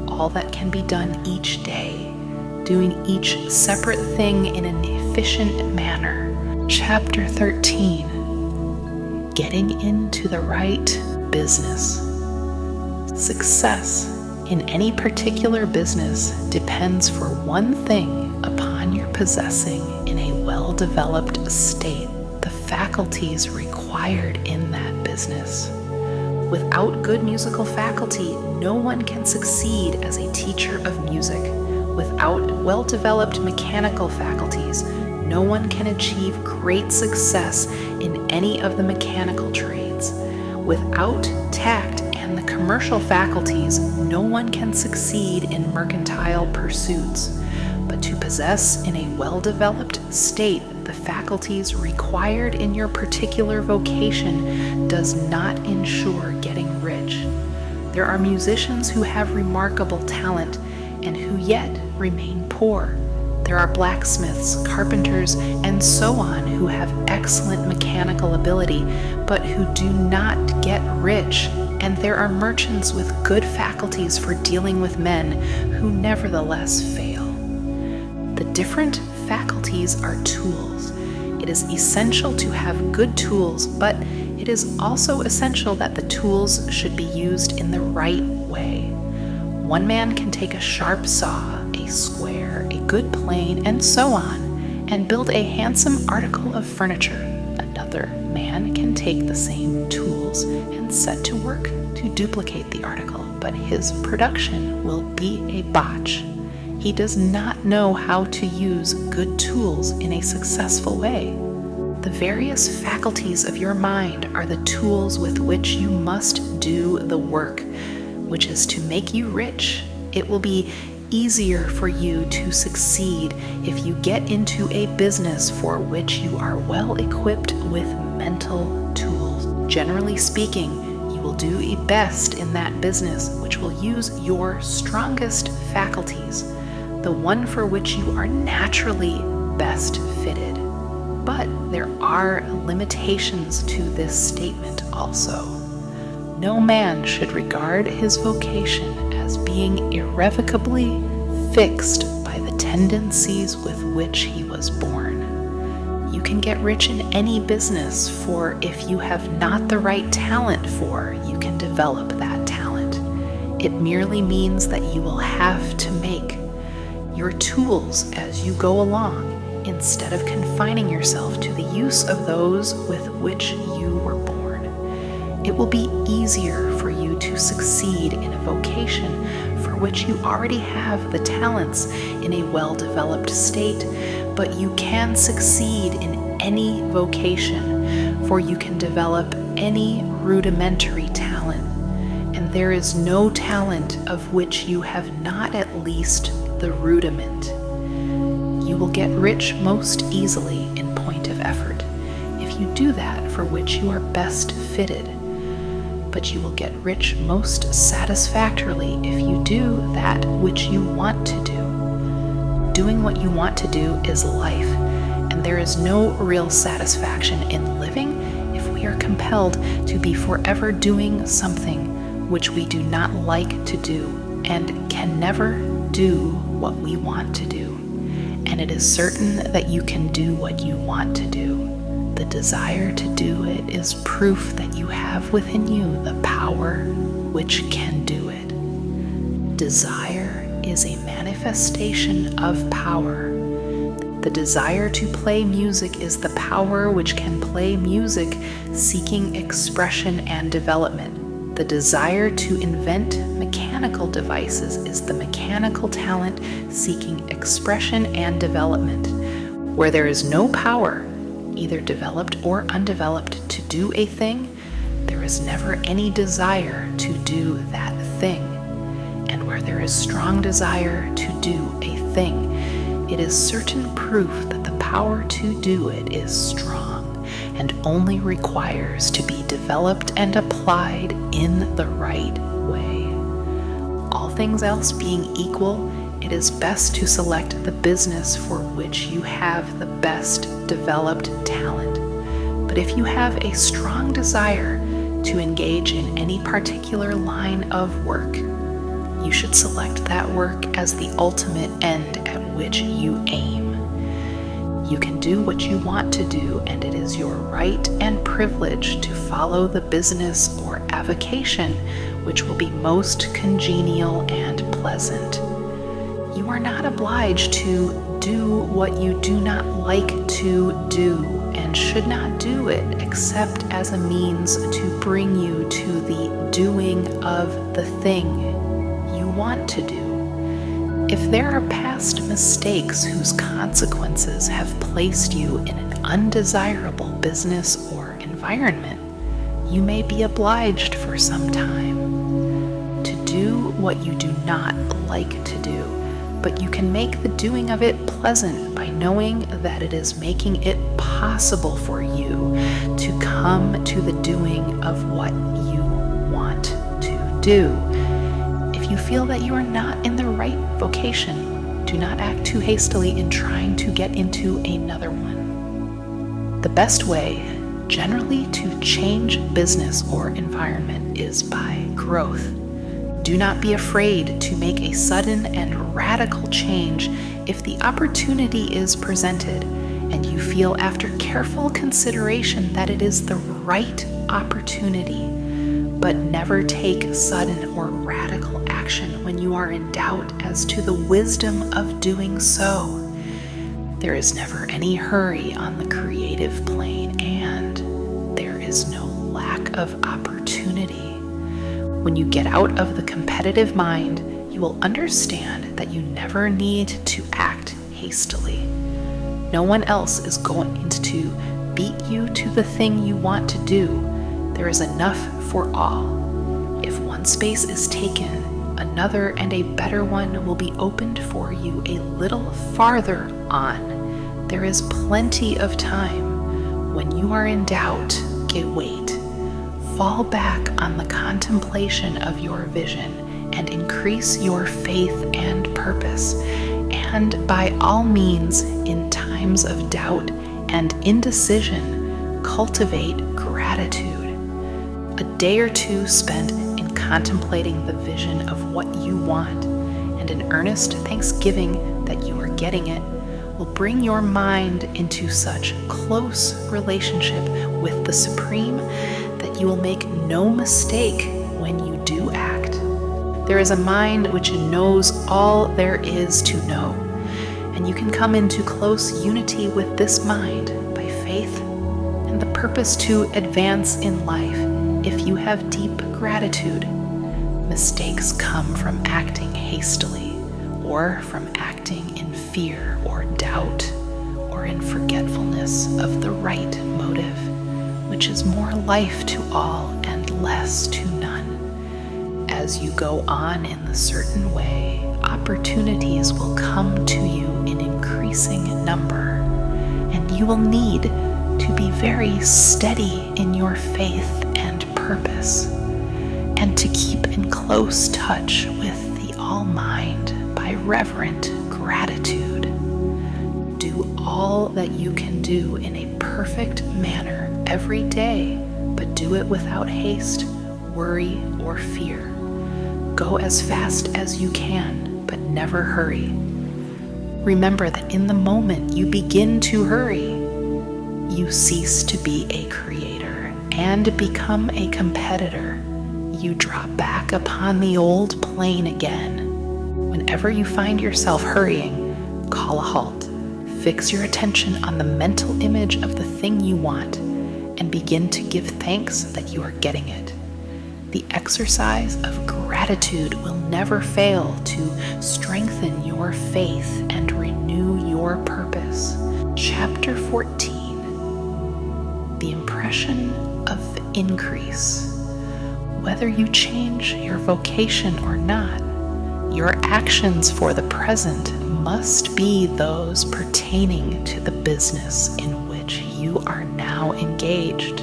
all that can be done each day, doing each separate thing in an efficient manner. Chapter 13. Getting into the right business. Success in any particular business depends for one thing upon your possessing in a well-developed state the faculties required in that business. Without good musical faculty, no one can succeed as a teacher of music. Without well-developed mechanical faculties, no one can achieve great success in any of the mechanical trades. Without tact and the commercial faculties, no one can succeed in mercantile pursuits. But to possess in a well-developed state the faculties required in your particular vocation does not ensure getting rich. There are musicians who have remarkable talent and who yet remain poor. There are blacksmiths, carpenters, and so on who have excellent mechanical ability, but who do not get rich. And there are merchants with good faculties for dealing with men who nevertheless fail. The different faculties are tools. It is essential to have good tools, but it is also essential that the tools should be used in the right way. One man can take a sharp saw, a square, a good plane, and so on, and build a handsome article of furniture. Another man can take the same tools and set to work to duplicate the article, but his production will be a botch. He he does not know how to use good tools in a successful way. The various faculties of your mind are the tools with which you must do the work, which is to make you rich. It will be easier for you to succeed if you get into a business for which you are well equipped with mental tools. Generally speaking, you will do best in that business which will use your strongest faculties, the one for which you are naturally best fitted. But there are limitations to this statement also. No man should regard his vocation as being irrevocably fixed by the tendencies with which he was born. You can get rich in any business, for if you have not the right talent you can develop that talent. It merely means that you will have to make your tools as you go along, instead of confining yourself to the use of those with which you were born. It will be easier for you to succeed in a vocation for which you already have the talents in a well-developed state, but you can succeed in any vocation, for you can develop any rudimentary talent, and there is no talent of which you have not at least the rudiment. You will get rich most easily in point of effort if you do that for which you are best fitted, but you will get rich most satisfactorily if you do that which you want to do. Doing what you want to do is life, and there is no real satisfaction in living if we are compelled to be forever doing something which we do not like to do and can never do what we want to do. And it is certain that you can do what you want to do. The desire to do it is proof that you have within you the power which can do it. Desire is a manifestation of power. The desire to play music is the power which can play music, seeking expression and development. The desire to invent mechanical devices is the mechanical talent seeking expression and development. Where there is no power, either developed or undeveloped, to do a thing, there is never any desire to do that thing. And where there is strong desire to do a thing, it is certain proof that the power to do it is strong and only requires to be developed and applied in the right way. All things else being equal, it is best to select the business for which you have the best developed talent. But if you have a strong desire to engage in any particular line of work, you should select that work as the ultimate end at which you aim. You can do what you want to do, and it is your right and privilege to follow the business or avocation which will be most congenial and pleasant. You are not obliged to do what you do not like to do, and should not do it except as a means to bring you to the doing of the thing you want to do. If there are past mistakes whose consequences have placed you in an undesirable business or environment, you may be obliged for some time to do what you do not like to do, but you can make the doing of it pleasant by knowing that it is making it possible for you to come to the doing of what you want to do. If you feel that you are not in the right vocation, do not act too hastily in trying to get into another one. The best way, generally, to change business or environment is by growth. Do not be afraid to make a sudden and radical change if the opportunity is presented and you feel after careful consideration that it is the right opportunity. But never take sudden or radical action when you are in doubt as to the wisdom of doing so. There is never any hurry on the creative plane, and there is no lack of opportunity. When you get out of the competitive mind, you will understand that you never need to act hastily. No one else is going to beat you to the thing you want to do. There is enough for all. If one space is taken, another and a better one will be opened for you a little farther on. There is plenty of time. When you are in doubt, wait. Fall back on the contemplation of your vision and increase your faith and purpose. And by all means, in times of doubt and indecision, cultivate gratitude. A day or two spent in contemplating the vision of what you want and an earnest thanksgiving that you are getting it will bring your mind into such close relationship with the Supreme that you will make no mistake when you do act. There is a mind which knows all there is to know, and you can come into close unity with this mind by faith and the purpose to advance in life if you have deep gratitude. Mistakes come from acting hastily, or from acting in fear or doubt, or in forgetfulness of the right motive, which is more life to all and less to none. As you go on in the certain way, opportunities will come to you in increasing number, and you will need to be very steady in your faith and purpose, and to keep in close touch with the All-Mind by reverent gratitude. Do all that you can do in a perfect manner every day, but do it without haste, worry, or fear. Go as fast as you can, but never hurry. Remember that in the moment you begin to hurry, you cease to be a creator and become a competitor. You drop back upon the old plane again. Whenever you find yourself hurrying, call a halt. Fix your attention on the mental image of the thing you want and begin to give thanks that you are getting it. The exercise of gratitude will never fail to strengthen your faith and renew your purpose. Chapter 14. The impression of increase. Whether you change your vocation or not, your actions for the present must be those pertaining to the business in which you are now engaged.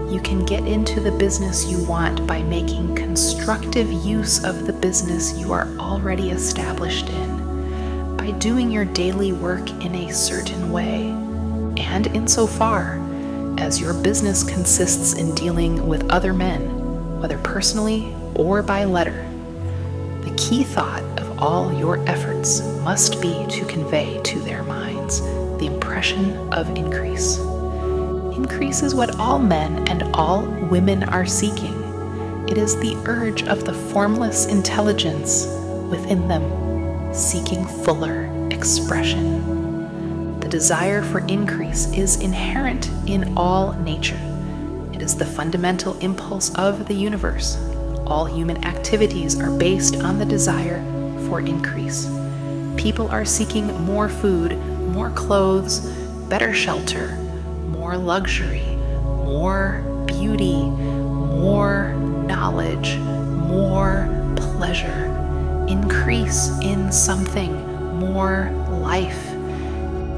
You can get into the business you want by making constructive use of the business you are already established in, by doing your daily work in a certain way, and insofar as your business consists in dealing with other men, whether personally or by letter. The key thought of all your efforts must be to convey to their minds the impression of increase. Increase is what all men and all women are seeking. It is the urge of the formless intelligence within them, seeking fuller expression. The desire for increase is inherent in all nature. It is the fundamental impulse of the universe. All human activities are based on the desire for increase. People are seeking more food, more clothes, better shelter, more luxury, more beauty, more knowledge, more pleasure. Increase in something, more life.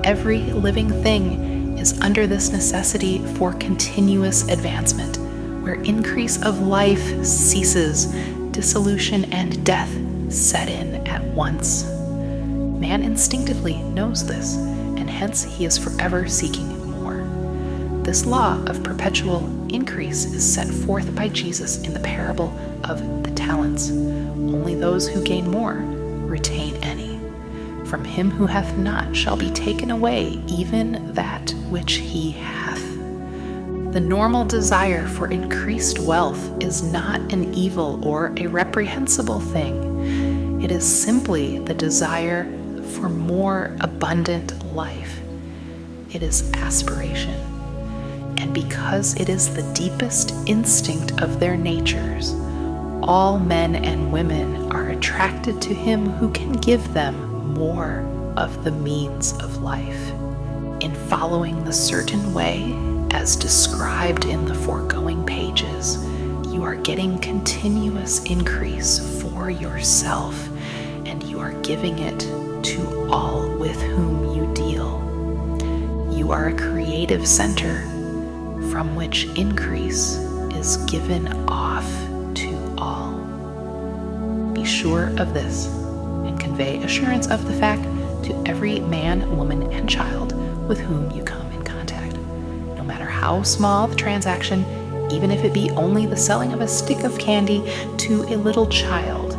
Every living thing is under this necessity for continuous advancement. Where increase of life ceases, dissolution and death set in at once. Man instinctively knows this, and hence he is forever seeking more. This law of perpetual increase is set forth by Jesus in the parable of the talents. Only those who gain more retain any. From him who hath not shall be taken away even that which he hath. The normal desire for increased wealth is not an evil or a reprehensible thing. It is simply the desire for more abundant life. It is aspiration. And because it is the deepest instinct of their natures, all men and women are attracted to him who can give them more of the means of life. In following the certain way, as described in the foregoing pages, you are getting continuous increase for yourself, and you are giving it to all with whom you deal. You are a creative center from which increase is given off to all. Be sure of this and convey assurance of the fact to every man, woman, and child with whom you come in contact. No matter how small the transaction, even if it be only the selling of a stick of candy to a little child,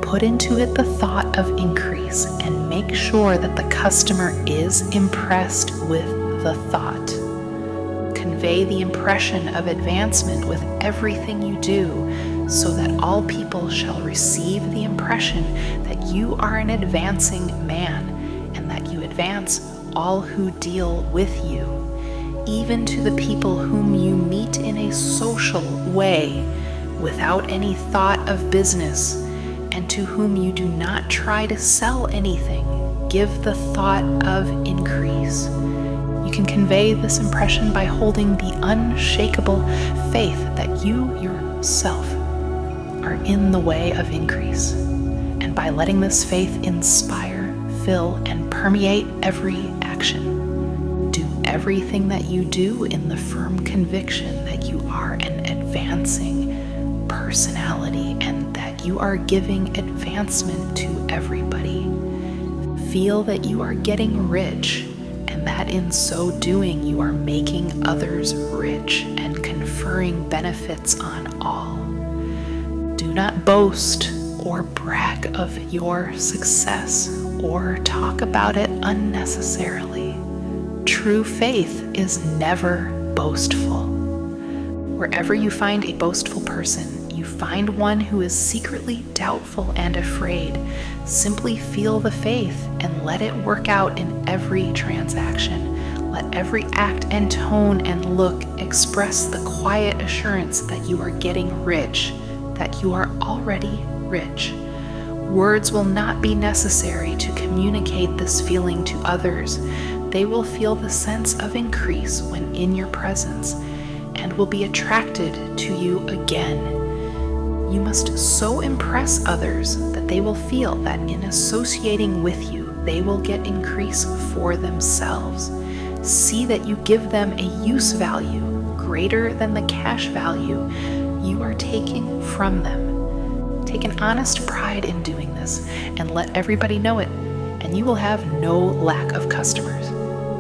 put into it the thought of increase and make sure that the customer is impressed with the thought. Convey the impression of advancement with everything you do, so that all people shall receive the impression that you are an advancing man, and that you advance all who deal with you, even to the people whom you meet in a social way, without any thought of business, and to whom you do not try to sell anything. Give the thought of increase. You can convey this impression by holding the unshakable faith that you yourself are in the way of increase, and by letting this faith inspire, fill, and permeate every action. Do everything that you do in the firm conviction that you are an advancing personality and that you are giving advancement to everybody. Feel that you are getting rich, and that in so doing you are making others rich and conferring benefits on all. Do not boast or brag of your success or talk about it unnecessarily. True faith is never boastful. Wherever you find a boastful person, you find one who is secretly doubtful and afraid. Simply feel the faith and let it work out in every transaction. Let every act and tone and look express the quiet assurance that you are getting rich, that you are already rich. Words will not be necessary to communicate this feeling to others. They will feel the sense of increase when in your presence and will be attracted to you again. You must so impress others that they will feel that in associating with you, they will get increase for themselves. See that you give them a use value greater than the cash value you are taking from them. Take an honest pride in doing this and let everybody know it, and you will have no lack of customers.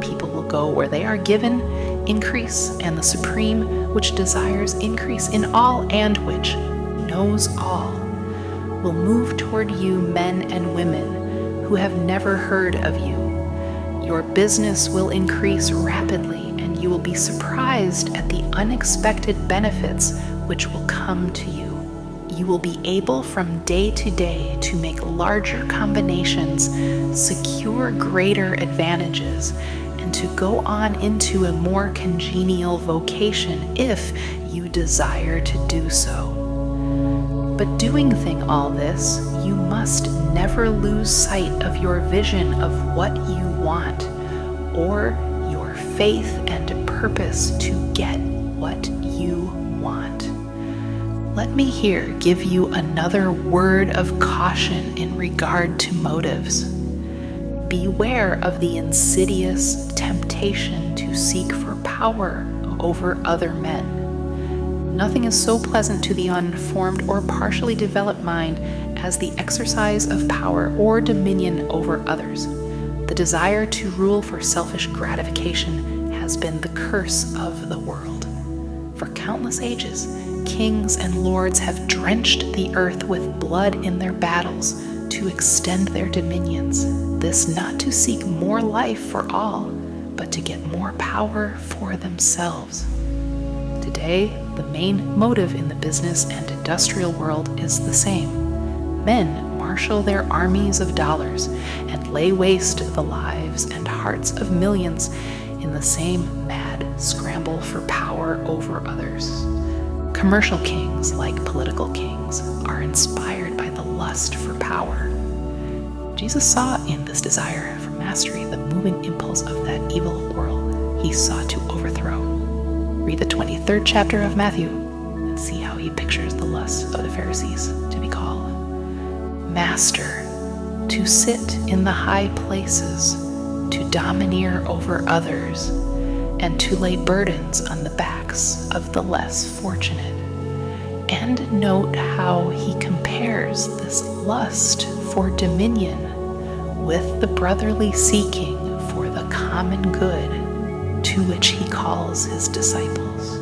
People will go where they are given increase, and the Supreme, which desires increase in all and which knows all, will move toward you, men and women who have never heard of you. Your business will increase rapidly, and you will be surprised at the unexpected benefits which will come to you. You will be able from day to day to make larger combinations, secure greater advantages, and to go on into a more congenial vocation if you desire to do so. But doing all this, you must never lose sight of your vision of what you want, or your faith and purpose to get what you want. Let me here give you another word of caution in regard to motives. Beware of the insidious temptation to seek for power over other men. Nothing is so pleasant to the unformed or partially developed mind as the exercise of power or dominion over others. The desire to rule for selfish gratification has been the curse of the world. For countless ages, kings and lords have drenched the earth with blood in their battles to extend their dominions. This not to seek more life for all, but to get more power for themselves. Today, the main motive in the business and industrial world is the same. Men marshal their armies of dollars and lay waste the lives and hearts of millions in the same mad scramble for power over others. Commercial kings, like political kings, are inspired by the lust for power. Jesus saw in this desire for mastery the moving impulse of that evil world he sought to overthrow. Read the 23rd chapter of Matthew and see how he pictures the lust of the Pharisees to be called master, to sit in the high places, to domineer over others, and to lay burdens on the backs of the less fortunate. And note how he compares this lust for dominion with the brotherly seeking for the common good to which he calls his disciples.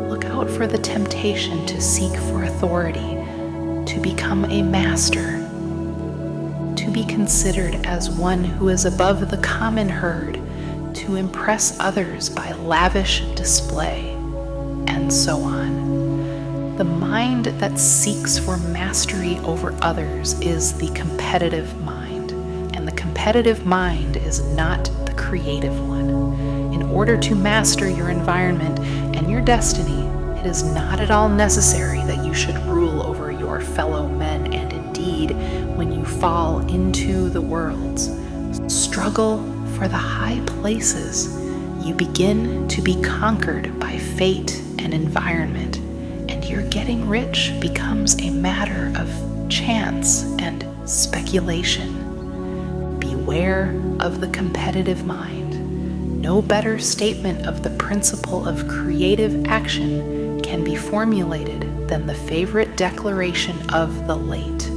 Look out for the temptation to seek for authority, to become a master, to be considered as one who is above the common herd, to impress others by lavish display, and so on. The mind that seeks for mastery over others is the competitive mind, and the competitive mind is not the creative one. In order to master your environment and your destiny, it is not at all necessary that you should rule over your fellow men, and indeed, when you fall into the world's struggle for the high places, you begin to be conquered by fate and environment, and your getting rich becomes a matter of chance and speculation. Beware of the competitive mind. No better statement of the principle of creative action can be formulated than the favorite declaration of the late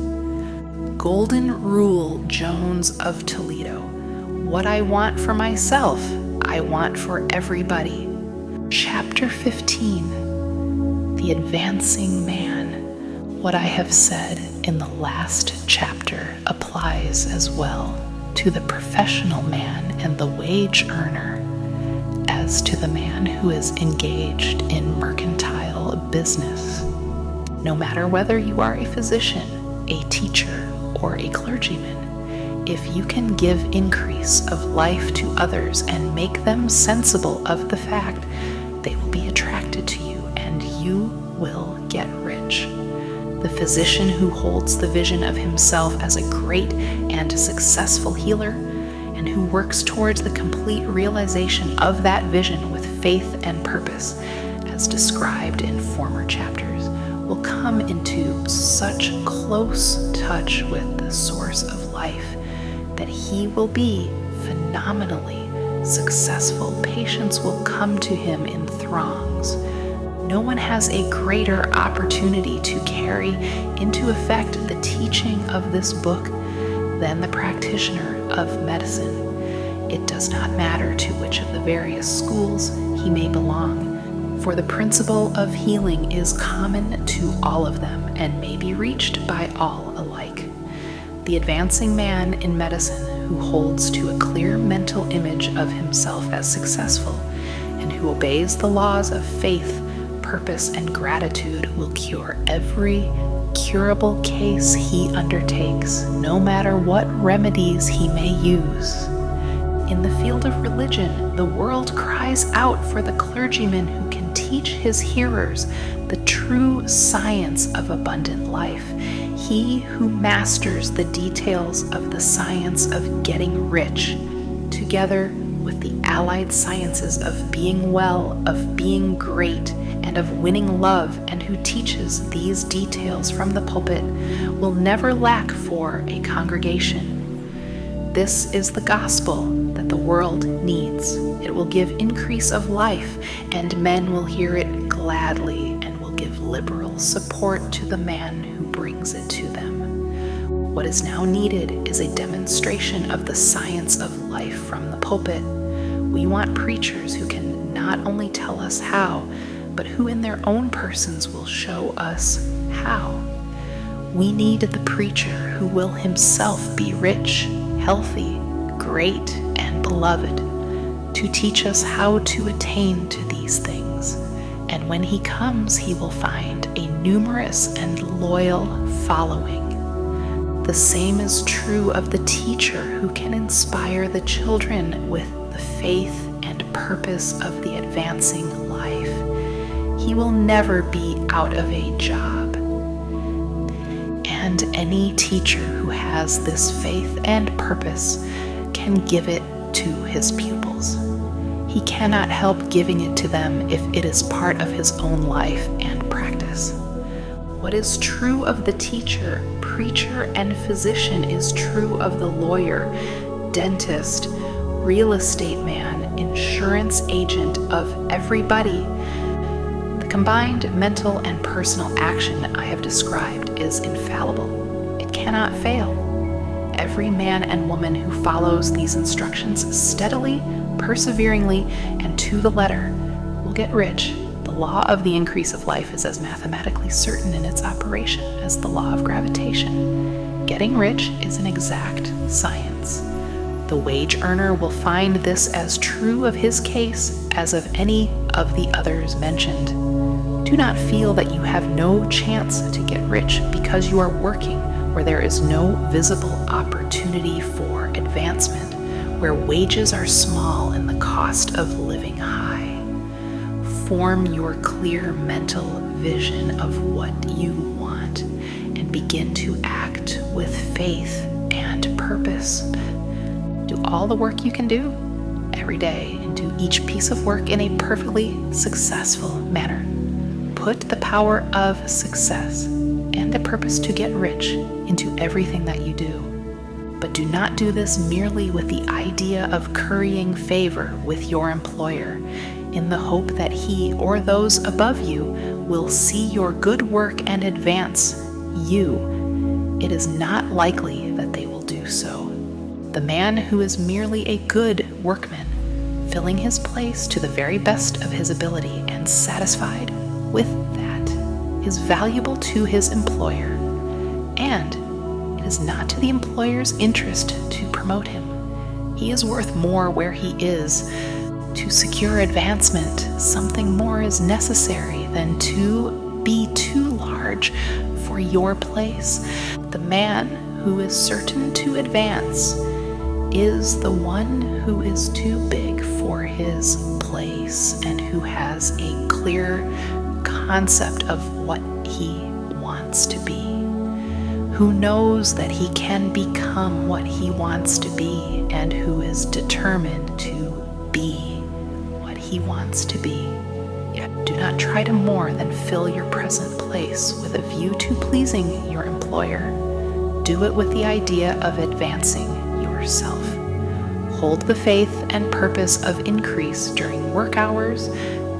Golden Rule Jones of Toledo: "What I want for myself, I want for everybody." Chapter 15, The Advancing Man. What I have said in the last chapter applies as well to the professional man and the wage earner as to the man who is engaged in mercantile business. No matter whether you are a physician, a teacher, or a clergyman, if you can give increase of life to others and make them sensible of the fact, they will be attracted to you and you will get rich. The physician who holds the vision of himself as a great and successful healer, and who works towards the complete realization of that vision with faith and purpose, as described in former chapters, will come into such close touch with the source of life that he will be phenomenally successful. Patients will come to him in throngs. No one has a greater opportunity to carry into effect the teaching of this book than the practitioner of medicine. It does not matter to which of the various schools he may belong, for the principle of healing is common to all of them and may be reached by all alike. The advancing man in medicine who holds to a clear mental image of himself as successful and who obeys the laws of faith, purpose, and gratitude will cure every curable case he undertakes, no matter what remedies he may use. In the field of religion, the world cries out for the clergyman who can teach his hearers the true science of abundant life, he who masters the details of the science of getting rich, together with the allied sciences of being well, of being great, and of winning love, and who teaches these details from the pulpit, will never lack for a congregation. This is the gospel that the world needs. It will give increase of life, and men will hear it gladly and will give liberal support to the man who brings it to them. What is now needed is a demonstration of the science of life from the pulpit. We want preachers who can not only tell us how, but who in their own persons will show us how. We need the preacher who will himself be rich, healthy, great, and beloved, to teach us how to attain to these things. And when he comes, he will find a numerous and loyal following. The same is true of the teacher who can inspire the children with the faith and purpose of the advancing life. He will never be out of a job. and any teacher who has this faith and purpose can give it to his pupils. He cannot help giving it to them if it is part of his own life and practice. What is true of the teacher, preacher, and physician is true of the lawyer, dentist, real estate man, insurance agent, of everybody. The combined mental and personal action I have described is infallible. It cannot fail. Every man and woman who follows these instructions steadily, perseveringly, and to the letter will get rich. The law of the increase of life is as mathematically certain in its operation as the law of gravitation. Getting rich is an exact science. The wage earner will find this as true of his case as of any of the others mentioned. Do not feel that you have no chance to get rich because you are working where there is no visible opportunity for advancement, where wages are small and the cost of living high. Form your clear mental vision of what you want and begin to act with faith and purpose. Do all the work you can do every day and do each piece of work in a perfectly successful manner. Put the power of success and a purpose to get rich into everything that you do. But do not do this merely with the idea of currying favor with your employer in the hope that he or those above you will see your good work and advance you. It is not likely that they will do so. The man who is merely a good workman, filling his place to the very best of his ability and satisfied with that, is valuable to his employer, and it is not to the employer's interest to promote him. He is worth more where he is. To secure advancement, something more is necessary than to be too large for your place. The man who is certain to advance is the one who is too big for his place and who has a clear concept of what he wants to be, who knows that he can become what he wants to be, and who is determined to be what he wants to be. Yet do not try to more than fill your present place with a view to pleasing your employer. Do it with the idea of advancing yourself. Hold the faith and purpose of increase during work hours,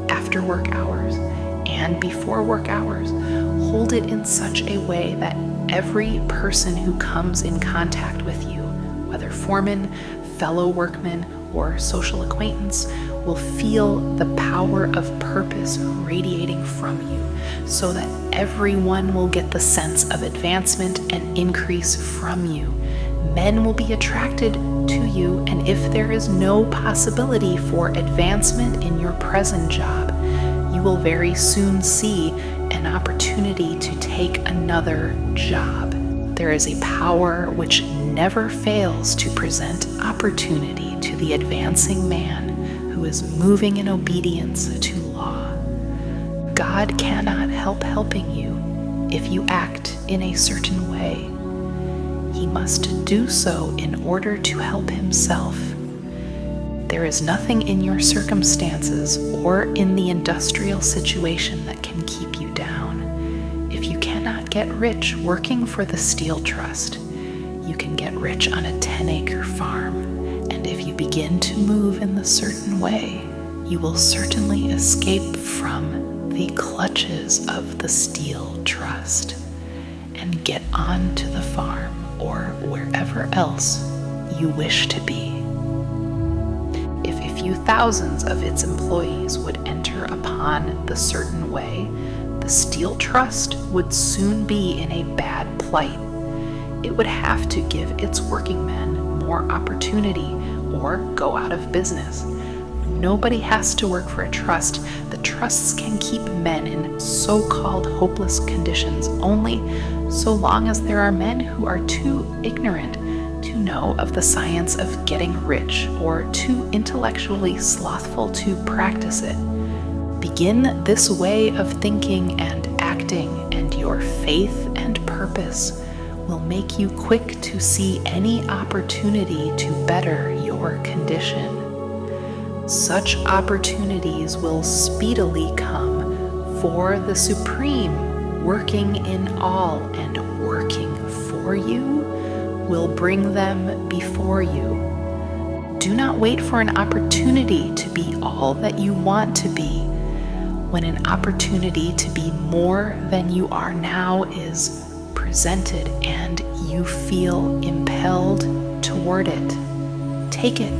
after work hours, and before work hours. Hold it in such a way that every person who comes in contact with you, whether foreman, fellow workman, or social acquaintance, will feel the power of purpose radiating from you, so that everyone will get the sense of advancement and increase from you. Men will be attracted to you, and if there is no possibility for advancement in your present job, you will very soon see an opportunity to take another job. There is a power which never fails to present opportunity to the advancing man who is moving in obedience to law. God cannot help helping you if you act in a certain way. He must do so in order to help himself. There is nothing in your circumstances or in the industrial situation that can keep you down. If you cannot get rich working for the Steel Trust, you can get rich on a 10-acre farm. And if you begin to move in the certain way, you will certainly escape from the clutches of the Steel Trust and get onto the farm or wherever else you wish to be. If a few thousands of its employees would enter upon the certain way, the Steel Trust would soon be in a bad plight. It would have to give its working men more opportunity or go out of business. Nobody has to work for a trust. The trusts can keep men in so-called hopeless conditions only so long as there are men who are too ignorant to know of the science of getting rich or too intellectually slothful to practice it. Begin this way of thinking and acting, and your faith and purpose will make you quick to see any opportunity to better your condition. Such opportunities will speedily come, for the Supreme, working in all and working for you, will bring them before you. Do not wait for an opportunity to be all that you want to be. When an opportunity to be more than you are now is presented and you feel impelled toward it, take it.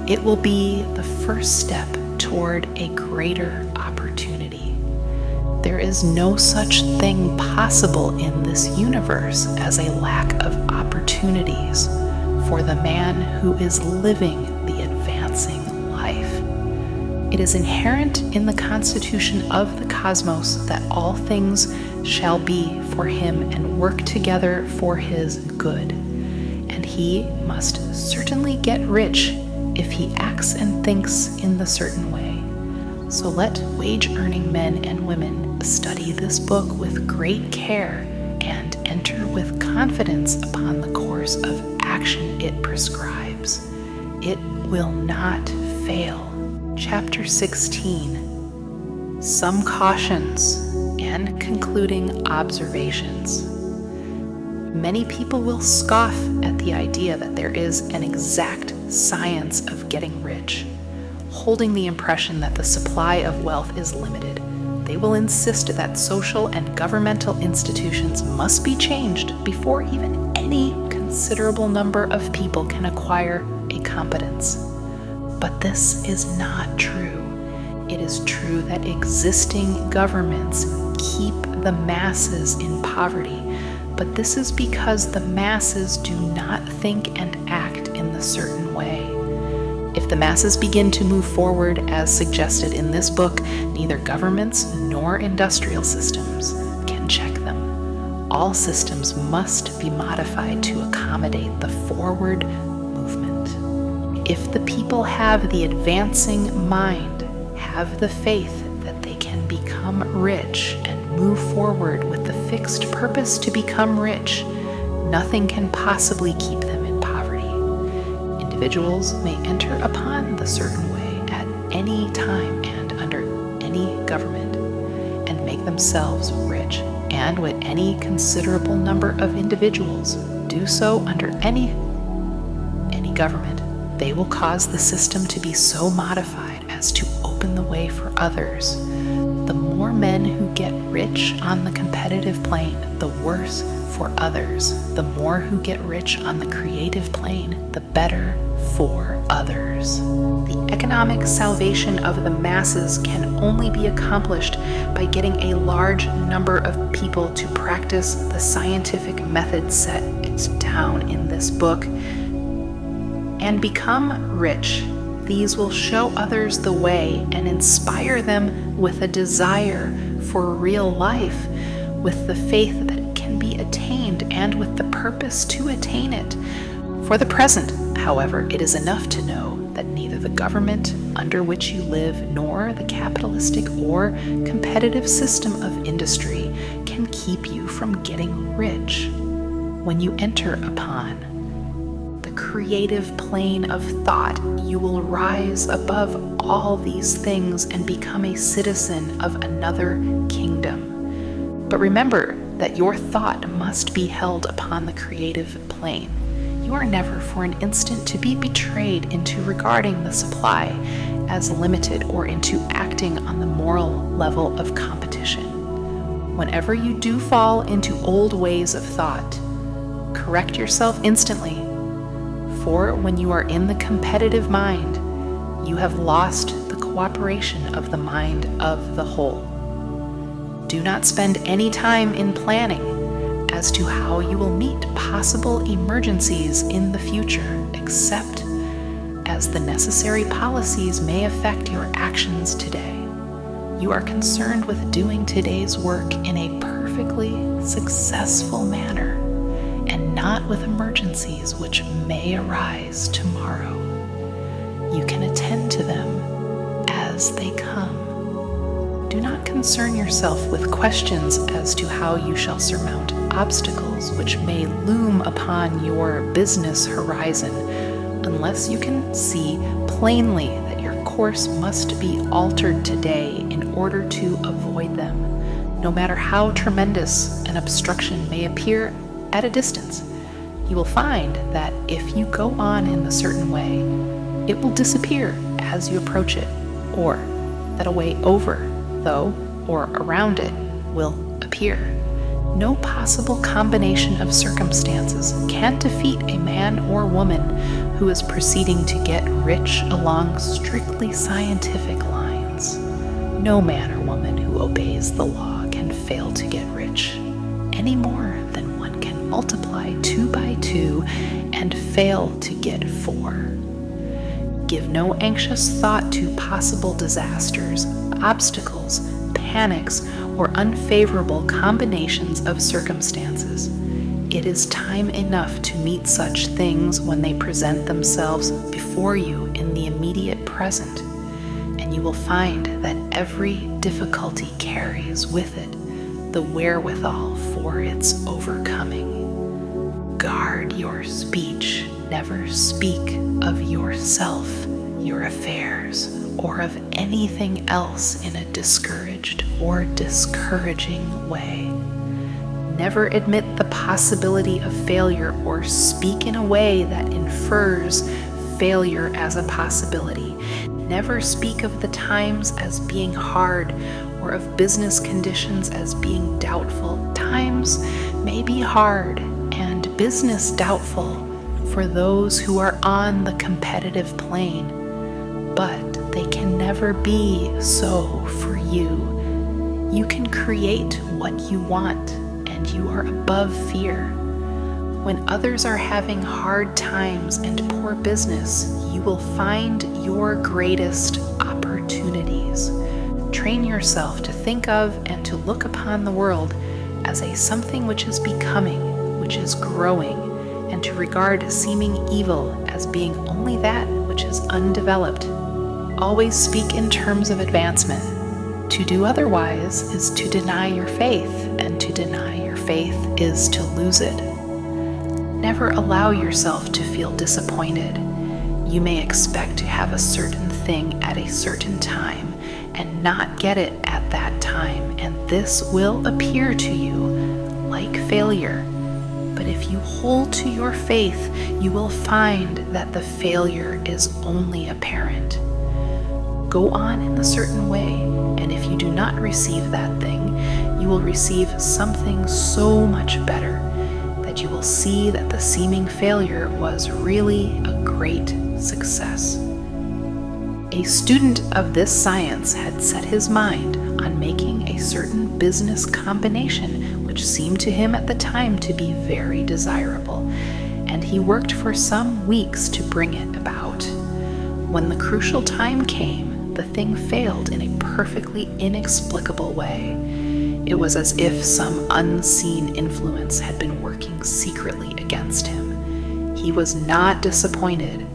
It will be the first step toward a greater opportunity. There is no such thing possible in this universe as a lack of opportunities for the man who is living the advancing life. It is inherent in the constitution of the cosmos that all things shall be for him and work together for his good, and he must certainly get rich if he acts and thinks in the certain way. So let wage-earning men and women study this book with great care and enter with confidence upon the course of action it prescribes. It will not fail. Chapter 16. Some cautions and concluding observations. Many people will scoff at the idea that there is an exact science of getting rich, holding the impression that the supply of wealth is limited. They will insist that social and governmental institutions must be changed before even any considerable number of people can acquire a competence. But this is not true. It is true that existing governments keep the masses in poverty, but this is because the masses do not think and act in the certain way. If the masses begin to move forward as suggested in this book, neither governments nor industrial systems can check them. All systems must be modified to accommodate the forward movement. If the people have the advancing mind, have the faith that they can become rich and move forward with the fixed purpose to become rich, nothing can possibly keep them in poverty. Individuals may enter upon the certain way at any time and under any government and make themselves rich, and with any considerable number of individuals do so under any government, they will cause the system to be so modified as to open the way for others. The more men who get rich on the competitive plane, the worse for others. The more who get rich on the creative plane, the better for others. The economic salvation of the masses can only be accomplished by getting a large number of people to practice the scientific method set down in this book and become rich. These will show others the way and inspire them with a desire for real life, with the faith that it can be attained, and with the purpose to attain it. For the present, however, it is enough to know that neither the government under which you live nor the capitalistic or competitive system of industry can keep you from getting rich. When you enter upon the creative plane of thought, you will rise above all these things and become a citizen of another kingdom. But remember that your thought must be held upon the creative plane. You are never for an instant to be betrayed into regarding the supply as limited or into acting on the moral level of competition. Whenever you do fall into old ways of thought, correct yourself instantly. For when you are in the competitive mind, you have lost the cooperation of the mind of the whole. Do not spend any time in planning as to how you will meet possible emergencies in the future, except as the necessary policies may affect your actions today. You are concerned with doing today's work in a perfectly successful manner, and not with emergencies which may arise tomorrow. You can attend to them as they come. Do not concern yourself with questions as to how you shall surmount obstacles which may loom upon your business horizon, unless you can see plainly that your course must be altered today in order to avoid them, no matter how tremendous an obstruction may appear at a distance. You will find that if you go on in a certain way, it will disappear as you approach it, or that a way over, though, or around it will appear. No possible combination of circumstances can defeat a man or woman who is proceeding to get rich along strictly scientific lines. No man or woman who obeys the law can fail to get rich, any more than one can multiply 2 by 2 and fail to get 4. Give no anxious thought to possible disasters, obstacles, panics, or unfavorable combinations of circumstances. It is time enough to meet such things when they present themselves before you in the immediate present, and you will find that every difficulty carries with it the wherewithal for its overcoming. Guard your speech. Never speak of yourself, your affairs, or of anything else in a discouraged or discouraging way. Never admit the possibility of failure or speak in a way that infers failure as a possibility. Never speak of the times as being hard or of business conditions as being doubtful. Times may be hard and business doubtful for those who are on the competitive plane, but they can never be so for you. You can create what you want, and you are above fear. When others are having hard times and poor business, you will find your greatest opportunities. Train yourself to think of and to look upon the world as a something which is becoming, which is growing, and to regard seeming evil as being only that which is undeveloped. Always speak in terms of advancement. To do otherwise is to deny your faith, and to deny your faith is to lose it. Never allow yourself to feel disappointed. You may expect to have a certain thing at a certain time and not get it at that time, and this will appear to you like failure. But if you hold to your faith, you will find that the failure is only apparent. Go on in a certain way, and if you do not receive that thing, you will receive something so much better that you will see that the seeming failure was really a great success. A student of this science had set his mind on making a certain business combination which seemed to him at the time to be very desirable, and he worked for some weeks to bring it about. When the crucial time came, the thing failed in a perfectly inexplicable way. It was as if some unseen influence had been working secretly against him. He was not disappointed.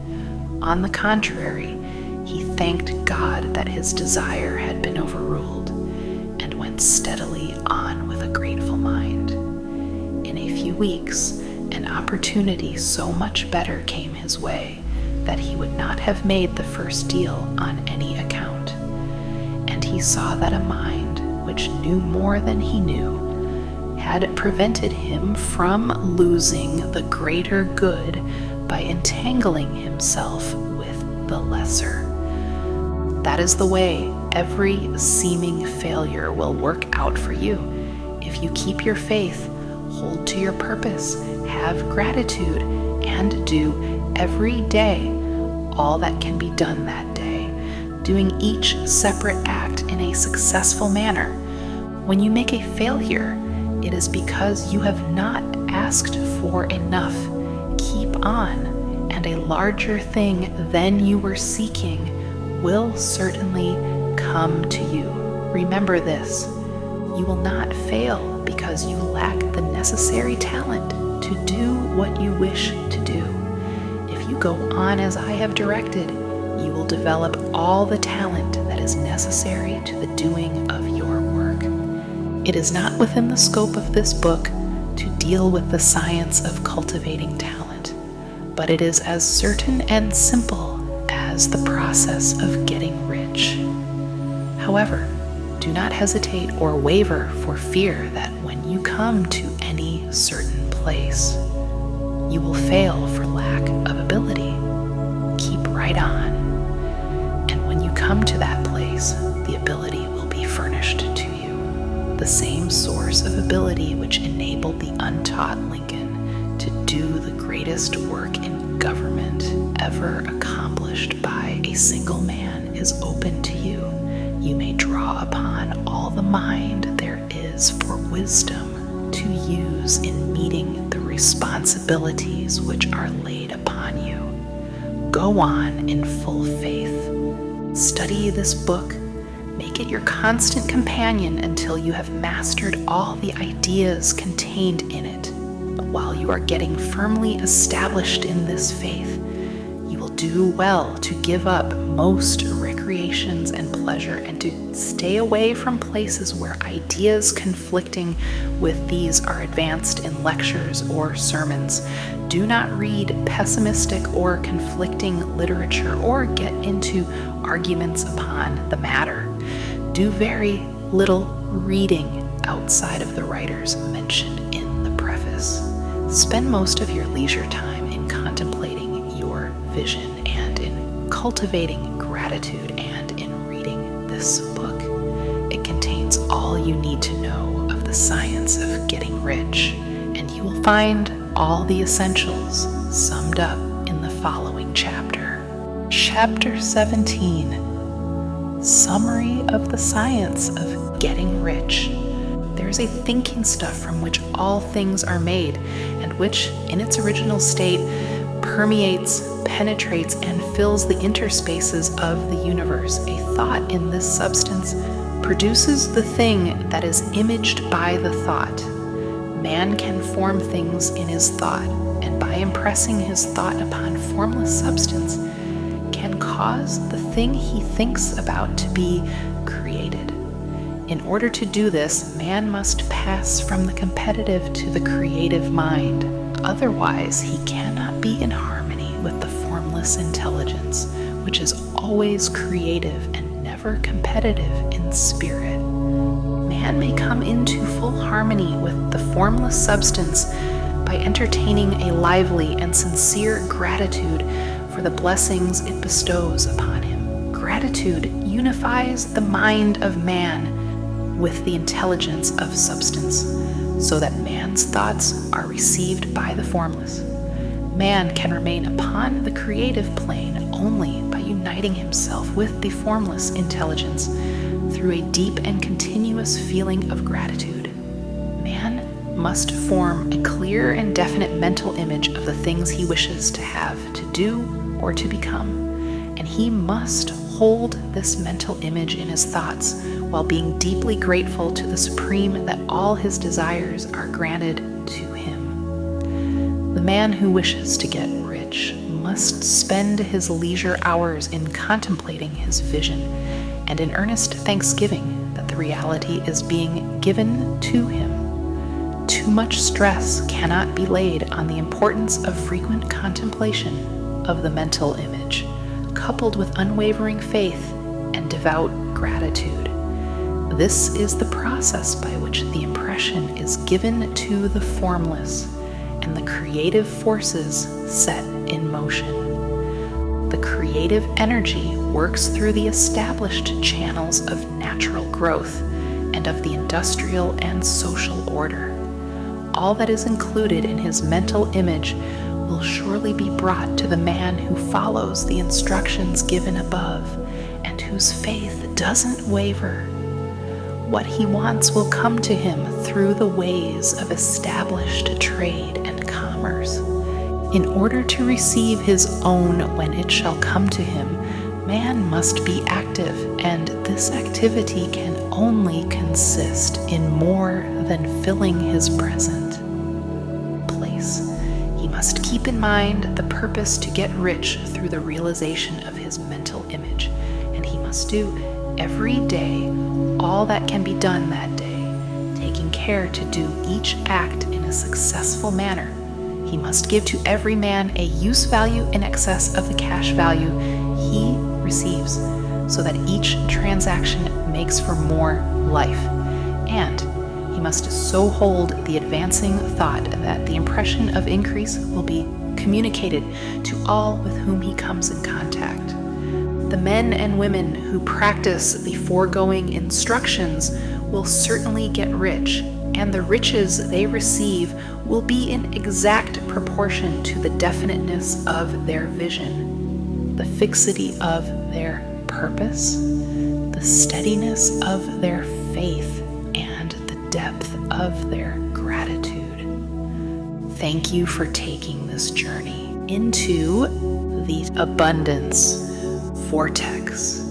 On the contrary, he thanked God that his desire had been overruled, and went steadily on with a grateful mind. In a few weeks, an opportunity so much better came his way that he would not have made the first deal on any account. And he saw that a mind which knew more than he knew had prevented him from losing the greater good by entangling himself with the lesser. That is the way every seeming failure will work out for you. If you keep your faith, hold to your purpose, have gratitude, and do every day all that can be done that day, doing each separate act in a successful manner. When you make a failure, it is because you have not asked for enough. Keep on, and a larger thing than you were seeking will certainly come to you. Remember this: you will not fail because you lack the necessary talent to do what you wish to do. If you go on as I have directed, you will develop all the talent that is necessary to the doing of your work. It is not within the scope of this book to deal with the science of cultivating talent, but it is as certain and simple as the process of getting rich. However, do not hesitate or waver for fear that when you come to any certain place, you will fail for lack of ability. Keep right on, and when you come to that place, the ability will be furnished to you. The same source of ability which enabled the untaught Lincoln to do the greatest work in government ever accomplished by a single man is open to you. You may draw upon all the mind there is for wisdom to use in meeting the responsibilities which are laid upon you. Go on in full faith. Study this book. Make it your constant companion until you have mastered all the ideas contained in it. But while you are getting firmly established in this faith, you will do well to give up most recreations and pleasure and to stay away from places where ideas conflicting with these are advanced in lectures or sermons. Do not read pessimistic or conflicting literature or get into arguments upon the matter. Do very little reading outside of the writers mentioned in the preface. Spend most of your leisure time in contemplating your vision and in cultivating gratitude and in reading this book. It contains all you need to know of the science of getting rich, and you will find all the essentials summed up in the following chapter. Chapter 17. Summary of the science of getting rich. There is a thinking stuff from which all things are made, and which, in its original state, permeates, penetrates, and fills the interspaces of the universe. A thought in this substance produces the thing that is imaged by the thought. Man can form things in his thought, and by impressing his thought upon formless substance, can cause the thing he thinks about to be created. In order to do this, man must pass from the competitive to the creative mind. Otherwise, he cannot be in harmony with the formless intelligence, which is always creative and never competitive in spirit. Man may come into full harmony with the formless substance by entertaining a lively and sincere gratitude for the blessings it bestows upon him. Gratitude unifies the mind of man with the intelligence of substance, so that man's thoughts are received by the formless. Man can remain upon the creative plane only by uniting himself with the formless intelligence through a deep and continuous feeling of gratitude. Man must form a clear and definite mental image of the things he wishes to have, to do, or to become, and he must hold this mental image in his thoughts while being deeply grateful to the Supreme that all his desires are granted to him. The man who wishes to get rich must spend his leisure hours in contemplating his vision and in earnest thanksgiving that the reality is being given to him. Too much stress cannot be laid on the importance of frequent contemplation of the mental image, coupled with unwavering faith and devout gratitude. This is the process by which the impression is given to the formless and the creative forces set in motion. The creative energy works through the established channels of natural growth and of the industrial and social order. All that is included in his mental image will surely be brought to the man who follows the instructions given above and whose faith doesn't waver. What he wants will come to him through the ways of established trade and commerce. In order to receive his own when it shall come to him, man must be active, and this activity can only consist in more than filling his present place. He must keep in mind the purpose to get rich through the realization of his mental image, and he must do every day all that can be done that day, taking care to do each act in a successful manner. He must give to every man a use value in excess of the cash value he receives, so that each transaction makes for more life. And he must so hold the advancing thought that the impression of increase will be communicated to all with whom he comes in contact. The men and women who practice the foregoing instructions will certainly get rich, and the riches they receive will be in exact proportion to the definiteness of their vision, the fixity of their purpose, the steadiness of their faith, and the depth of their gratitude. Thank you for taking this journey into the abundance vortex.